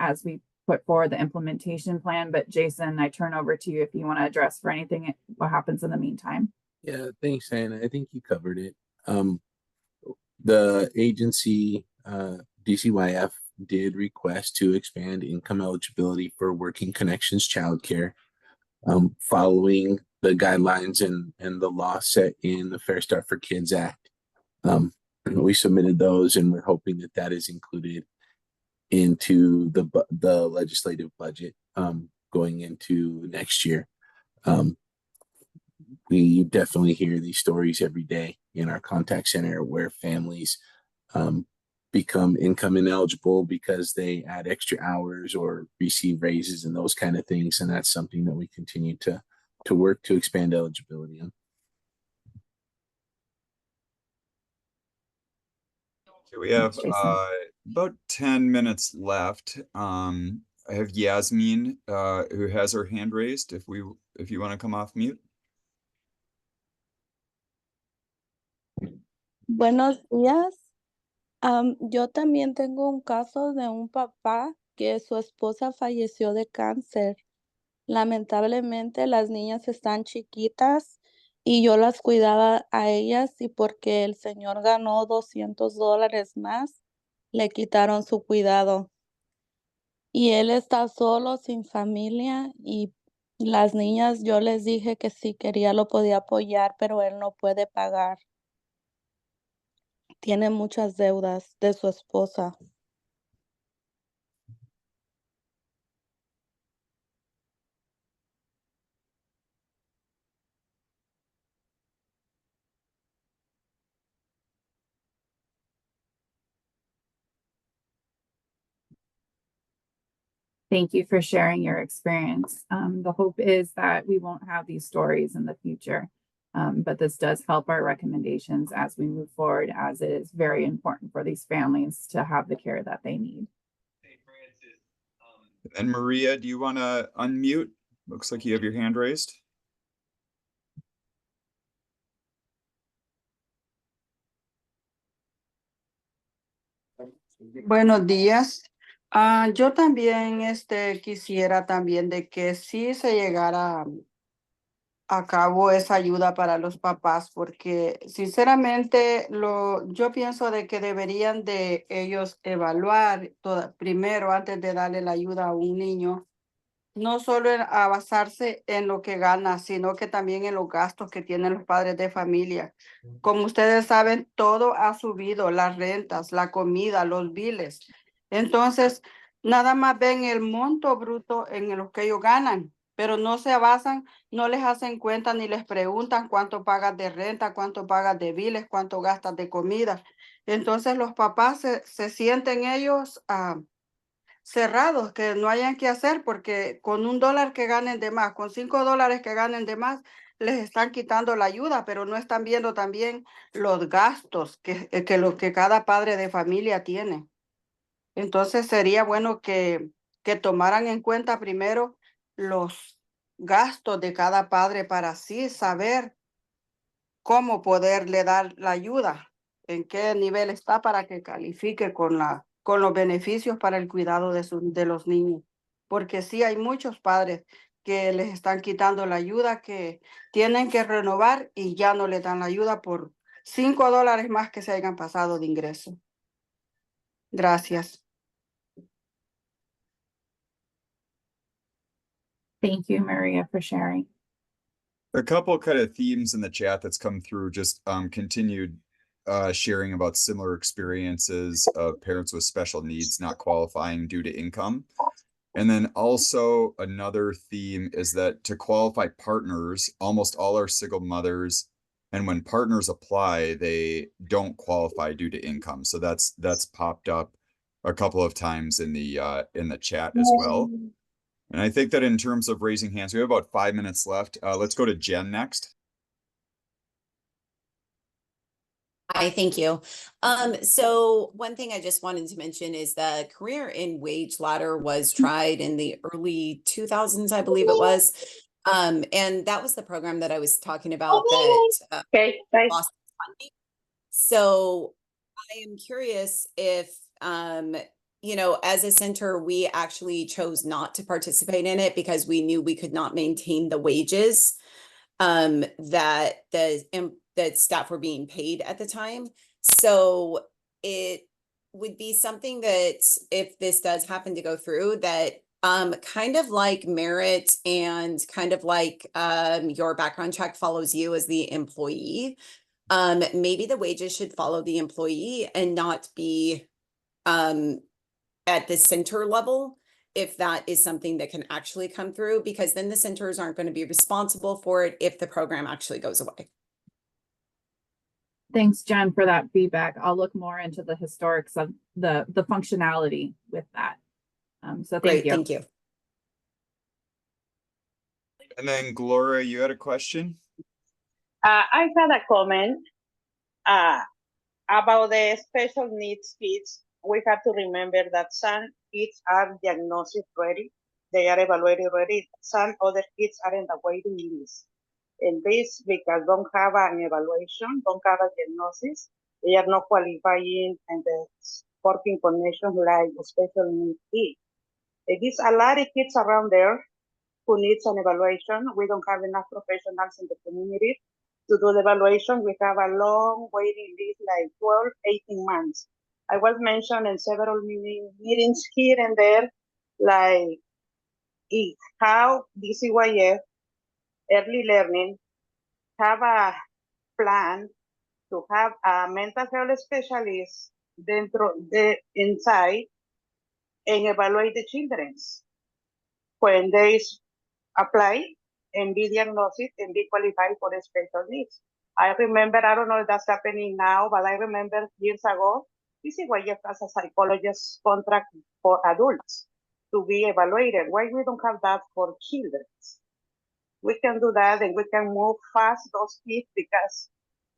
Speaker 19: as we put forward the implementation plan. But Jason, I turn over to you if you want to address for anything, what happens in the meantime.
Speaker 23: Yeah, thanks, Anna. I think you covered it. The agency, DCYF, did request to expand income eligibility for Working Connections childcare, following the guidelines and the law set in the Fair Start for Kids Act. We submitted those, and we're hoping that that is included into the legislative budget going into next year. We definitely hear these stories every day in our contact center where families become income ineligible because they add extra hours or receive raises and those kind of things. And that's something that we continue to work to expand eligibility on.
Speaker 1: Okay, we have about 10 minutes left. I have Yasmin who has her hand raised if you want to come off mute.
Speaker 2: Buenos días. Yo también tengo un caso de un papá que su esposa falleció de cáncer. Lamentablemente las niñas están chiquitas y yo las cuidaba a ellas y porque el señor ganó $200 más, le quitaron su cuidado. Y él está solo, sin familia y las niñas yo les dije que si quería lo podía apoyar, pero él no puede pagar. Tiene muchas deudas de su esposa.
Speaker 19: Thank you for sharing your experience. The hope is that we won't have these stories in the future, but this does help our recommendations as we move forward, as it is very important for these families to have the care that they need.
Speaker 1: And Maria, do you want to unmute? Looks like you have your hand raised.
Speaker 6: Buenos días. Yo también quisiera también de que sí se llegara a cabo esa ayuda para los papás, porque sinceramente yo pienso de que deberían de ellos evaluar primero antes de darle la ayuda a un niño, no solo a basarse en lo que gana, sino que también en los gastos que tienen los padres de familia. Como ustedes saben, todo ha subido, las rentas, la comida, los biles. Entonces, nada más ven el monto bruto en lo que ellos ganan, pero no se basan, no les hacen cuenta ni les preguntan cuánto pagas de renta, cuánto pagas de biles, cuánto gastas de comida. Entonces, los papás se sienten ellos cerrados, que no hayan que hacer, porque con $1 que ganen de más, con $5 que ganen de más, les están quitando la ayuda, pero no están viendo también los gastos que cada padre de familia tiene. Entonces sería bueno que tomaran en cuenta primero los gastos de cada padre para así saber cómo poderle dar la ayuda, en qué nivel está para que califique con los beneficios para el cuidado de los niños. Porque sí hay muchos padres que les están quitando la ayuda, que tienen que renovar y ya no les dan la ayuda por $5 más que se hayan pasado de ingreso. Gracias.
Speaker 19: Thank you, Maria, for sharing.
Speaker 1: A couple kind of themes in the chat that's come through, just continued sharing about similar experiences of parents with special needs not qualifying due to income. And then also another theme is that to qualify partners, almost all are single mothers, and when partners apply, they don't qualify due to income. So that's popped up a couple of times in the chat as well. And I think that in terms of raising hands, we have about 5 minutes left. Let's go to Jen next.
Speaker 15: Hi, thank you. So one thing I just wanted to mention is the career in wage ladder was tried in the early 2000s, I believe it was. And that was the program that I was talking about that lost funding. So I am curious if, as a center, we actually chose not to participate in it because we knew we could not maintain the wages that staff were being paid at the time. So would be something that if this does happen to go through, that kind of like merit and kind of like your background check follows you as the employee. Maybe the wages should follow the employee and not be at the center level, if that is something that can actually come through, because then the centers aren't going to be responsible for it if the program actually goes away.
Speaker 19: Thanks, Jen, for that feedback. I'll look more into the historics of the functionality with that. So thank you.
Speaker 15: Thank you.
Speaker 1: And then Gloria, you had a question?
Speaker 3: I had a comment about the special needs kids. We have to remember that some kids are diagnosed ready. They are evaluated ready. Some other kids are in the waiting list. And this because don't have an evaluation, don't have a diagnosis. They are not qualifying and the working connection like special needs kids. There is a lot of kids around there who needs an evaluation. We don't have enough professionals in the community to do the evaluation. We have a long waiting list, like 12, 18 months. I was mentioned in several meetings here and there, like how DCYF, early learning, have a plan to have a mental health specialist inside and evaluate the children when they apply and be diagnosed and be qualified for the special needs. I remember, I don't know if that's happening now, but I remember years ago, DCYF has a psychologist contract for adults to be evaluated. Why we don't have that for children? We can do that and we can move fast those kids, because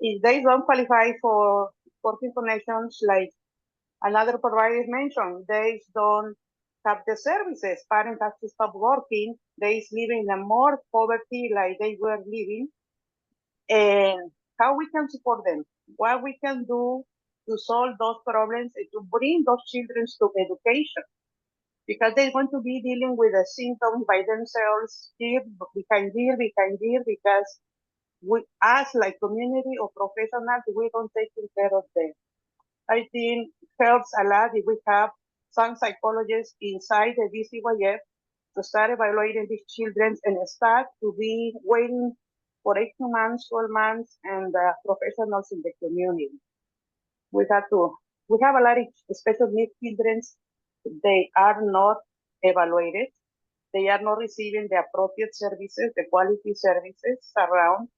Speaker 3: if they don't qualify for working connections, like another provider mentioned, they don't have the services. Parents have to stop working. They living in more poverty like they were living. And how we can support them, what we can do to solve those problems and to bring those children to education. Because they're going to be dealing with the symptoms by themselves, year behind year, because we, us like community or professionals, we don't take care of them. I think it helps a lot if we have some psychologists inside the DCYF to start evaluating these children and start to be waiting for 18 months, 12 months, and professionals in the community. We have a lot of special needs children. They are not evaluated. They are not receiving the appropriate services, the quality services around,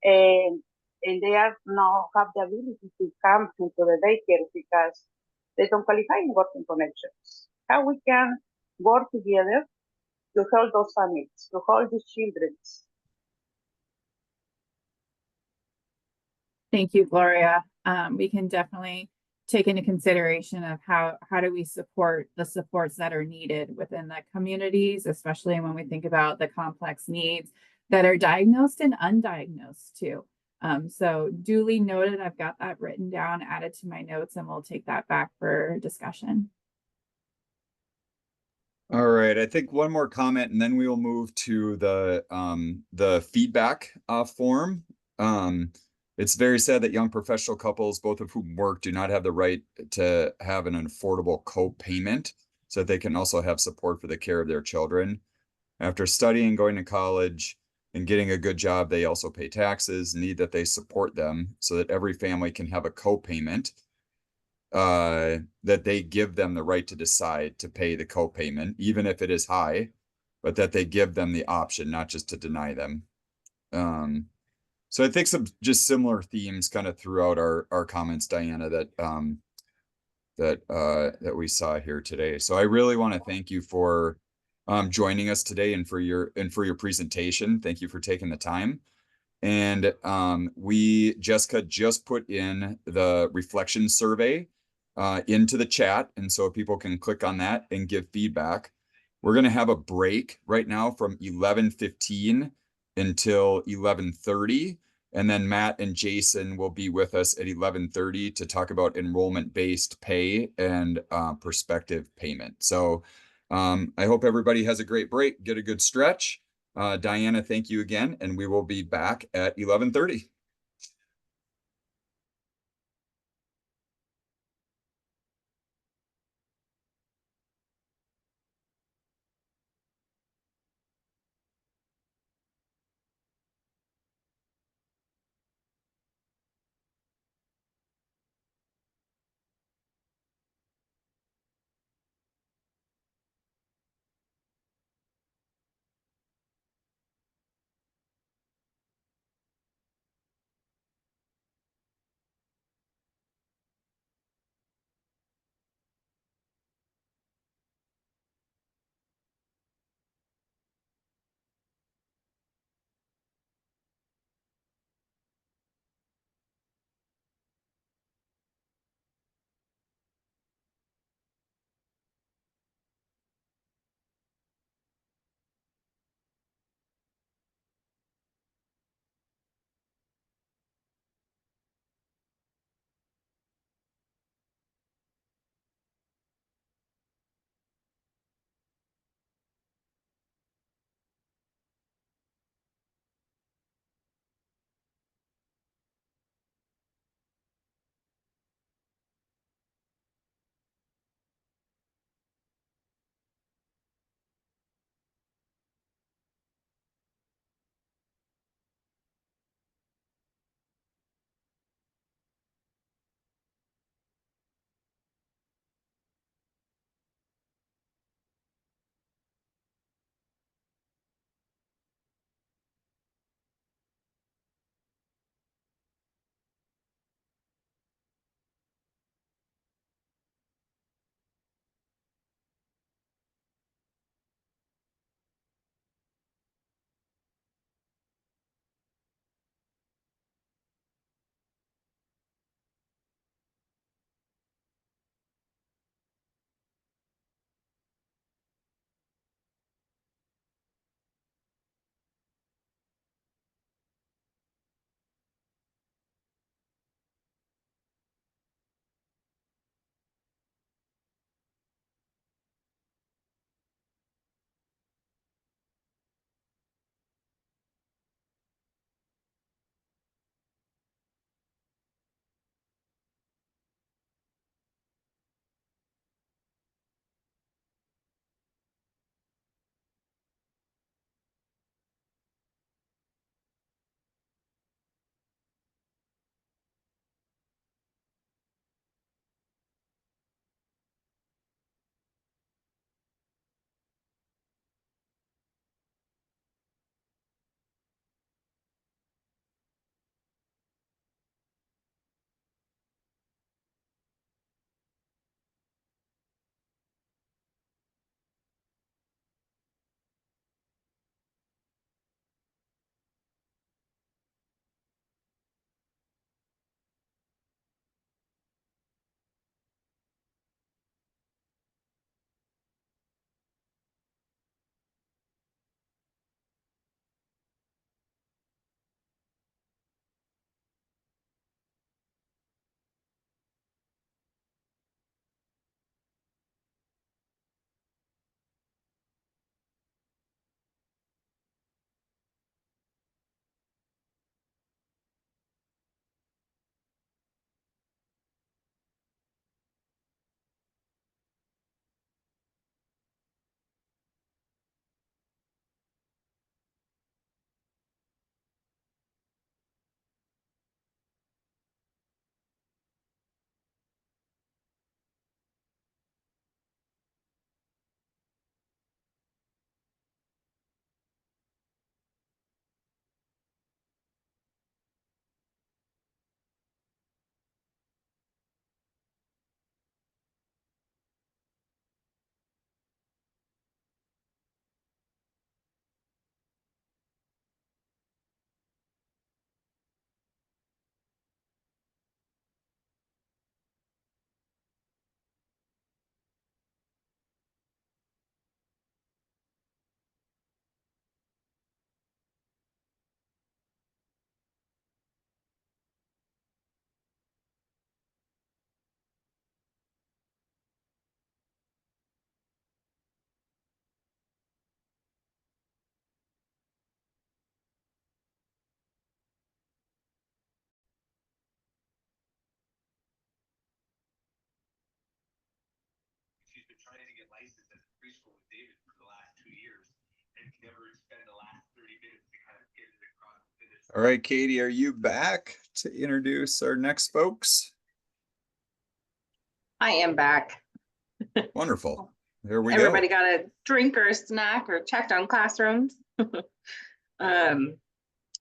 Speaker 3: and they are not have the ability to come into the daycare because they don't qualify in working connections. How we can work together to help those families, to help these children.
Speaker 19: Thank you, Gloria. We can definitely take into consideration of how do we support the supports that are needed within the communities, especially when we think about the complex needs that are diagnosed and undiagnosed too. So duly noted, I've got that written down, added to my notes, and we'll take that back for discussion.
Speaker 1: All right, I think one more comment and then we will move to the feedback form. It's very sad that young professional couples, both of whom work, do not have the right to have an affordable co-payment so that they can also have support for the care of their children. After studying, going to college, and getting a good job, they also pay taxes, need that they support them so that every family can have a co-payment, that they give them the right to decide to pay the co-payment, even if it is high, but that they give them the option, not just to deny them. So I think some just similar themes kind of throughout our comments, Diana, that we saw here today. So I really want to thank you for joining us today and for your presentation. Thank you for taking the time. And Jessica just put in the reflection survey into the chat, and so people can click on that and give feedback. We're going to have a break right now from 11:15 until 11:30, and then Matt and Jason will be with us at 11:30 to talk about enrollment-based pay and prospective payment. So I hope everybody has a great break, get a good stretch. Diana, thank you again, and we will be back at 11:30.
Speaker 8: licensed as a preschool with David for the last 2 years, and never spend the last 30 minutes to kind of get it across the finish.
Speaker 1: All right, Katie, are you back to introduce our next folks?
Speaker 7: I am back.
Speaker 1: Wonderful. There we
Speaker 7: Everybody
Speaker 1: go.
Speaker 7: got a drink or a snack or checked on classrooms.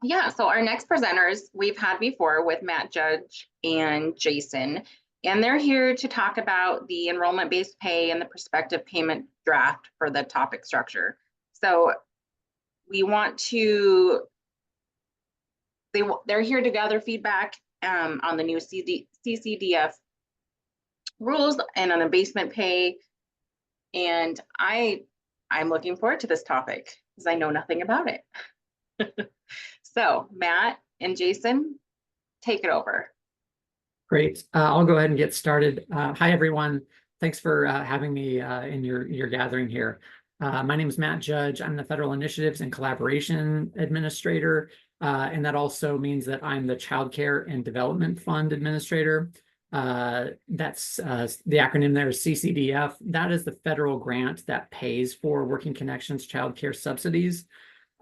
Speaker 7: Yeah, so our next presenters we've had before with Matt Judge and Jason, and they're here to talk about the enrollment-based pay and the prospective payment draft for the topic structure. So we want to, they're here to gather feedback on the new CCDF rules and on abasement pay. And I'm looking forward to this topic because I know nothing about it. So Matt and Jason, take it over.
Speaker 10: Great. I'll go ahead and get started. Hi, everyone. Thanks for having me in your gathering here. My name is Matt Judge. I'm the Federal Initiatives and Collaboration Administrator, and that also means that I'm the Child Care and Development Fund Administrator. That's the acronym there is CCDF. That is the federal grant that pays for Working Connections child care subsidies.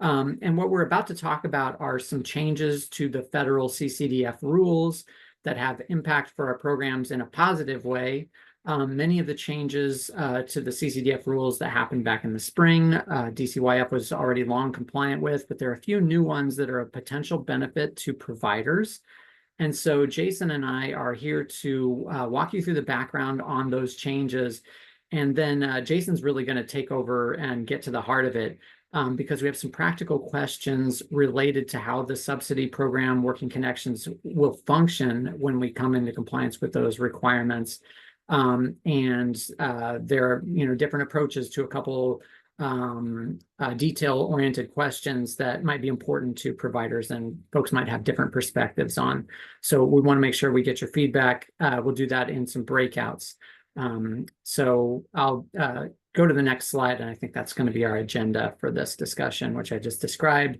Speaker 10: And what we're about to talk about are some changes to the federal CCDF rules that have impact for our programs in a positive way. Many of the changes to the CCDF rules that happened back in the spring, DCYF was already long compliant with, but there are a few new ones that are of potential benefit to providers. And so Jason and I are here to walk you through the background on those changes. And then Jason's really going to take over and get to the heart of it. Because we have some practical questions related to how the subsidy program Working Connections will function when we come into compliance with those requirements. And there are different approaches to a couple detail-oriented questions that might be important to providers and folks might have different perspectives on. So we want to make sure we get your feedback. We'll do that in some breakouts. So I'll go to the next slide, and I think that's going to be our agenda for this discussion, which I just described.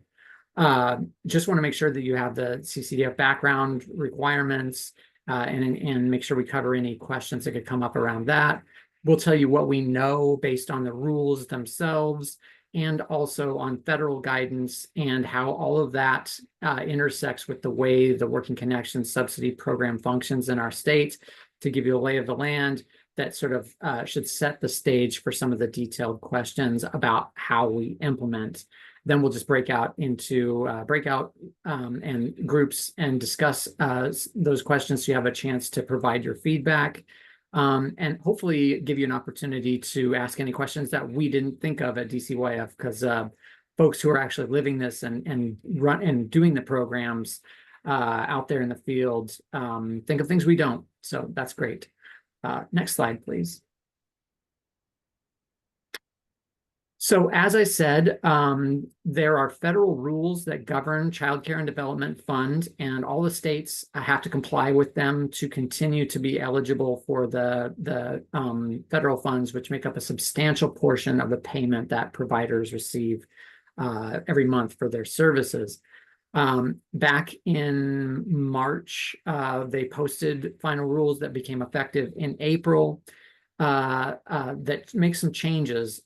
Speaker 10: Just want to make sure that you have the CCDF background requirements and make sure we cover any questions that could come up around that. We'll tell you what we know based on the rules themselves and also on federal guidance and how all of that intersects with the way the Working Connections subsidy program functions in our state to give you a lay of the land that sort of should set the stage for some of the detailed questions about how we implement. Then we'll just break out into and groups and discuss those questions so you have a chance to provide your feedback and hopefully give you an opportunity to ask any questions that we didn't think of at DCYF, because folks who are actually living this and doing the programs out there in the field think of things we don't. So that's great. Next slide, please. So as I said, there are federal rules that govern Child Care and Development Fund, and all the states have to comply with them to continue to be eligible for the federal funds, which make up a substantial portion of the payment that providers receive every month for their services. Back in March, they posted final rules that became effective in April that make some changes.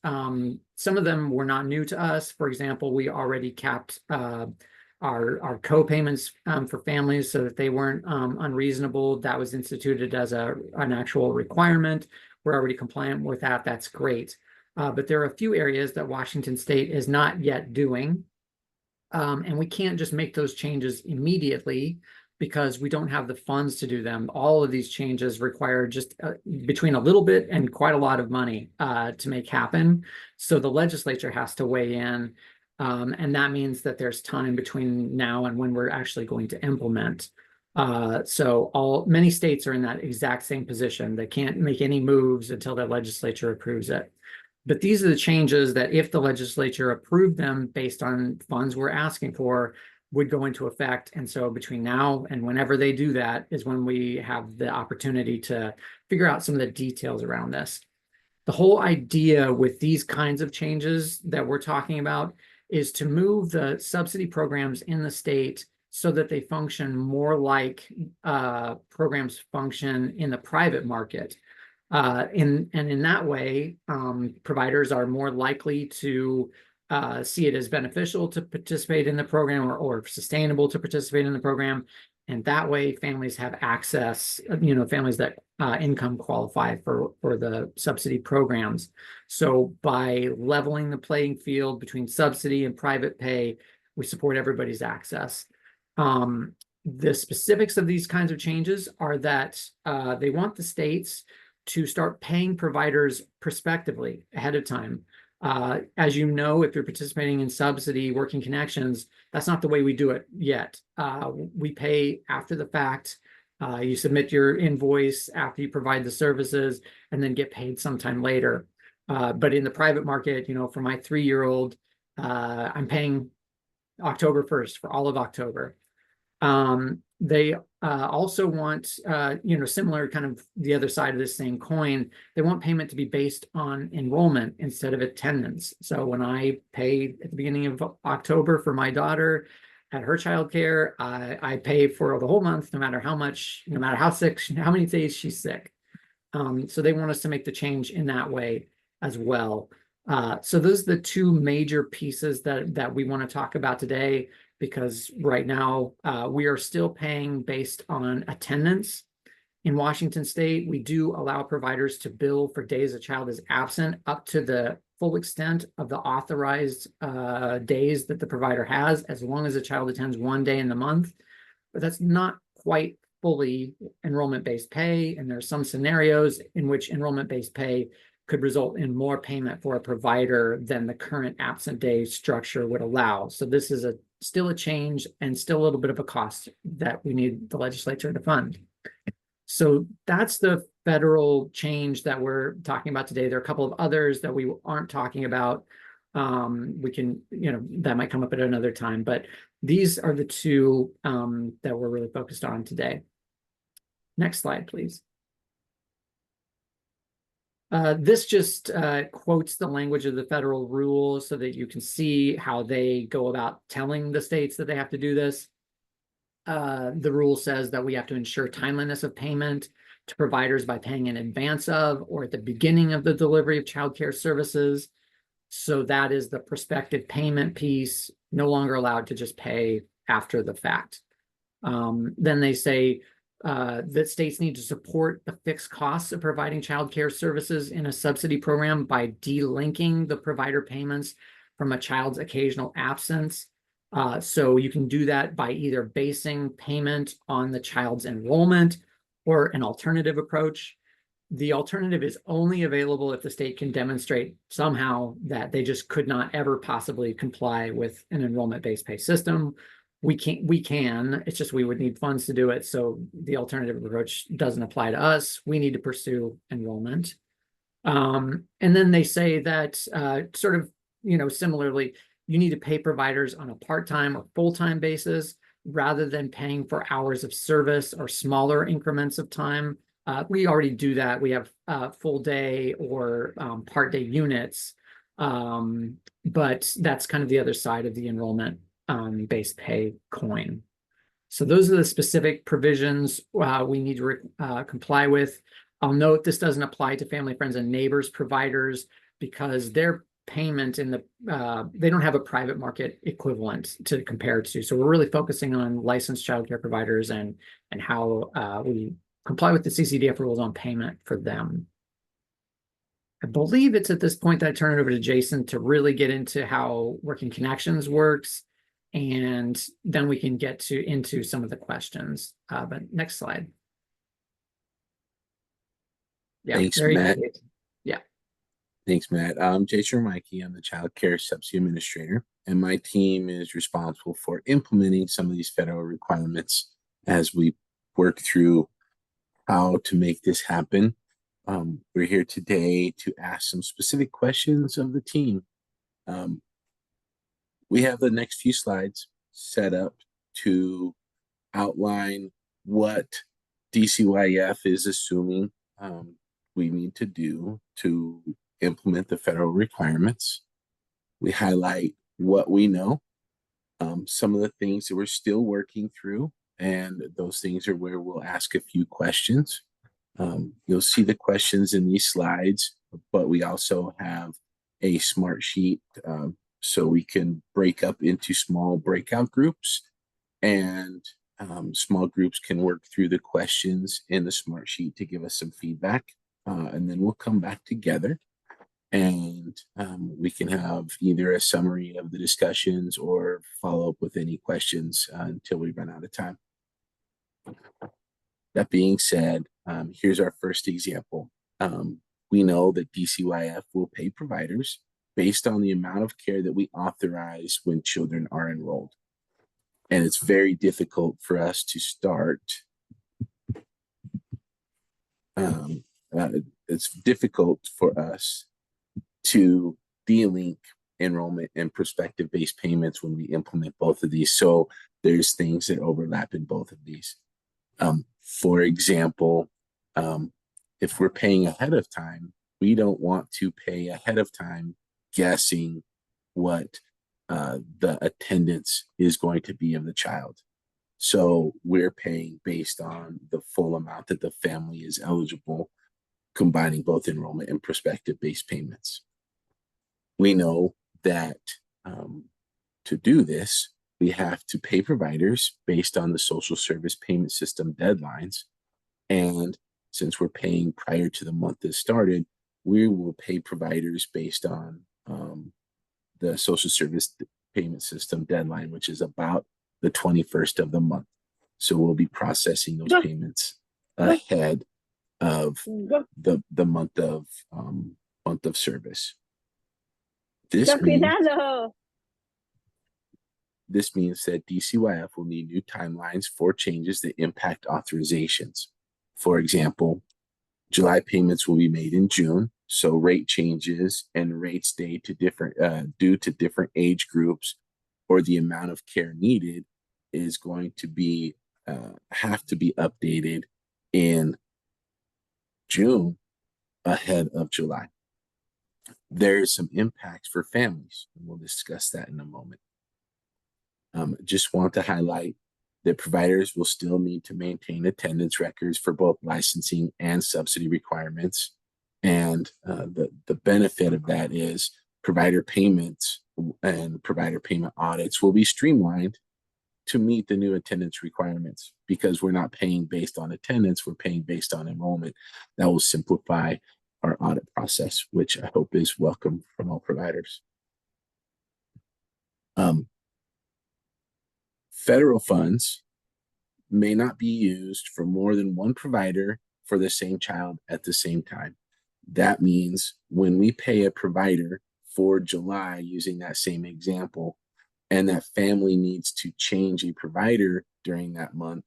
Speaker 10: Some of them were not new to us. For example, we already capped our co-payments for families so that they weren't unreasonable. That was instituted as an actual requirement. We're already compliant with that. That's great. But there are a few areas that Washington State is not yet doing. And we can't just make those changes immediately because we don't have the funds to do them. All of these changes require just between a little bit and quite a lot of money to make happen. So the legislature has to weigh in. And that means that there's time between now and when we're actually going to implement. So many states are in that exact same position. They can't make any moves until the legislature approves it. But these are the changes that if the legislature approved them based on funds we're asking for, would go into effect. And so between now and whenever they do that is when we have the opportunity to figure out some of the details around this. The whole idea with these kinds of changes that we're talking about is to move the subsidy programs in the state so that they function more like programs function in the private market. And in that way, providers are more likely to see it as beneficial to participate in the program or sustainable to participate in the program. And that way families have access, families that income qualify for the subsidy programs. So by leveling the playing field between subsidy and private pay, we support everybody's access. The specifics of these kinds of changes are that they want the states to start paying providers prospectively ahead of time. As you know, if you're participating in subsidy working connections, that's not the way we do it yet. We pay after the fact. You submit your invoice after you provide the services and then get paid sometime later. But in the private market, for my 3-year-old, I'm paying October 1st for all of October. They also want, similar kind of the other side of this same coin, they want payment to be based on enrollment instead of attendance. So when I pay at the beginning of October for my daughter at her childcare, I pay for the whole month, no matter how much, no matter how sick, how many days she's sick. So they want us to make the change in that way as well. So those are the two major pieces that we want to talk about today, because right now we are still paying based on attendance. In Washington State, we do allow providers to bill for days a child is absent up to the full extent of the authorized days that the provider has, as long as the child attends 1 day in the month. But that's not quite fully enrollment-based pay, and there are some scenarios in which enrollment-based pay could result in more payment for a provider than the current absent day structure would allow. So this is still a change and still a little bit of a cost that we need the legislature to fund. So that's the federal change that we're talking about today. There are a couple of others that we aren't talking about. We can, that might come up at another time, but these are the two that we're really focused on today. Next slide, please. This just quotes the language of the federal rules so that you can see how they go about telling the states that they have to do this. The rule says that we have to ensure timeliness of payment to providers by paying in advance of or at the beginning of the delivery of childcare services. So that is the prospective payment piece, no longer allowed to just pay after the fact. Then they say that states need to support the fixed costs of providing childcare services in a subsidy program by delinking the provider payments from a child's occasional absence. So you can do that by either basing payment on the child's enrollment or an alternative approach. The alternative is only available if the state can demonstrate somehow that they just could not ever possibly comply with an enrollment-based pay system. We can, it's just we would need funds to do it. So the alternative approach doesn't apply to us. We need to pursue enrollment. And then they say that sort of, similarly, you need to pay providers on a part-time or full-time basis rather than paying for hours of service or smaller increments of time. We already do that. We have full day or part day units, but that's kind of the other side of the enrollment based pay coin. So those are the specific provisions we need to comply with. I'll note this doesn't apply to family, friends, and neighbors providers because their payment in the they don't have a private market equivalent to compare to. So we're really focusing on licensed childcare providers and how we comply with the CCDF rules on payment for them. I believe it's at this point that I turn it over to Jason to really get into how Working Connections works, and then we can get into some of the questions. But next slide. Yeah,
Speaker 23: thanks,
Speaker 10: there you
Speaker 23: Matt.
Speaker 10: go. Yeah.
Speaker 23: Thanks, Matt. I'm Jason Mikey. I'm the Child Care Subsidy Administrator, and my team is responsible for implementing some of these federal requirements as we work through how to make this happen. We're here today to ask some specific questions of the team. We have the next few slides set up to outline what DCYF is assuming we need to do to implement the federal requirements. We highlight what we know, some of the things that we're still working through, and those things are where we'll ask a few questions. You'll see the questions in these slides, but we also have a smart sheet so we can break up into small breakout groups, and small groups can work through the questions in the smart sheet to give us some feedback. And then we'll come back together and we can have either a summary of the discussions or follow up with any questions until we run out of time. That being said, here's our first example. We know that DCYF will pay providers based on the amount of care that we authorize when children are enrolled. And it's very difficult for us to start. It's difficult for us to de-link enrollment and prospective-based payments when we implement both of these. So there's things that overlap in both of these. For example, if we're paying ahead of time, we don't want to pay ahead of time guessing what the attendance is going to be of the child. So we're paying based on the full amount that the family is eligible, combining both enrollment and prospective-based payments. We know that to do this, we have to pay providers based on the social service payment system deadlines. And since we're paying prior to the month that started, we will pay providers based on the social service payment system deadline, which is about the 21st of the month. So we'll be processing those payments ahead of the month of service. This means that DCYF will need new timelines for changes that impact authorizations. For example, July payments will be made in June, so rate changes and rates due to different age groups or the amount of care needed is going to be have to be updated in June ahead of July. There's some impacts for families, and we'll discuss that in a moment. Just want to highlight that providers will still need to maintain attendance records for both licensing and subsidy requirements. And the benefit of that is provider payments and provider payment audits will be streamlined to meet the new attendance requirements, because we're not paying based on attendance, we're paying based on enrollment. That will simplify our audit process, which I hope is welcome from all providers. Federal funds may not be used for more than one provider for the same child at the same time. That means when we pay a provider for July, using that same example, and that family needs to change a provider during that month,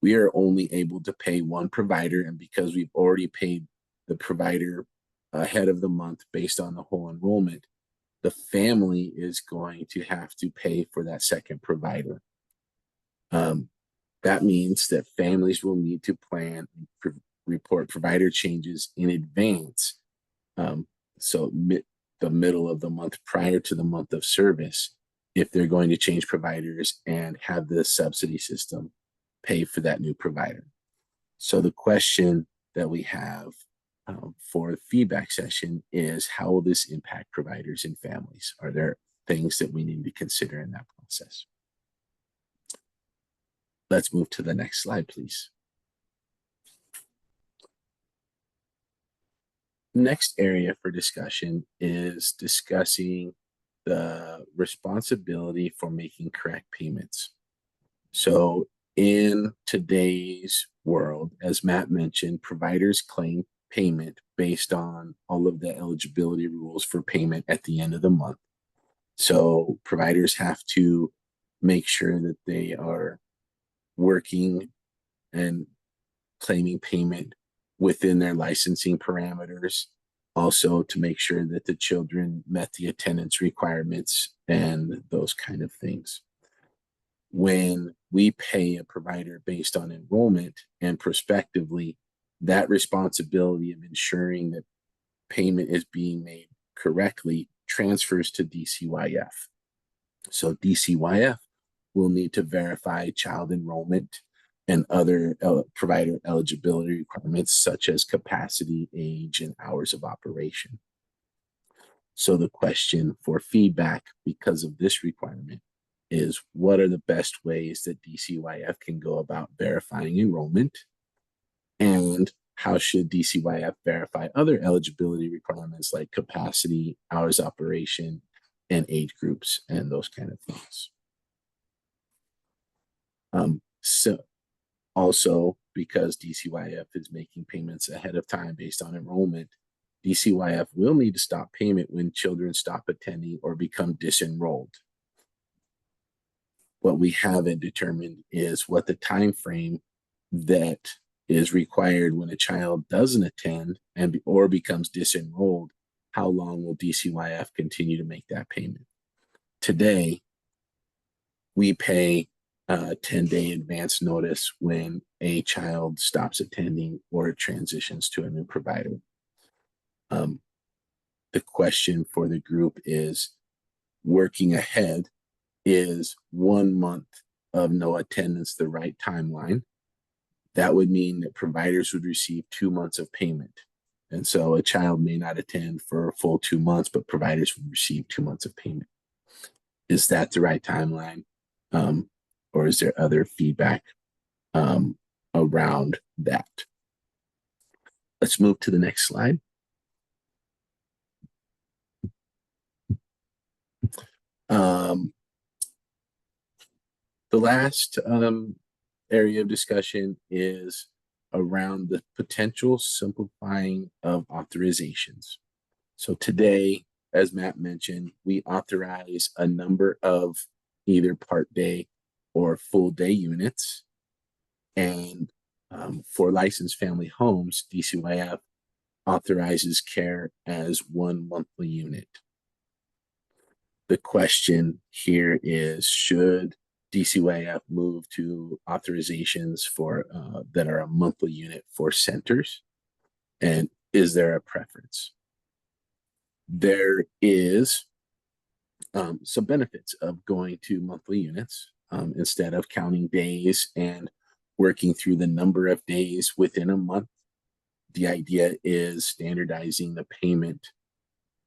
Speaker 23: we are only able to pay one provider. And because we've already paid the provider ahead of the month based on the whole enrollment, the family is going to have to pay for that second provider. That means that families will need to plan and report provider changes in advance. So the middle of the month prior to the month of service, if they're going to change providers and have the subsidy system pay for that new provider. So the question that we have for the feedback session is, how will this impact providers and families? Are there things that we need to consider in that process? Let's move to the next slide, please. Next area for discussion is discussing the responsibility for making correct payments. So in today's world, as Matt mentioned, providers claim payment based on all of the eligibility rules for payment at the end of the month. So providers have to make sure that they are working and claiming payment within their licensing parameters, also to make sure that the children met the attendance requirements and those kind of things. When we pay a provider based on enrollment and prospectively, that responsibility of ensuring that payment is being made correctly transfers to DCYF. So DCYF will need to verify child enrollment and other provider eligibility requirements such as capacity, age, and hours of operation. So the question for feedback because of this requirement is, what are the best ways that DCYF can go about verifying enrollment? And how should DCYF verify other eligibility requirements like capacity, hours operation, and age groups, and those kind of things? So also, because DCYF is making payments ahead of time based on enrollment, DCYF will need to stop payment when children stop attending or become disenrolled. What we haven't determined is what the time frame that is required when a child doesn't attend or becomes disenrolled. How long will DCYF continue to make that payment? Today, we pay 10-day advance notice when a child stops attending or transitions to a new provider. The question for the group is, working ahead, is 1 month of no attendance the right timeline? That would mean that providers would receive 2 months of payment. And so a child may not attend for a full 2 months, but providers would receive 2 months of payment. Is that the right timeline? Or is there other feedback around that? Let's move to the next slide. The last area of discussion is around the potential simplifying of authorizations. So today, as Matt mentioned, we authorize a number of either part day or full day units. And for licensed family homes, DCYF authorizes care as 1 monthly unit. The question here is, should DCYF move to authorizations for that are a monthly unit for centers? And is there a preference? There is some benefits of going to monthly units instead of counting days and working through the number of days within a month. The idea is standardizing the payment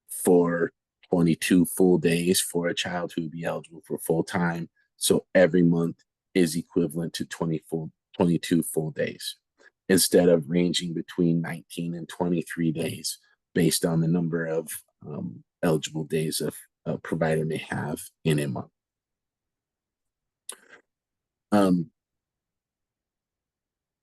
Speaker 23: for 22 full days for a child who would be eligible for full time. So every month is equivalent to 22 full days, instead of ranging between 19 and 23 days based on the number of eligible days a provider may have in a month.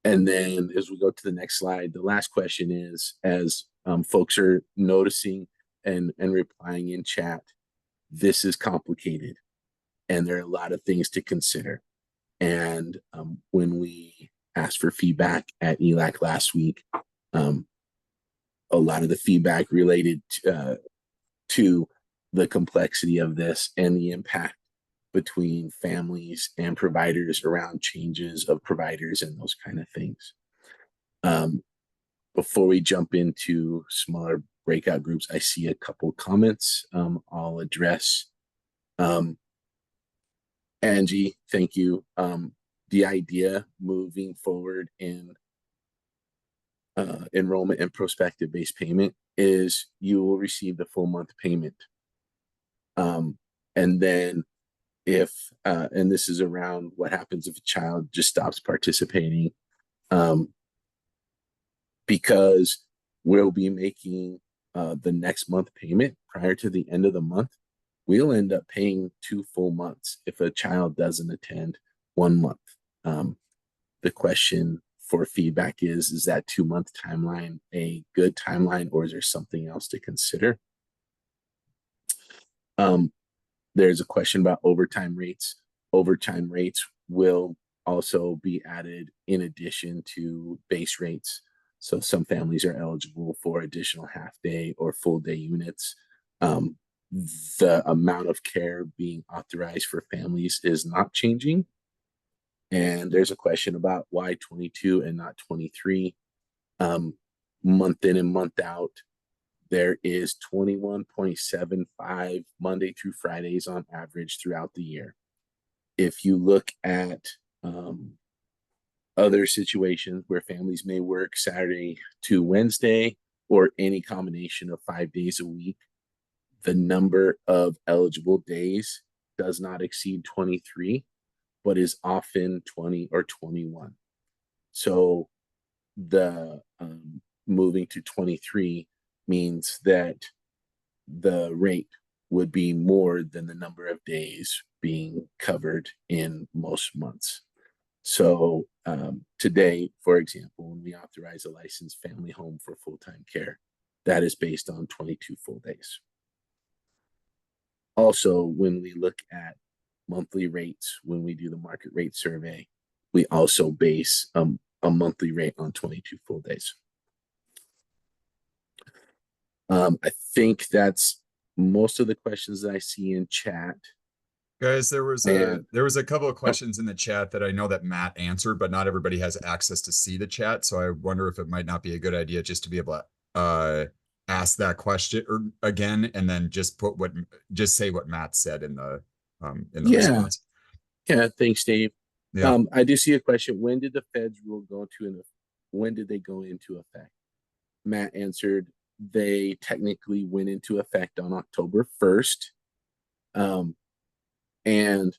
Speaker 23: And then as we go to the next slide, the last question is, as folks are noticing and replying in chat, this is complicated and there are a lot of things to consider. And when we asked for feedback at ELAC last week, a lot of the feedback related to the complexity of this and the impact between families and providers around changes of providers and those kind of things. Before we jump into smaller breakout groups, I see a couple comments I'll address. Angie, thank you. The idea moving forward in enrollment and prospective based payment is you will receive the full month payment. And then if, and this is around what happens if a child just stops participating, because we'll be making the next month payment prior to the end of the month, we'll end up paying 2 full months if a child doesn't attend 1 month. The question for feedback is that 2 month timeline a good timeline, or is there something else to consider? There's a question about overtime rates. Overtime rates will also be added in addition to base rates. So some families are eligible for additional half day or full day units. The amount of care being authorized for families is not changing. And there's a question about why 22 and not 23. Month in and month out, there is 21.75 Monday through Fridays on average throughout the year. If you look at other situations where families may work Saturday to Wednesday or any combination of 5 days a week, the number of eligible days does not exceed 23, but is often 20 or 21. So the moving to 23 means that the rate would be more than the number of days being covered in most months. So today, for example, when we authorize a licensed family home for full-time care, that is based on 22 full days. Also, when we look at monthly rates, when we do the market rate survey, we also base a monthly rate on 22 full days. I think that's most of the questions that I see in chat.
Speaker 1: Guys, there was a couple of questions in the chat that I know that Matt answered, but not everybody has access to see the chat. So I wonder if it might not be a good idea just to be able to ask that question or again, and then just say what Matt said in the response.
Speaker 23: Yeah, thanks, Dave.
Speaker 1: Yeah.
Speaker 23: I do see a question. When did the feds rule when did they go into effect? Matt answered, they technically went into effect on October 1st. And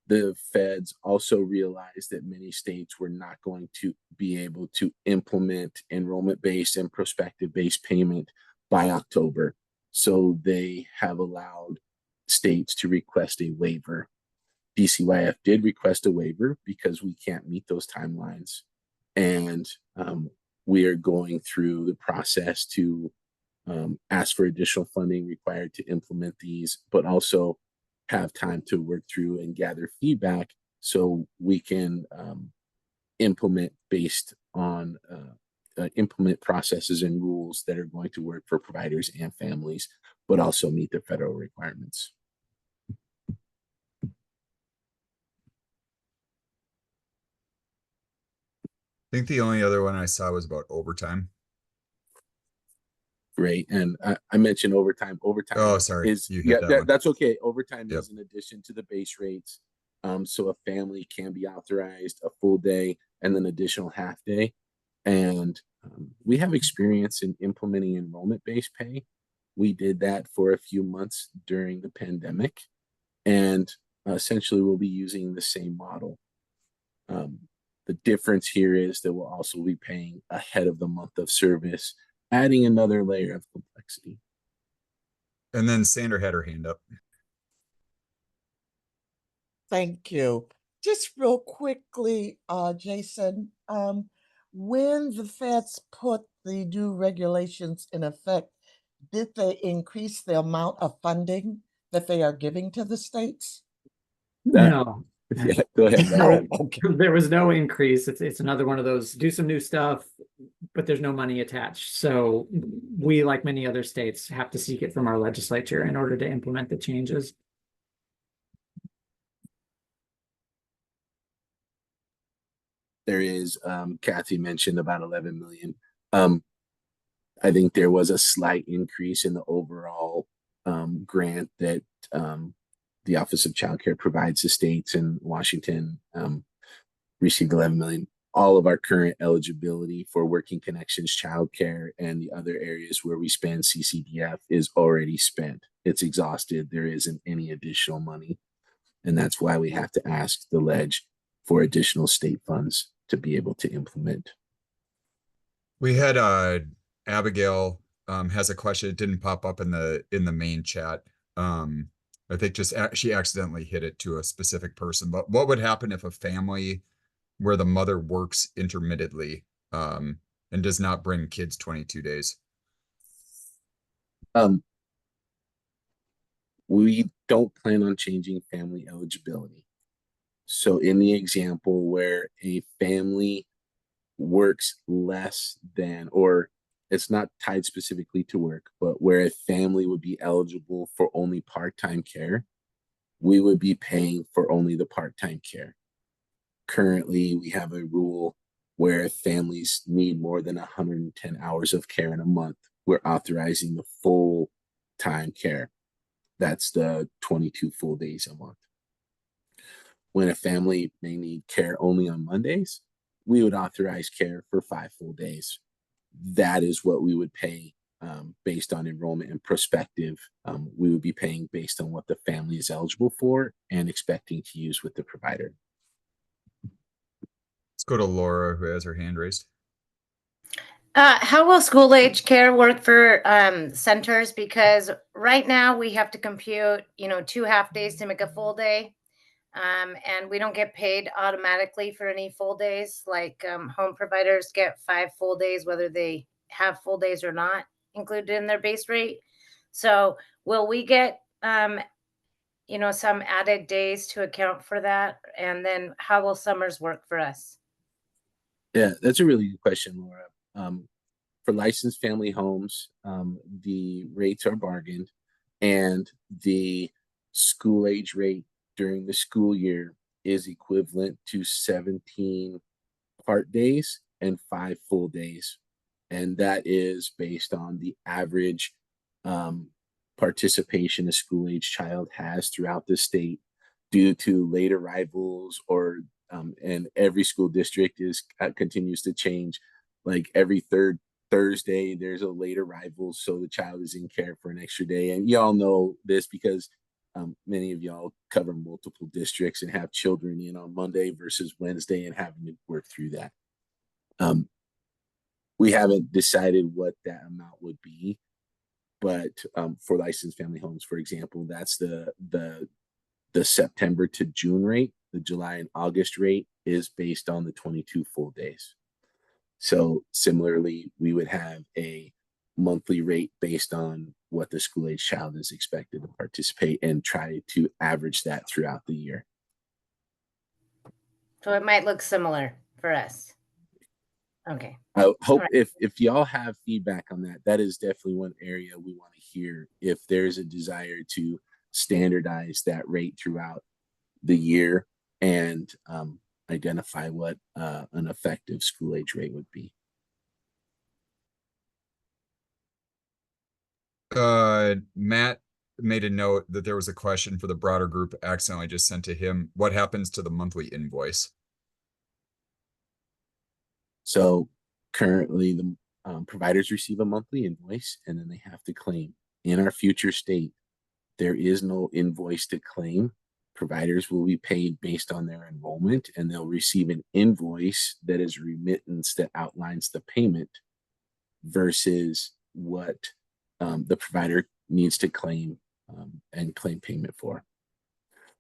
Speaker 23: the feds also realized that many states were not going to be able to implement enrollment-based and prospective-based payment by October. So they have allowed states to request a waiver. DCYF did request a waiver because we can't meet those timelines. And we are going through the process to ask for additional funding required to implement these, but also have time to work through and gather feedback so we can implement based on implement processes and rules that are going to work for providers and families, but also meet the federal requirements.
Speaker 1: I think the only other one I saw was about overtime.
Speaker 23: Great. And I mentioned overtime. Overtime.
Speaker 1: Oh, sorry.
Speaker 23: That's okay. Overtime is in addition to the base rates. So a family can be authorized a full day and then additional half day. And we have experience in implementing enrollment-based pay. We did that for a few months during the pandemic. And essentially we'll be using the same model. The difference here is that we'll also be paying ahead of the month of service, adding another layer of complexity.
Speaker 1: And then Sandra had her hand up.
Speaker 13: Thank you. Just real quickly, Jason, when the feds put the new regulations in effect, did they increase the amount of funding that they are giving to the states?
Speaker 10: No.
Speaker 23: Yeah, go ahead.
Speaker 10: No, there was no increase. It's another one of those do some new stuff, but there's no money attached. So we, like many other states, have to seek it from our legislature in order to implement the changes.
Speaker 23: There is, Kathy mentioned about 11 million. I think there was a slight increase in the overall grant that the Office of Child Care provides to states, in Washington received 11 million. All of our current eligibility for Working Connections Child Care and the other areas where we spend CCDF is already spent. It's exhausted. There isn't any additional money. And that's why we have to ask the ledge for additional state funds to be able to implement.
Speaker 1: We had Abigail has a question. It didn't pop up in the main chat. I think she accidentally hit it to a specific person. But what would happen if a family where the mother works intermittently and does not bring kids 22 days?
Speaker 23: We don't plan on changing family eligibility. So in the example where a family works less than, or it's not tied specifically to work, but where a family would be eligible for only part-time care, we would be paying for only the part-time care. Currently, we have a rule where families need more than 110 hours of care in a month. We're authorizing the full-time care. That's the 22 full days a month. When a family may need care only on Mondays, we would authorize care for 5 full days. That is what we would pay based on enrollment and prospective. We would be paying based on what the family is eligible for and expecting to use with the provider.
Speaker 1: Let's go to Laura, who has her hand raised.
Speaker 4: How will school age care work for centers? Because right now we have to compute, 2 half days to make a full day. And we don't get paid automatically for any full days. Like home providers get 5 full days, whether they have full days or not included in their base rate. So will we get, some added days to account for that? And then how will summers work for us?
Speaker 23: Yeah, that's a really good question, Laura. For licensed family homes, the rates are bargained, and the school age rate during the school year is equivalent to 17 part days and 5 full days. And that is based on the average participation a school age child has throughout the state due to late arrivals and every school district continues to change. Like every third Thursday, there's a late arrival, so the child is in care for an extra day. And y'all know this because many of y'all cover multiple districts and have children in on Monday versus Wednesday and having to work through that. We haven't decided what that amount would be, but for licensed family homes, for example, that's the September to June rate. The July and August rate is based on the 22 full days. So similarly, we would have a monthly rate based on what the school age child is expected to participate and try to average that throughout the year.
Speaker 4: So it might look similar for us. Okay.
Speaker 23: I hope
Speaker 4: right.
Speaker 23: if y'all have feedback on that, that is definitely one area we want to hear. If there's a desire to standardize that rate throughout the year and identify what an effective school age rate would be.
Speaker 1: Matt made a note that there was a question for the broader group accidentally just sent to him. What happens to the monthly invoice?
Speaker 23: So currently the providers receive a monthly invoice and then they have to claim. In our future state, there is no invoice to claim. Providers will be paid based on their enrollment, and they'll receive an invoice that is remittance that outlines the payment versus what the provider needs to claim and claim payment for.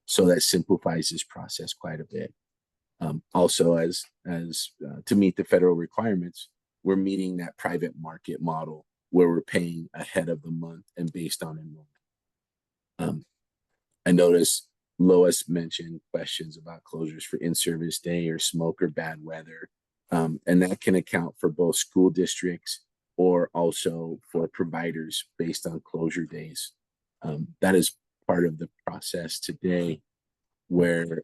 Speaker 23: So that simplifies this process quite a bit. Also, as to meet the federal requirements, we're meeting that private market model where we're paying ahead of the month and based on enrollment. I noticed Lois mentioned questions about closures for in-service day or smoke or bad weather. And that can account for both school districts or also for providers based on closure days. That is part of the process today where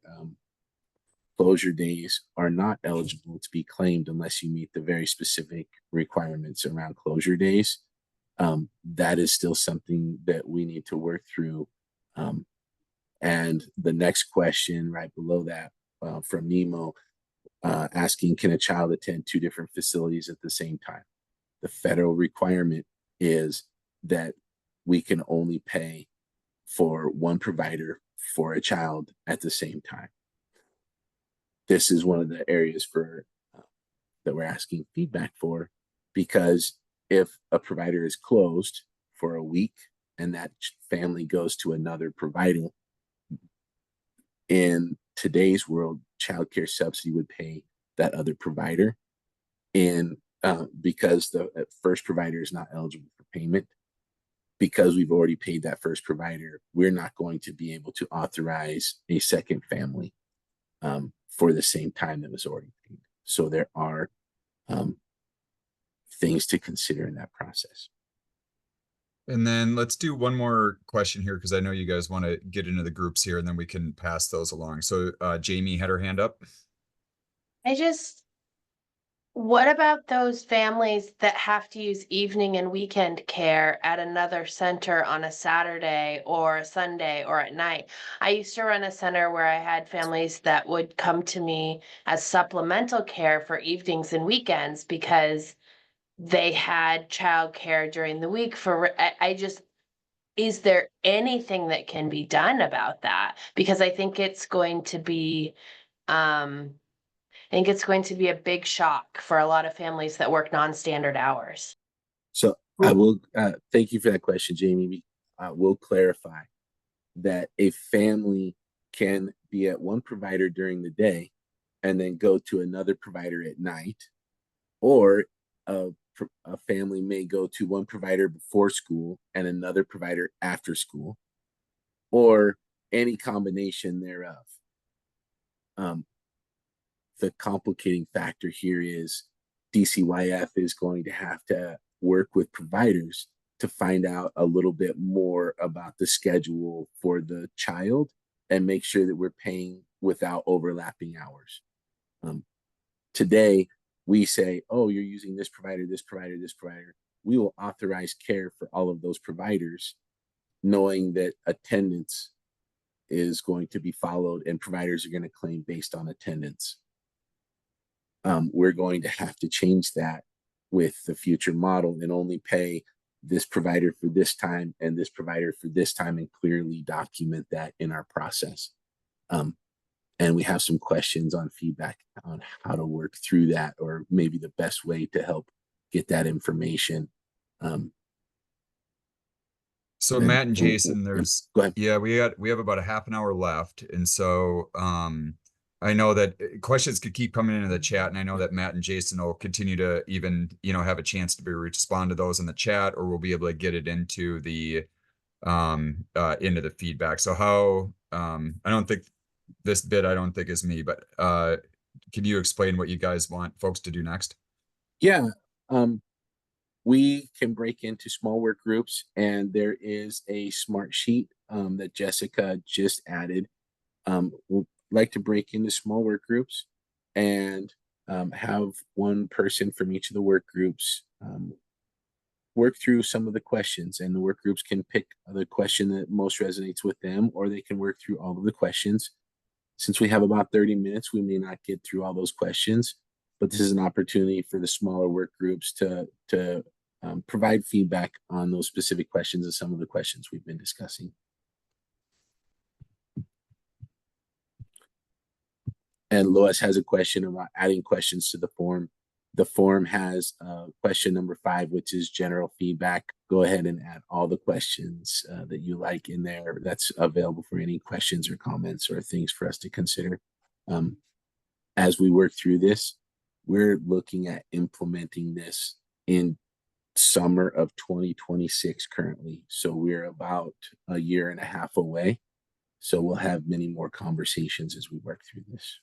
Speaker 23: closure days are not eligible to be claimed unless you meet the very specific requirements around closure days. That is still something that we need to work through. And the next question right below that from Nemo asking, can a child attend 2 different facilities at the same time? The federal requirement is that we can only pay for one provider for a child at the same time. This is one of the areas that we're asking feedback for, because if a provider is closed for a week and that family goes to another provider, in today's world, child care subsidy would pay that other provider. And because the first provider is not eligible for payment, because we've already paid that first provider, we're not going to be able to authorize a second family for the same time that was already paid. So there are things to consider in that process.
Speaker 1: And then let's do one more question here, because I know you guys want to get into the groups here and then we can pass those along. So Jamie had her hand up.
Speaker 14: What about those families that have to use evening and weekend care at another center on a Saturday or a Sunday or at night? I used to run a center where I had families that would come to me as supplemental care for evenings and weekends because they had childcare during the week I just, is there anything that can be done about that? Because I think it's going to be, I think it's going to be a big shock for a lot of families that work non-standard hours.
Speaker 23: So I will thank you for that question, Jamie. I will clarify that a family can be at one provider during the day and then go to another provider at night, or a family may go to one provider before school and another provider after school, or any combination thereof. The complicating factor here is DCYF is going to have to work with providers to find out a little bit more about the schedule for the child and make sure that we're paying without overlapping hours. Today, we say, oh, you're using this provider, this provider, this provider. We will authorize care for all of those providers, knowing that attendance is going to be followed and providers are going to claim based on attendance. We're going to have to change that with the future model and only pay this provider for this time and this provider for this time, and clearly document that in our process. And we have some questions on feedback on how to work through that, or maybe the best way to help get that information.
Speaker 1: So Matt and Jason, there's,
Speaker 23: go ahead.
Speaker 1: Yeah, we have about a half an hour left. And so, I know that questions could keep coming into the chat, and I know that Matt and Jason will continue to even, have a chance to respond to those in the chat, or we'll be able to get it into the feedback. So how, I don't think this bit, I don't think is me, but can you explain what you guys want folks to do next?
Speaker 23: Yeah, we can break into small work groups, and there is a smart sheet that Jessica just added. We'll like to break into small work groups and have one person from each of the work groups work through some of the questions, and the work groups can pick the question that most resonates with them, or they can work through all of the questions. Since we have about 30 minutes, we may not get through all those questions, but this is an opportunity for the smaller work groups to provide feedback on those specific questions and some of the questions we've been discussing. And Lois has a question about adding questions to the form. The form has question number 5, which is general feedback. Go ahead and add all the questions that you like in there. That's available for any questions or comments or things for us to consider. As we work through this, we're looking at implementing this in summer of 2026 currently. So we're about a year and a half away. So we'll have many more conversations as we work through this.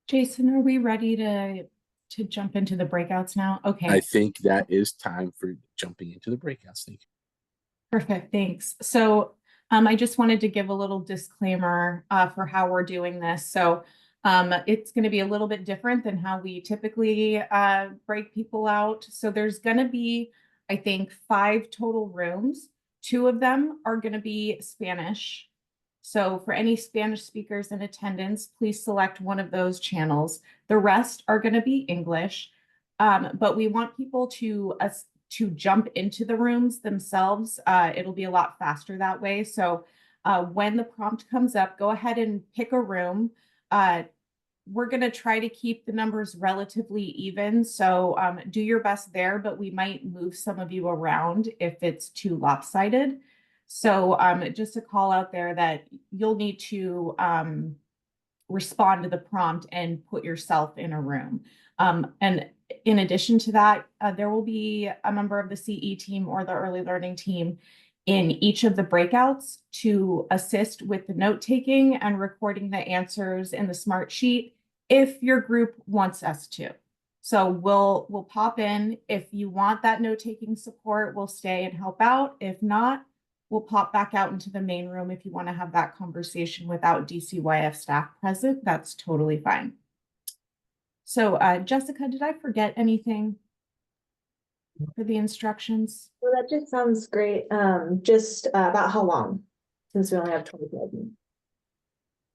Speaker 19: Jason, are we ready to jump into the breakouts now? Okay.
Speaker 23: I think that is time for jumping into the breakouts. Thank you.
Speaker 19: Perfect, thanks. So I just wanted to give a little disclaimer for how we're doing this. So it's going to be a little bit different than how we typically break people out. So there's going to be, I think, 5 total rooms. 2 of them are going to be Spanish. So for any Spanish speakers in attendance, please select one of those channels. The rest are going to be English, but we want people to jump into the rooms themselves. It'll be a lot faster that way. So when the prompt comes up, go ahead and pick a room. We're going to try to keep the numbers relatively even. So do your best there, but we might move some of you around if it's too lopsided. So just to call out there that you'll need to respond to the prompt and put yourself in a room. And in addition to that, there will be a member of the CE team or the early learning team in each of the breakouts to assist with the note taking and recording the answers in the smart sheet if your group wants us to. So we'll pop in. If you want that note taking support, we'll stay and help out. If not,
Speaker 12: we'll pop back out into the main room if you want to have that conversation without DCYF staff present. That's totally fine. So Jessica, did I forget anything for the instructions?
Speaker 16: Well, that just sounds great. Just about how long, since we only have 25 minutes.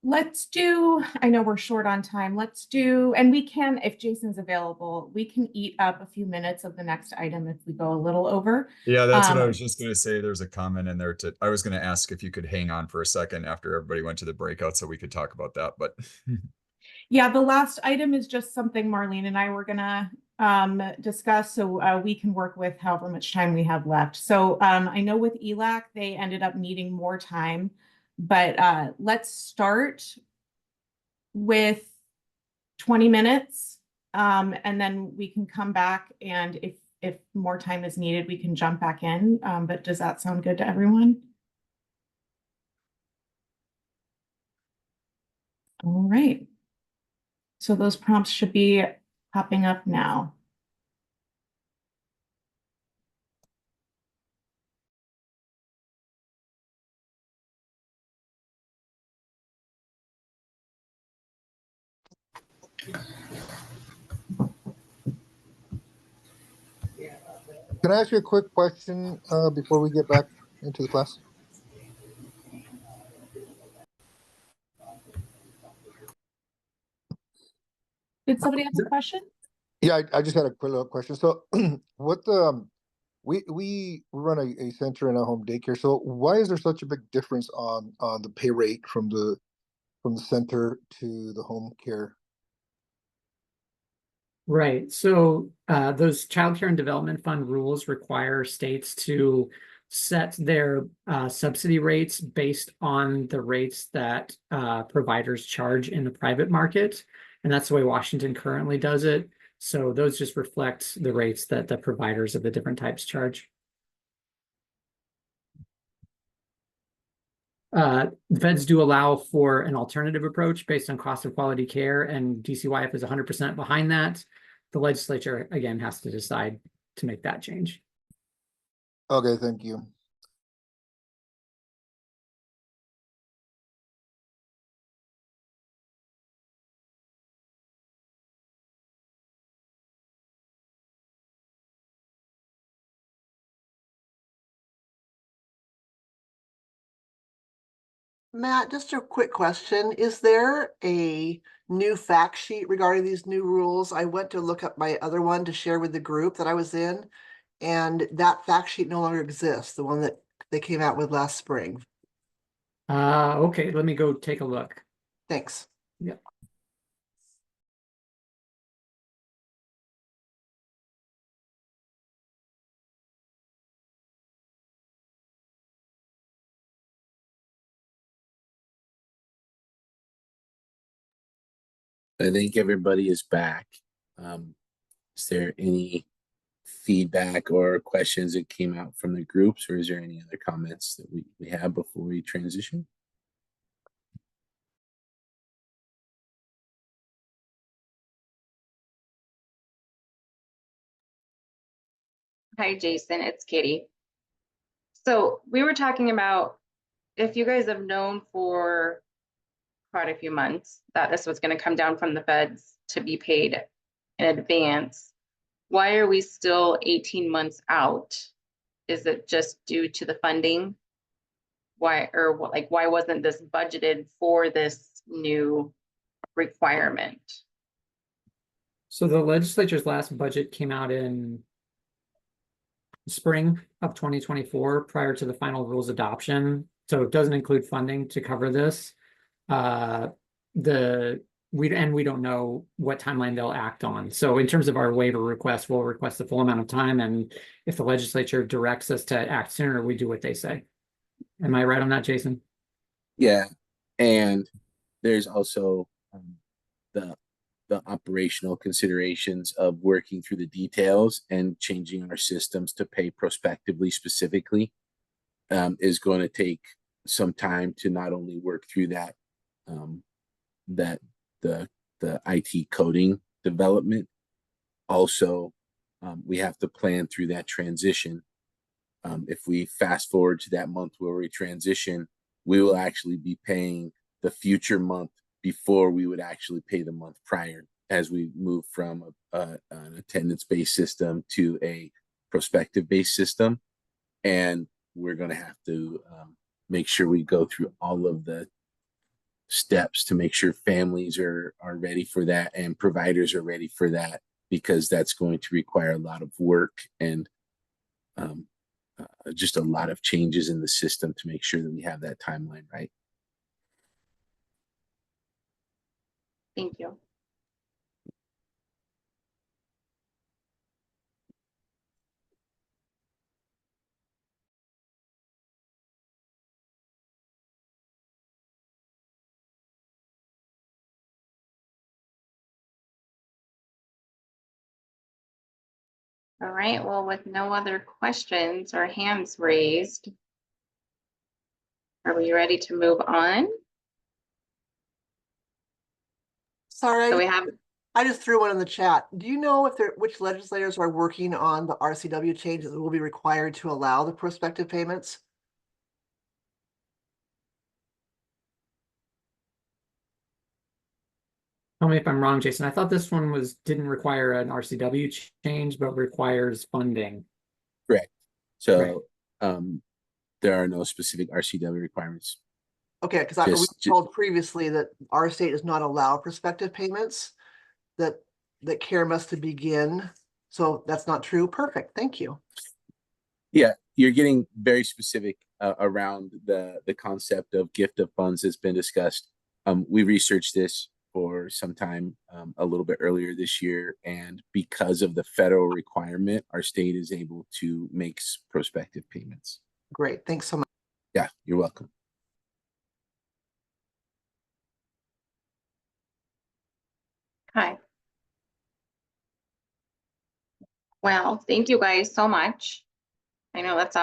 Speaker 12: Let's do, I know we're short on time. Let's do, and we can, if Jason's available, we can eat up a few minutes of the next item if we go a little over.
Speaker 1: Yeah, that's what I was just going to say. There's a comment in there I was going to ask if you could hang on for a second after everybody went to the breakout so we could talk about that, but.
Speaker 12: Yeah, the last item is just something Marlene and I were gonna discuss, so we can work with however much time we have left. So I know with ELAC, they ended up needing more time, but let's start with 20 minutes, and then we can come back, and if more time is needed, we can jump back in. But does that sound good to everyone? All right. So those prompts should be popping up now.
Speaker 18: Can I ask you a quick question before we get back into the class?
Speaker 12: Did somebody have a question?
Speaker 18: Yeah, I just had a quick little question. So what we run a center and a home daycare. So why is there such a big difference on the pay rate from the center to the home care?
Speaker 10: Right. So those Child Care and Development Fund rules require states to set their subsidy rates based on the rates that providers charge in the private market. And that's the way Washington currently does it. So those just reflect the rates that the providers of the different types charge. The feds do allow for an alternative approach based on cost of quality care, and DCYF is 100% behind that. The legislature, again, has to decide to make that change.
Speaker 18: Okay, thank you.
Speaker 24: Matt, just a quick question. Is there a new fact sheet regarding these new rules? I went to look up my other one to share with the group that I was in, and that fact sheet no longer exists, the one that they came out with last spring.
Speaker 10: Okay, let me go take a look.
Speaker 24: Thanks.
Speaker 10: Yeah.
Speaker 23: I think everybody is back. Is there any feedback or questions that came out from the groups, or is there any other comments that we have before we transition?
Speaker 7: Hi, Jason, it's Katie. So we were talking about if you guys have known for quite a few months that this was going to come down from the feds to be paid in advance, why are we still 18 months out? Is it just due to the funding? Why, or like, why wasn't this budgeted for this new requirement?
Speaker 10: So the legislature's last budget came out in spring of 2024 prior to the final rules adoption. So it doesn't include funding to cover this. We don't know what timeline they'll act on. So in terms of our waiver request, we'll request the full amount of time. And if the legislature directs us to act sooner, we do what they say. Am I right on that, Jason?
Speaker 23: Yeah. And there's also the operational considerations of working through the details and changing our systems to pay prospectively specifically is going to take some time to not only work through that the IT coding development. Also, we have to plan through that transition If we fast forward to that month where we transition, we will actually be paying the future month before we would actually pay the month prior, as we move from an attendance-based system to a prospective-based system. And we're going to have to make sure we go through all of the steps to make sure families are ready for that and providers are ready for that, because that's going to require a lot of work and just a lot of changes in the system to make sure that we have that timeline right.
Speaker 7: Thank you. All right, well, with no other questions or hands raised, are we ready to move on?
Speaker 24: Sorry,
Speaker 7: So we have,
Speaker 24: I just threw one in the chat. Do you know if which legislators are working on the RCW changes that will be required to allow the prospective payments?
Speaker 10: Tell me if I'm wrong, Jason. I thought this one didn't require an RCW change, but requires funding.
Speaker 23: Correct. So there are no specific RCW requirements.
Speaker 24: Okay, because I was told previously that our state does not allow prospective payments, that care must to begin. So that's not true. Perfect. Thank you.
Speaker 23: Yeah, you're getting very specific around the concept of gift of funds that's been discussed. We researched this for some time a little bit earlier this year, and because of the federal requirement, our state is able to make prospective payments.
Speaker 24: Great. Thanks so much.
Speaker 23: Yeah, you're welcome.
Speaker 7: hi. Well, thank you guys so much. I know that's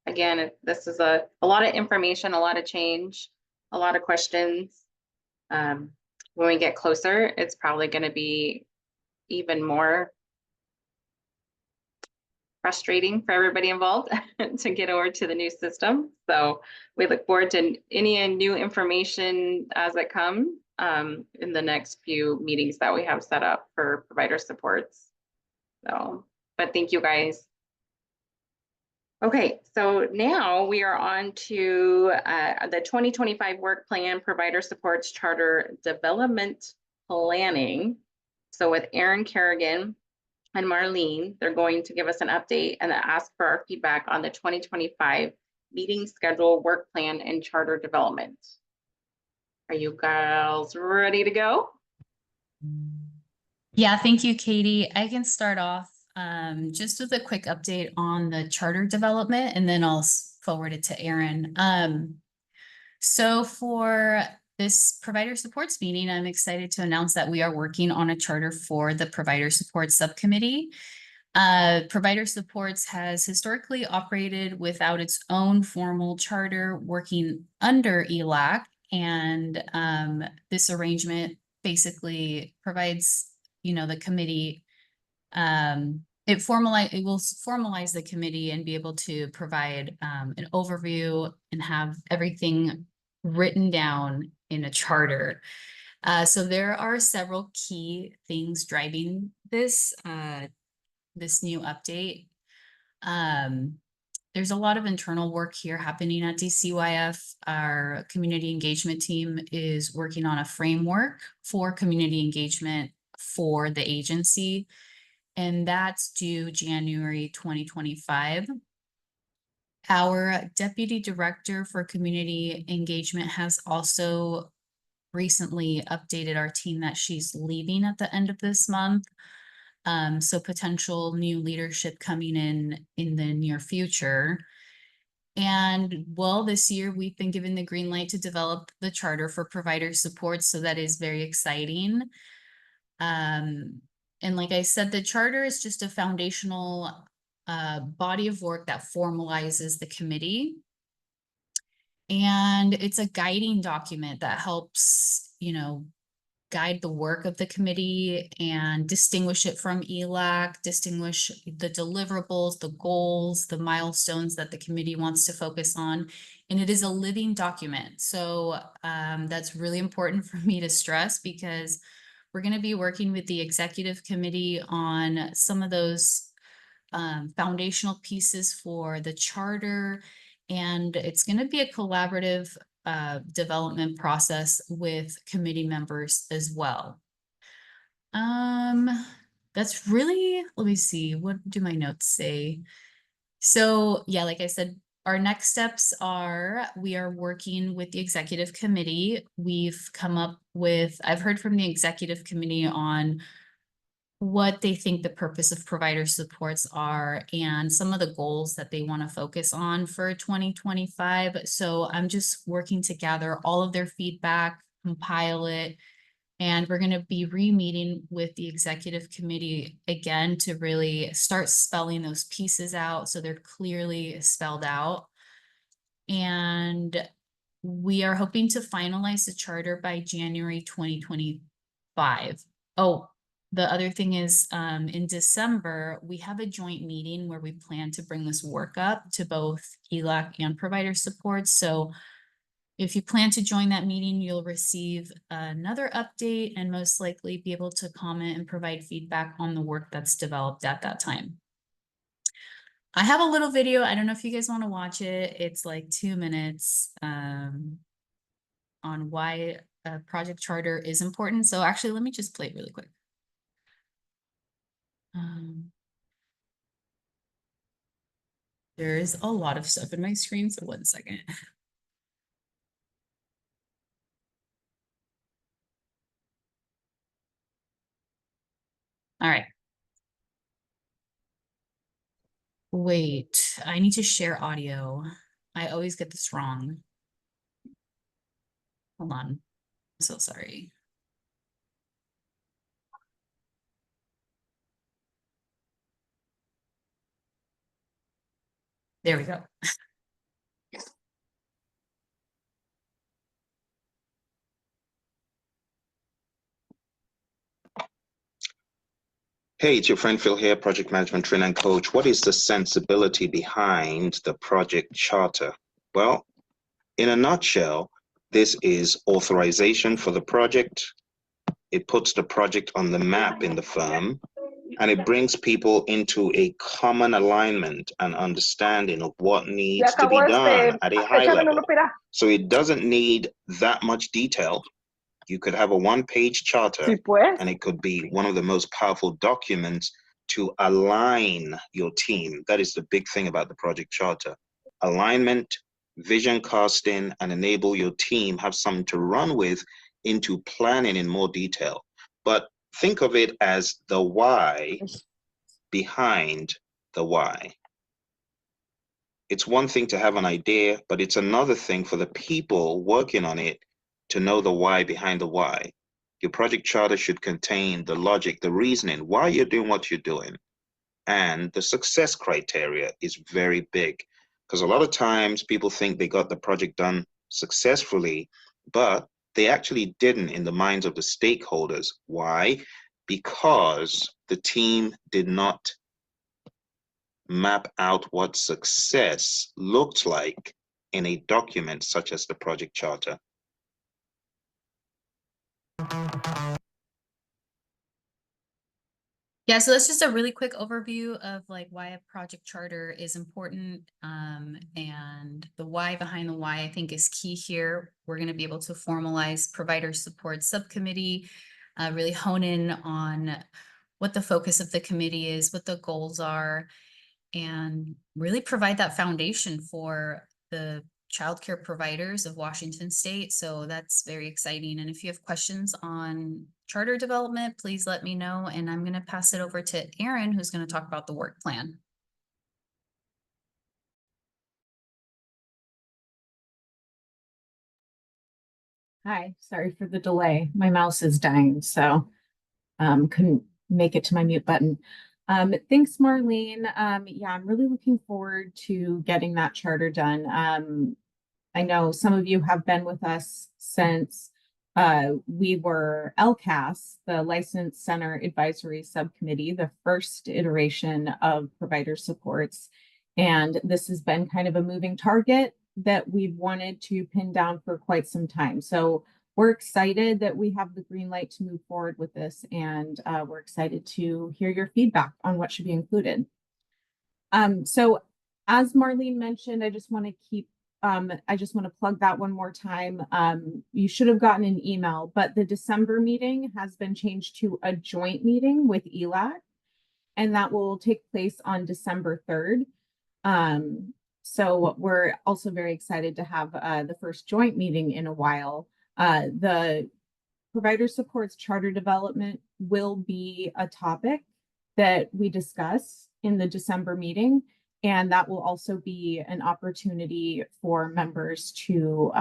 Speaker 7: again, this is a lot of information, a lot of change, a lot of questions. When we get closer, it's probably going to be even more frustrating for everybody involved to get over to the new system. So we look forward to any new information as it comes in the next few meetings that we have set up for provider supports. So, but thank you guys. Okay, so now we are on to the 2025 work plan, provider supports charter development planning. So with Erin Kerrigan and Marlene, they're going to give us an update and ask for our feedback on the 2025 meeting schedule, work plan, and charter development. Are you girls ready to go?
Speaker 5: Yeah, thank you, Katie. I can start off just with a quick update on the charter development, and then I'll forward it to Erin. So for this provider supports meeting, I'm excited to announce that we are working on a charter for the provider support subcommittee. Provider supports has historically operated without its own formal charter, working under ELAC, and this arrangement basically provides, the committee, it will formalize the committee and be able to provide an overview and have everything written down in a charter. So there are several key things driving this new update. There's a lot of internal work here happening at DCYF. Our community engagement team is working on a framework for community engagement for the agency, and that's due January 2025. Our deputy director for community engagement has also recently updated our team that she's leaving at the end of this month. So potential new leadership coming in the near future. And well, this year we've been given the green light to develop the charter for provider support. So that is very exciting. And like I said, the charter is just a foundational body of work that formalizes the committee. And it's a guiding document that helps, guide the work of the committee and distinguish it from ELAC, distinguish the deliverables, the goals, the milestones that the committee wants to focus on. And it is a living document. So that's really important for me to stress, because we're going to be working with the executive committee on some of those foundational pieces for the charter. And it's going to be a collaborative development process with committee members as well. That's really, let me see, what do my notes say? So yeah, like I said, our next steps are, we are working with the executive committee. We've come up with, I've heard from the executive committee on what they think the purpose of provider supports are and some of the goals that they want to focus on for 2025. So I'm just working to gather all of their feedback, compile it, and we're going to be re-meeting with the executive committee again to really start spelling those pieces out so they're clearly spelled out. And we are hoping to finalize the charter by January 2025. Oh, the other thing is in December, we have a joint meeting where we plan to bring this work up to both ELAC and provider support. So if you plan to join that meeting, you'll receive another update and most likely be able to comment and provide feedback on the work that's developed at that time. I have a little video. I don't know if you guys want to watch it. It's like 2 minutes on why a project charter is important. So actually, let me just play it really quick. There's a lot of stuff in my screen, so 1 second. All right. Wait, I need to share audio. I always get this wrong. Hold on. I'm so sorry. There we go.
Speaker 9: Hey, it's your friend Phil here, project management trainer and coach. What is the sensibility behind the project charter? Well, in a nutshell, this is authorization for the project. It puts the project on the map in the firm, and it brings people into a common alignment and understanding of what needs to be done at a high level. So it doesn't need that much detail. You could have a one-page charter, and it could be one of the most powerful documents to align your team. That is the big thing about the project charter. Alignment, vision casting, and enable your team have something to run with into planning in more detail. But think of it as the why behind the why. It's one thing to have an idea, but it's another thing for the people working on it to know the why behind the why. Your project charter should contain the logic, the reasoning, why you're doing what you're doing. And the success criteria is very big, because a lot of times people think they got the project done successfully, but they actually didn't in the minds of the stakeholders. Why? Because the team did not map out what success looked like in a document such as the project charter.
Speaker 5: Yeah, so that's just a really quick overview of like why a project charter is important, and the why behind the why I think is key here. We're going to be able to formalize provider support subcommittee, really hone in on what the focus of the committee is, what the goals are, and really provide that foundation for the childcare providers of Washington State. So that's very exciting. And if you have questions on charter development, please let me know. And I'm going to pass it over to Erin, who's going to talk about the work plan.
Speaker 12: Hi, sorry for the delay. My mouse is dying, so couldn't make it to my mute button. Thanks, Marlene. Yeah, I'm really looking forward to getting that charter done. I know some of you have been with us since we were LCAS, the License Center Advisory Subcommittee, the first iteration of provider supports. And this has been kind of a moving target that we've wanted to pin down for quite some time. So we're excited that we have the green light to move forward with this, and we're excited to hear your feedback on what should be included. So as Marlene mentioned, I just want to plug that one more time. You should have gotten an email, but the December meeting has been changed to a joint meeting with ELAC, and that will take place on December 3rd. So we're also very excited to have the first joint meeting in a while. The provider supports charter development will be a topic that we discuss in the December meeting, and that will also be an opportunity for members to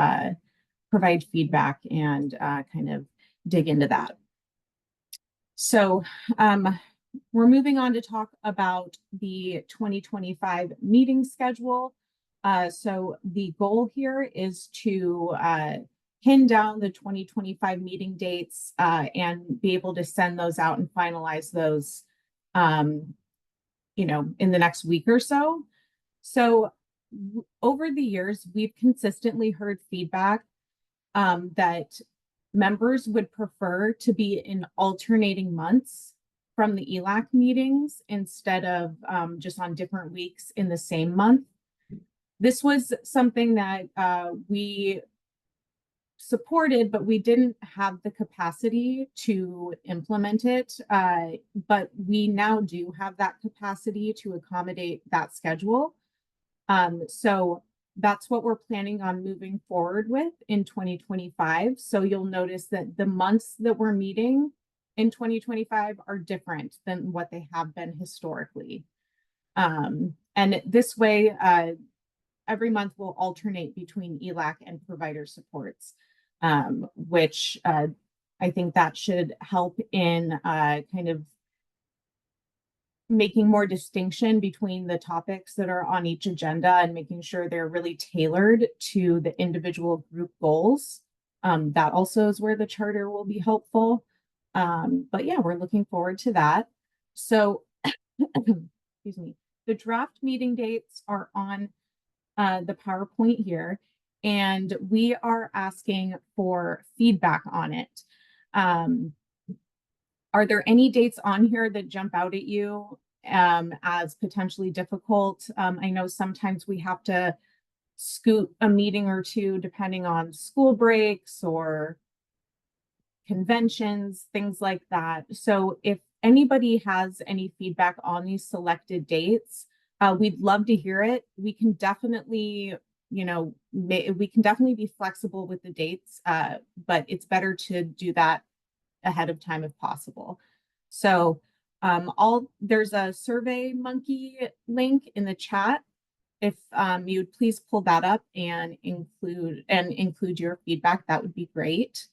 Speaker 12: provide feedback and kind of dig into that. So we're moving on to talk about the 2025 meeting schedule. So the goal here is to pin down the 2025 meeting dates and be able to send those out and finalize those, in the next week or so. So over the years, we've consistently heard feedback that members would prefer to be in alternating months from the ELAC meetings instead of just on different weeks in the same month. This was something that we supported, but we didn't have the capacity to implement it. But we now do have that capacity to accommodate that schedule. So that's what we're planning on moving forward with in 2025. So you'll notice that the months that we're meeting in 2025 are different than what they have been historically. And this way, every month will alternate between ELAC and provider supports, which I think that should help in kind of making more distinction between the topics that are on each agenda and making sure they're really tailored to the individual group goals. That also is where the charter will be helpful. But yeah, we're looking forward to that. So, excuse me, the draft meeting dates are on the PowerPoint here, and we are asking for feedback on it. Are there any dates on here that jump out at you as potentially difficult? I know sometimes we have to scoot a meeting or two depending on school breaks or conventions, things like that. So if anybody has any feedback on these selected dates, we'd love to hear it. We can definitely, we can definitely be flexible with the dates, but it's better to do that ahead of time if possible. So there's a Survey Monkey link in the chat. If you'd please pull that up and include your feedback, that would be great.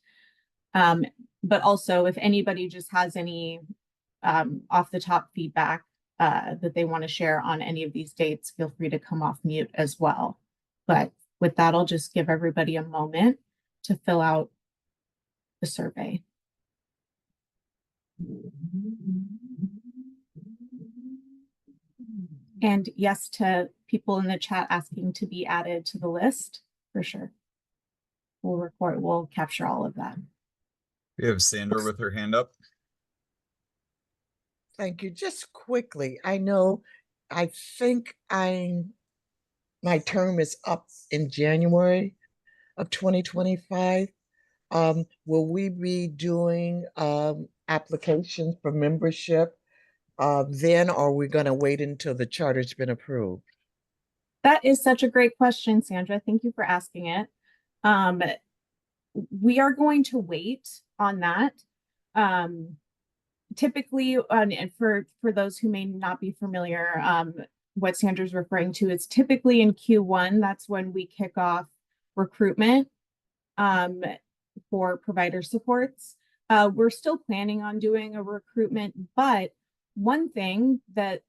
Speaker 12: But also if anybody just has any off the top feedback that they want to share on any of these dates, feel free to come off mute as well. But with that, I'll just give everybody a moment to fill out the survey. And yes to people in the chat asking to be added to the list, for sure. We'll capture all of that.
Speaker 1: We have Sandra with her hand up.
Speaker 13: Thank you. Just quickly, I think my term is up in January of 2025. Will we be doing applications for membership then, or are we going to wait until the charter's been approved?
Speaker 12: That is such a great question, Sandra. Thank you for asking it. We are going to wait on that. Typically, and for those who may not be familiar, what Sandra's referring to is typically in Q1, that's when we kick off recruitment for provider supports. We're still planning on doing a recruitment, but one thing that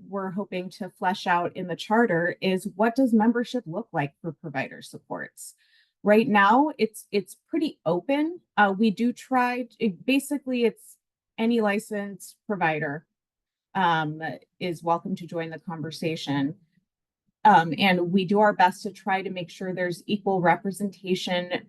Speaker 12: we're hoping to flesh out in the charter is what does membership look like for provider supports? Right now, it's pretty open. We do try, basically it's any licensed provider is welcome to join the conversation. And we do our best to try to make sure there's equal representation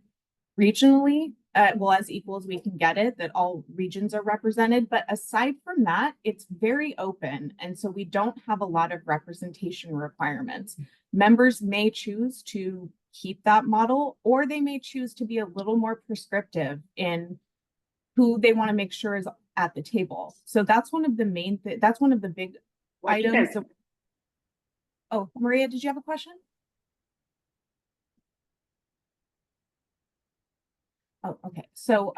Speaker 12: regionally, well, as equal as we can get it, that all regions are represented. But aside from that, it's very open. And so we don't have a lot of representation requirements. Members may choose to keep that model, or they may choose to be a little more prescriptive in who they want to make sure is at the table. So that's one of the main, that's one of the big items. Oh, Maria, did you have a question? Oh, okay. So,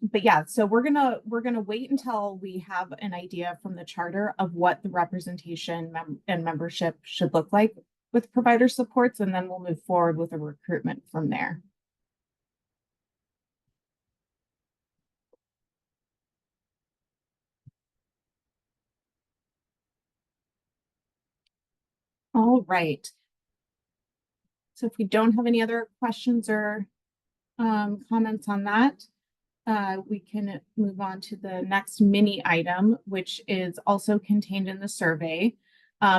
Speaker 12: but yeah, so we're gonna wait until we have an idea from the charter of what the representation and membership should look like with provider supports, and then we'll move forward with a recruitment from there. All right. So if we don't have any other questions or comments on that, we can move on to the next mini item, which is also contained in the survey.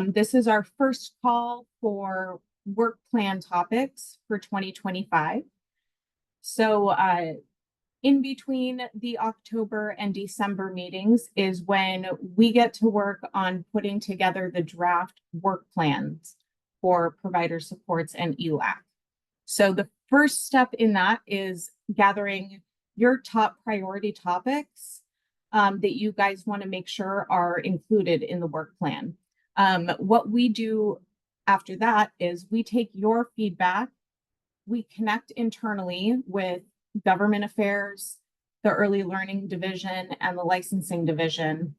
Speaker 12: This is our first call for work plan topics for 2025. So in between the October and December meetings is when we get to work on putting together the draft work plans for provider supports and ELAC. So the first step in that is gathering your top priority topics that you guys want to make sure are included in the work plan. What we do after that is we take your feedback, we connect internally with government affairs, the early learning division, and the licensing division.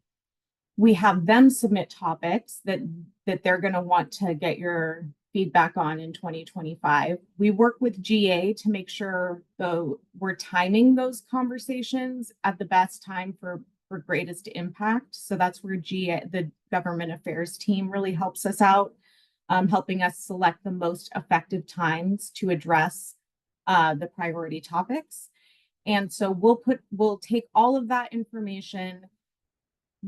Speaker 12: We have them submit topics that they're going to want to get your feedback on in 2025. We work with GA to make sure we're timing those conversations at the best time for greatest impact. So that's where GA, the government affairs team, really helps us out, helping us select the most effective times to address the priority topics. And so we'll take all of that information,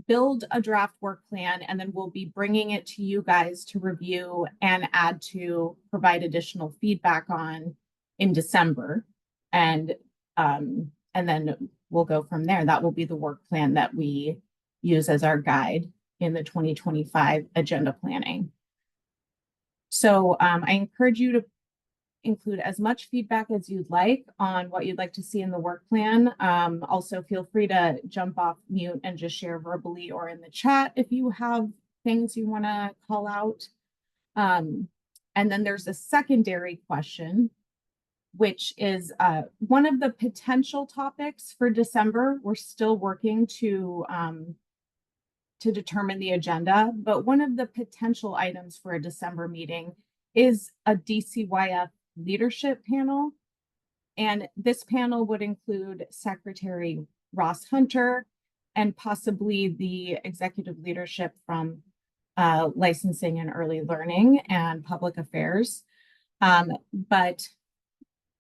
Speaker 12: build a draft work plan, and then we'll be bringing it to you guys to review and add to provide additional feedback on in December. And then we'll go from there. That will be the work plan that we use as our guide in the 2025 agenda planning. So I encourage you to include as much feedback as you'd like on what you'd like to see in the work plan. Also, feel free to jump off mute and just share verbally or in the chat if you have things you want to call out. And then there's a secondary question, which is one of the potential topics for December. We're still working to determine the agenda, but one of the potential items for a December meeting is a DCYF leadership panel. And this panel would include Secretary Ross Hunter and possibly the executive leadership from licensing and early learning and public affairs. But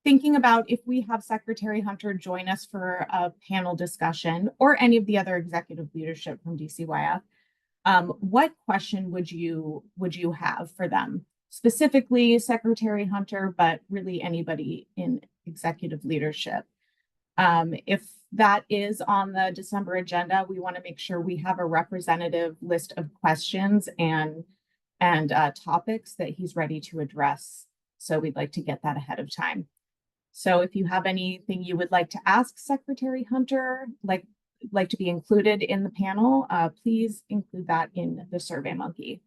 Speaker 12: thinking about if we have Secretary Hunter join us for a panel discussion or any of the other executive leadership from DCYF, what question would you have for them? Specifically Secretary Hunter, but really anybody in executive leadership. If that is on the December agenda, we want to make sure we have a representative list of questions and topics that he's ready to address. So we'd like to get that ahead of time. So if you have anything you would like to ask Secretary Hunter, like to be included in the panel, please include that in the SurveyMonkey.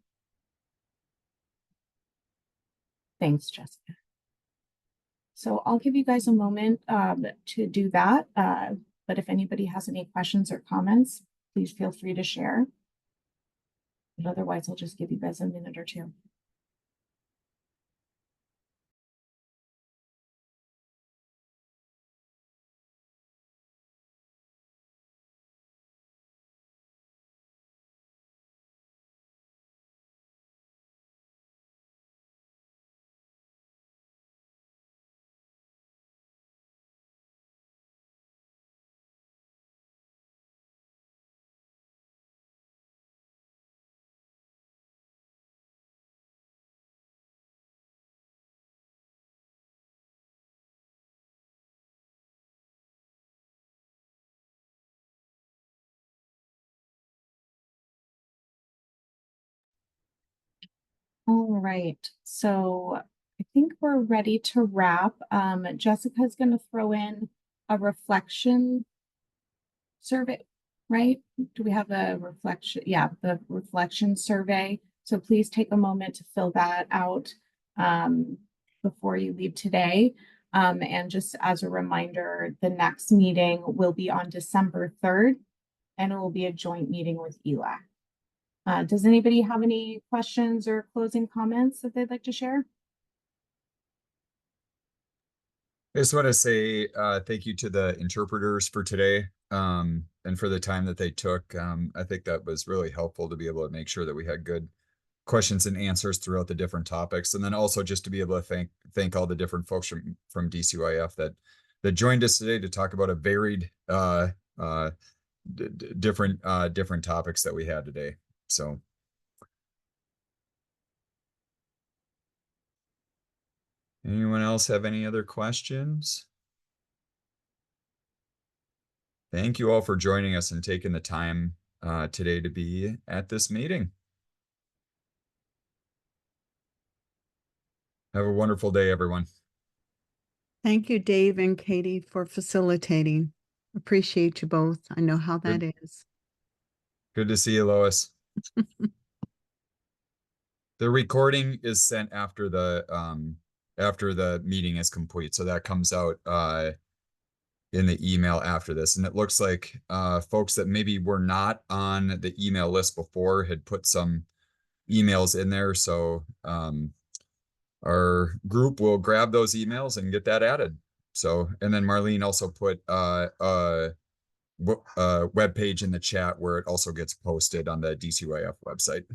Speaker 12: Thanks, Jessica. So I'll give you guys a moment to do that. But if anybody has any questions or comments, please feel free to share. But otherwise, I'll just give you guys a minute or two. All right, so I think we're ready to wrap. Jessica's going to throw in a reflection survey, right? Do we have a reflection? Yeah, the reflection survey. So please take a moment to fill that out before you leave today. And just as a reminder, the next meeting will be on December 3rd, and it will be a joint meeting with ELAC. Does anybody have any questions or closing comments that they'd like to share?
Speaker 1: I just want to say thank you to the interpreters for today and for the time that they took. I think that was really helpful to be able to make sure that we had good questions and answers throughout the different topics. And then also just to be able to thank all the different folks from DCYF that joined us today to talk about a varied different topics that we had today. So anyone else have any other questions? Thank you all for joining us and taking the time today to be at this meeting. Have a wonderful day, everyone.
Speaker 6: Thank you, Dave and Katie, for facilitating. Appreciate you both. I know how that is.
Speaker 1: Good to see you, Lois. The recording is sent after the meeting is complete, so that comes out in the email after this. And it looks like folks that maybe were not on the email list before had put some emails in there, so our group will grab those emails and get that added. So, and then Marlene also put a web page in the chat where it also gets posted on the DCYF website.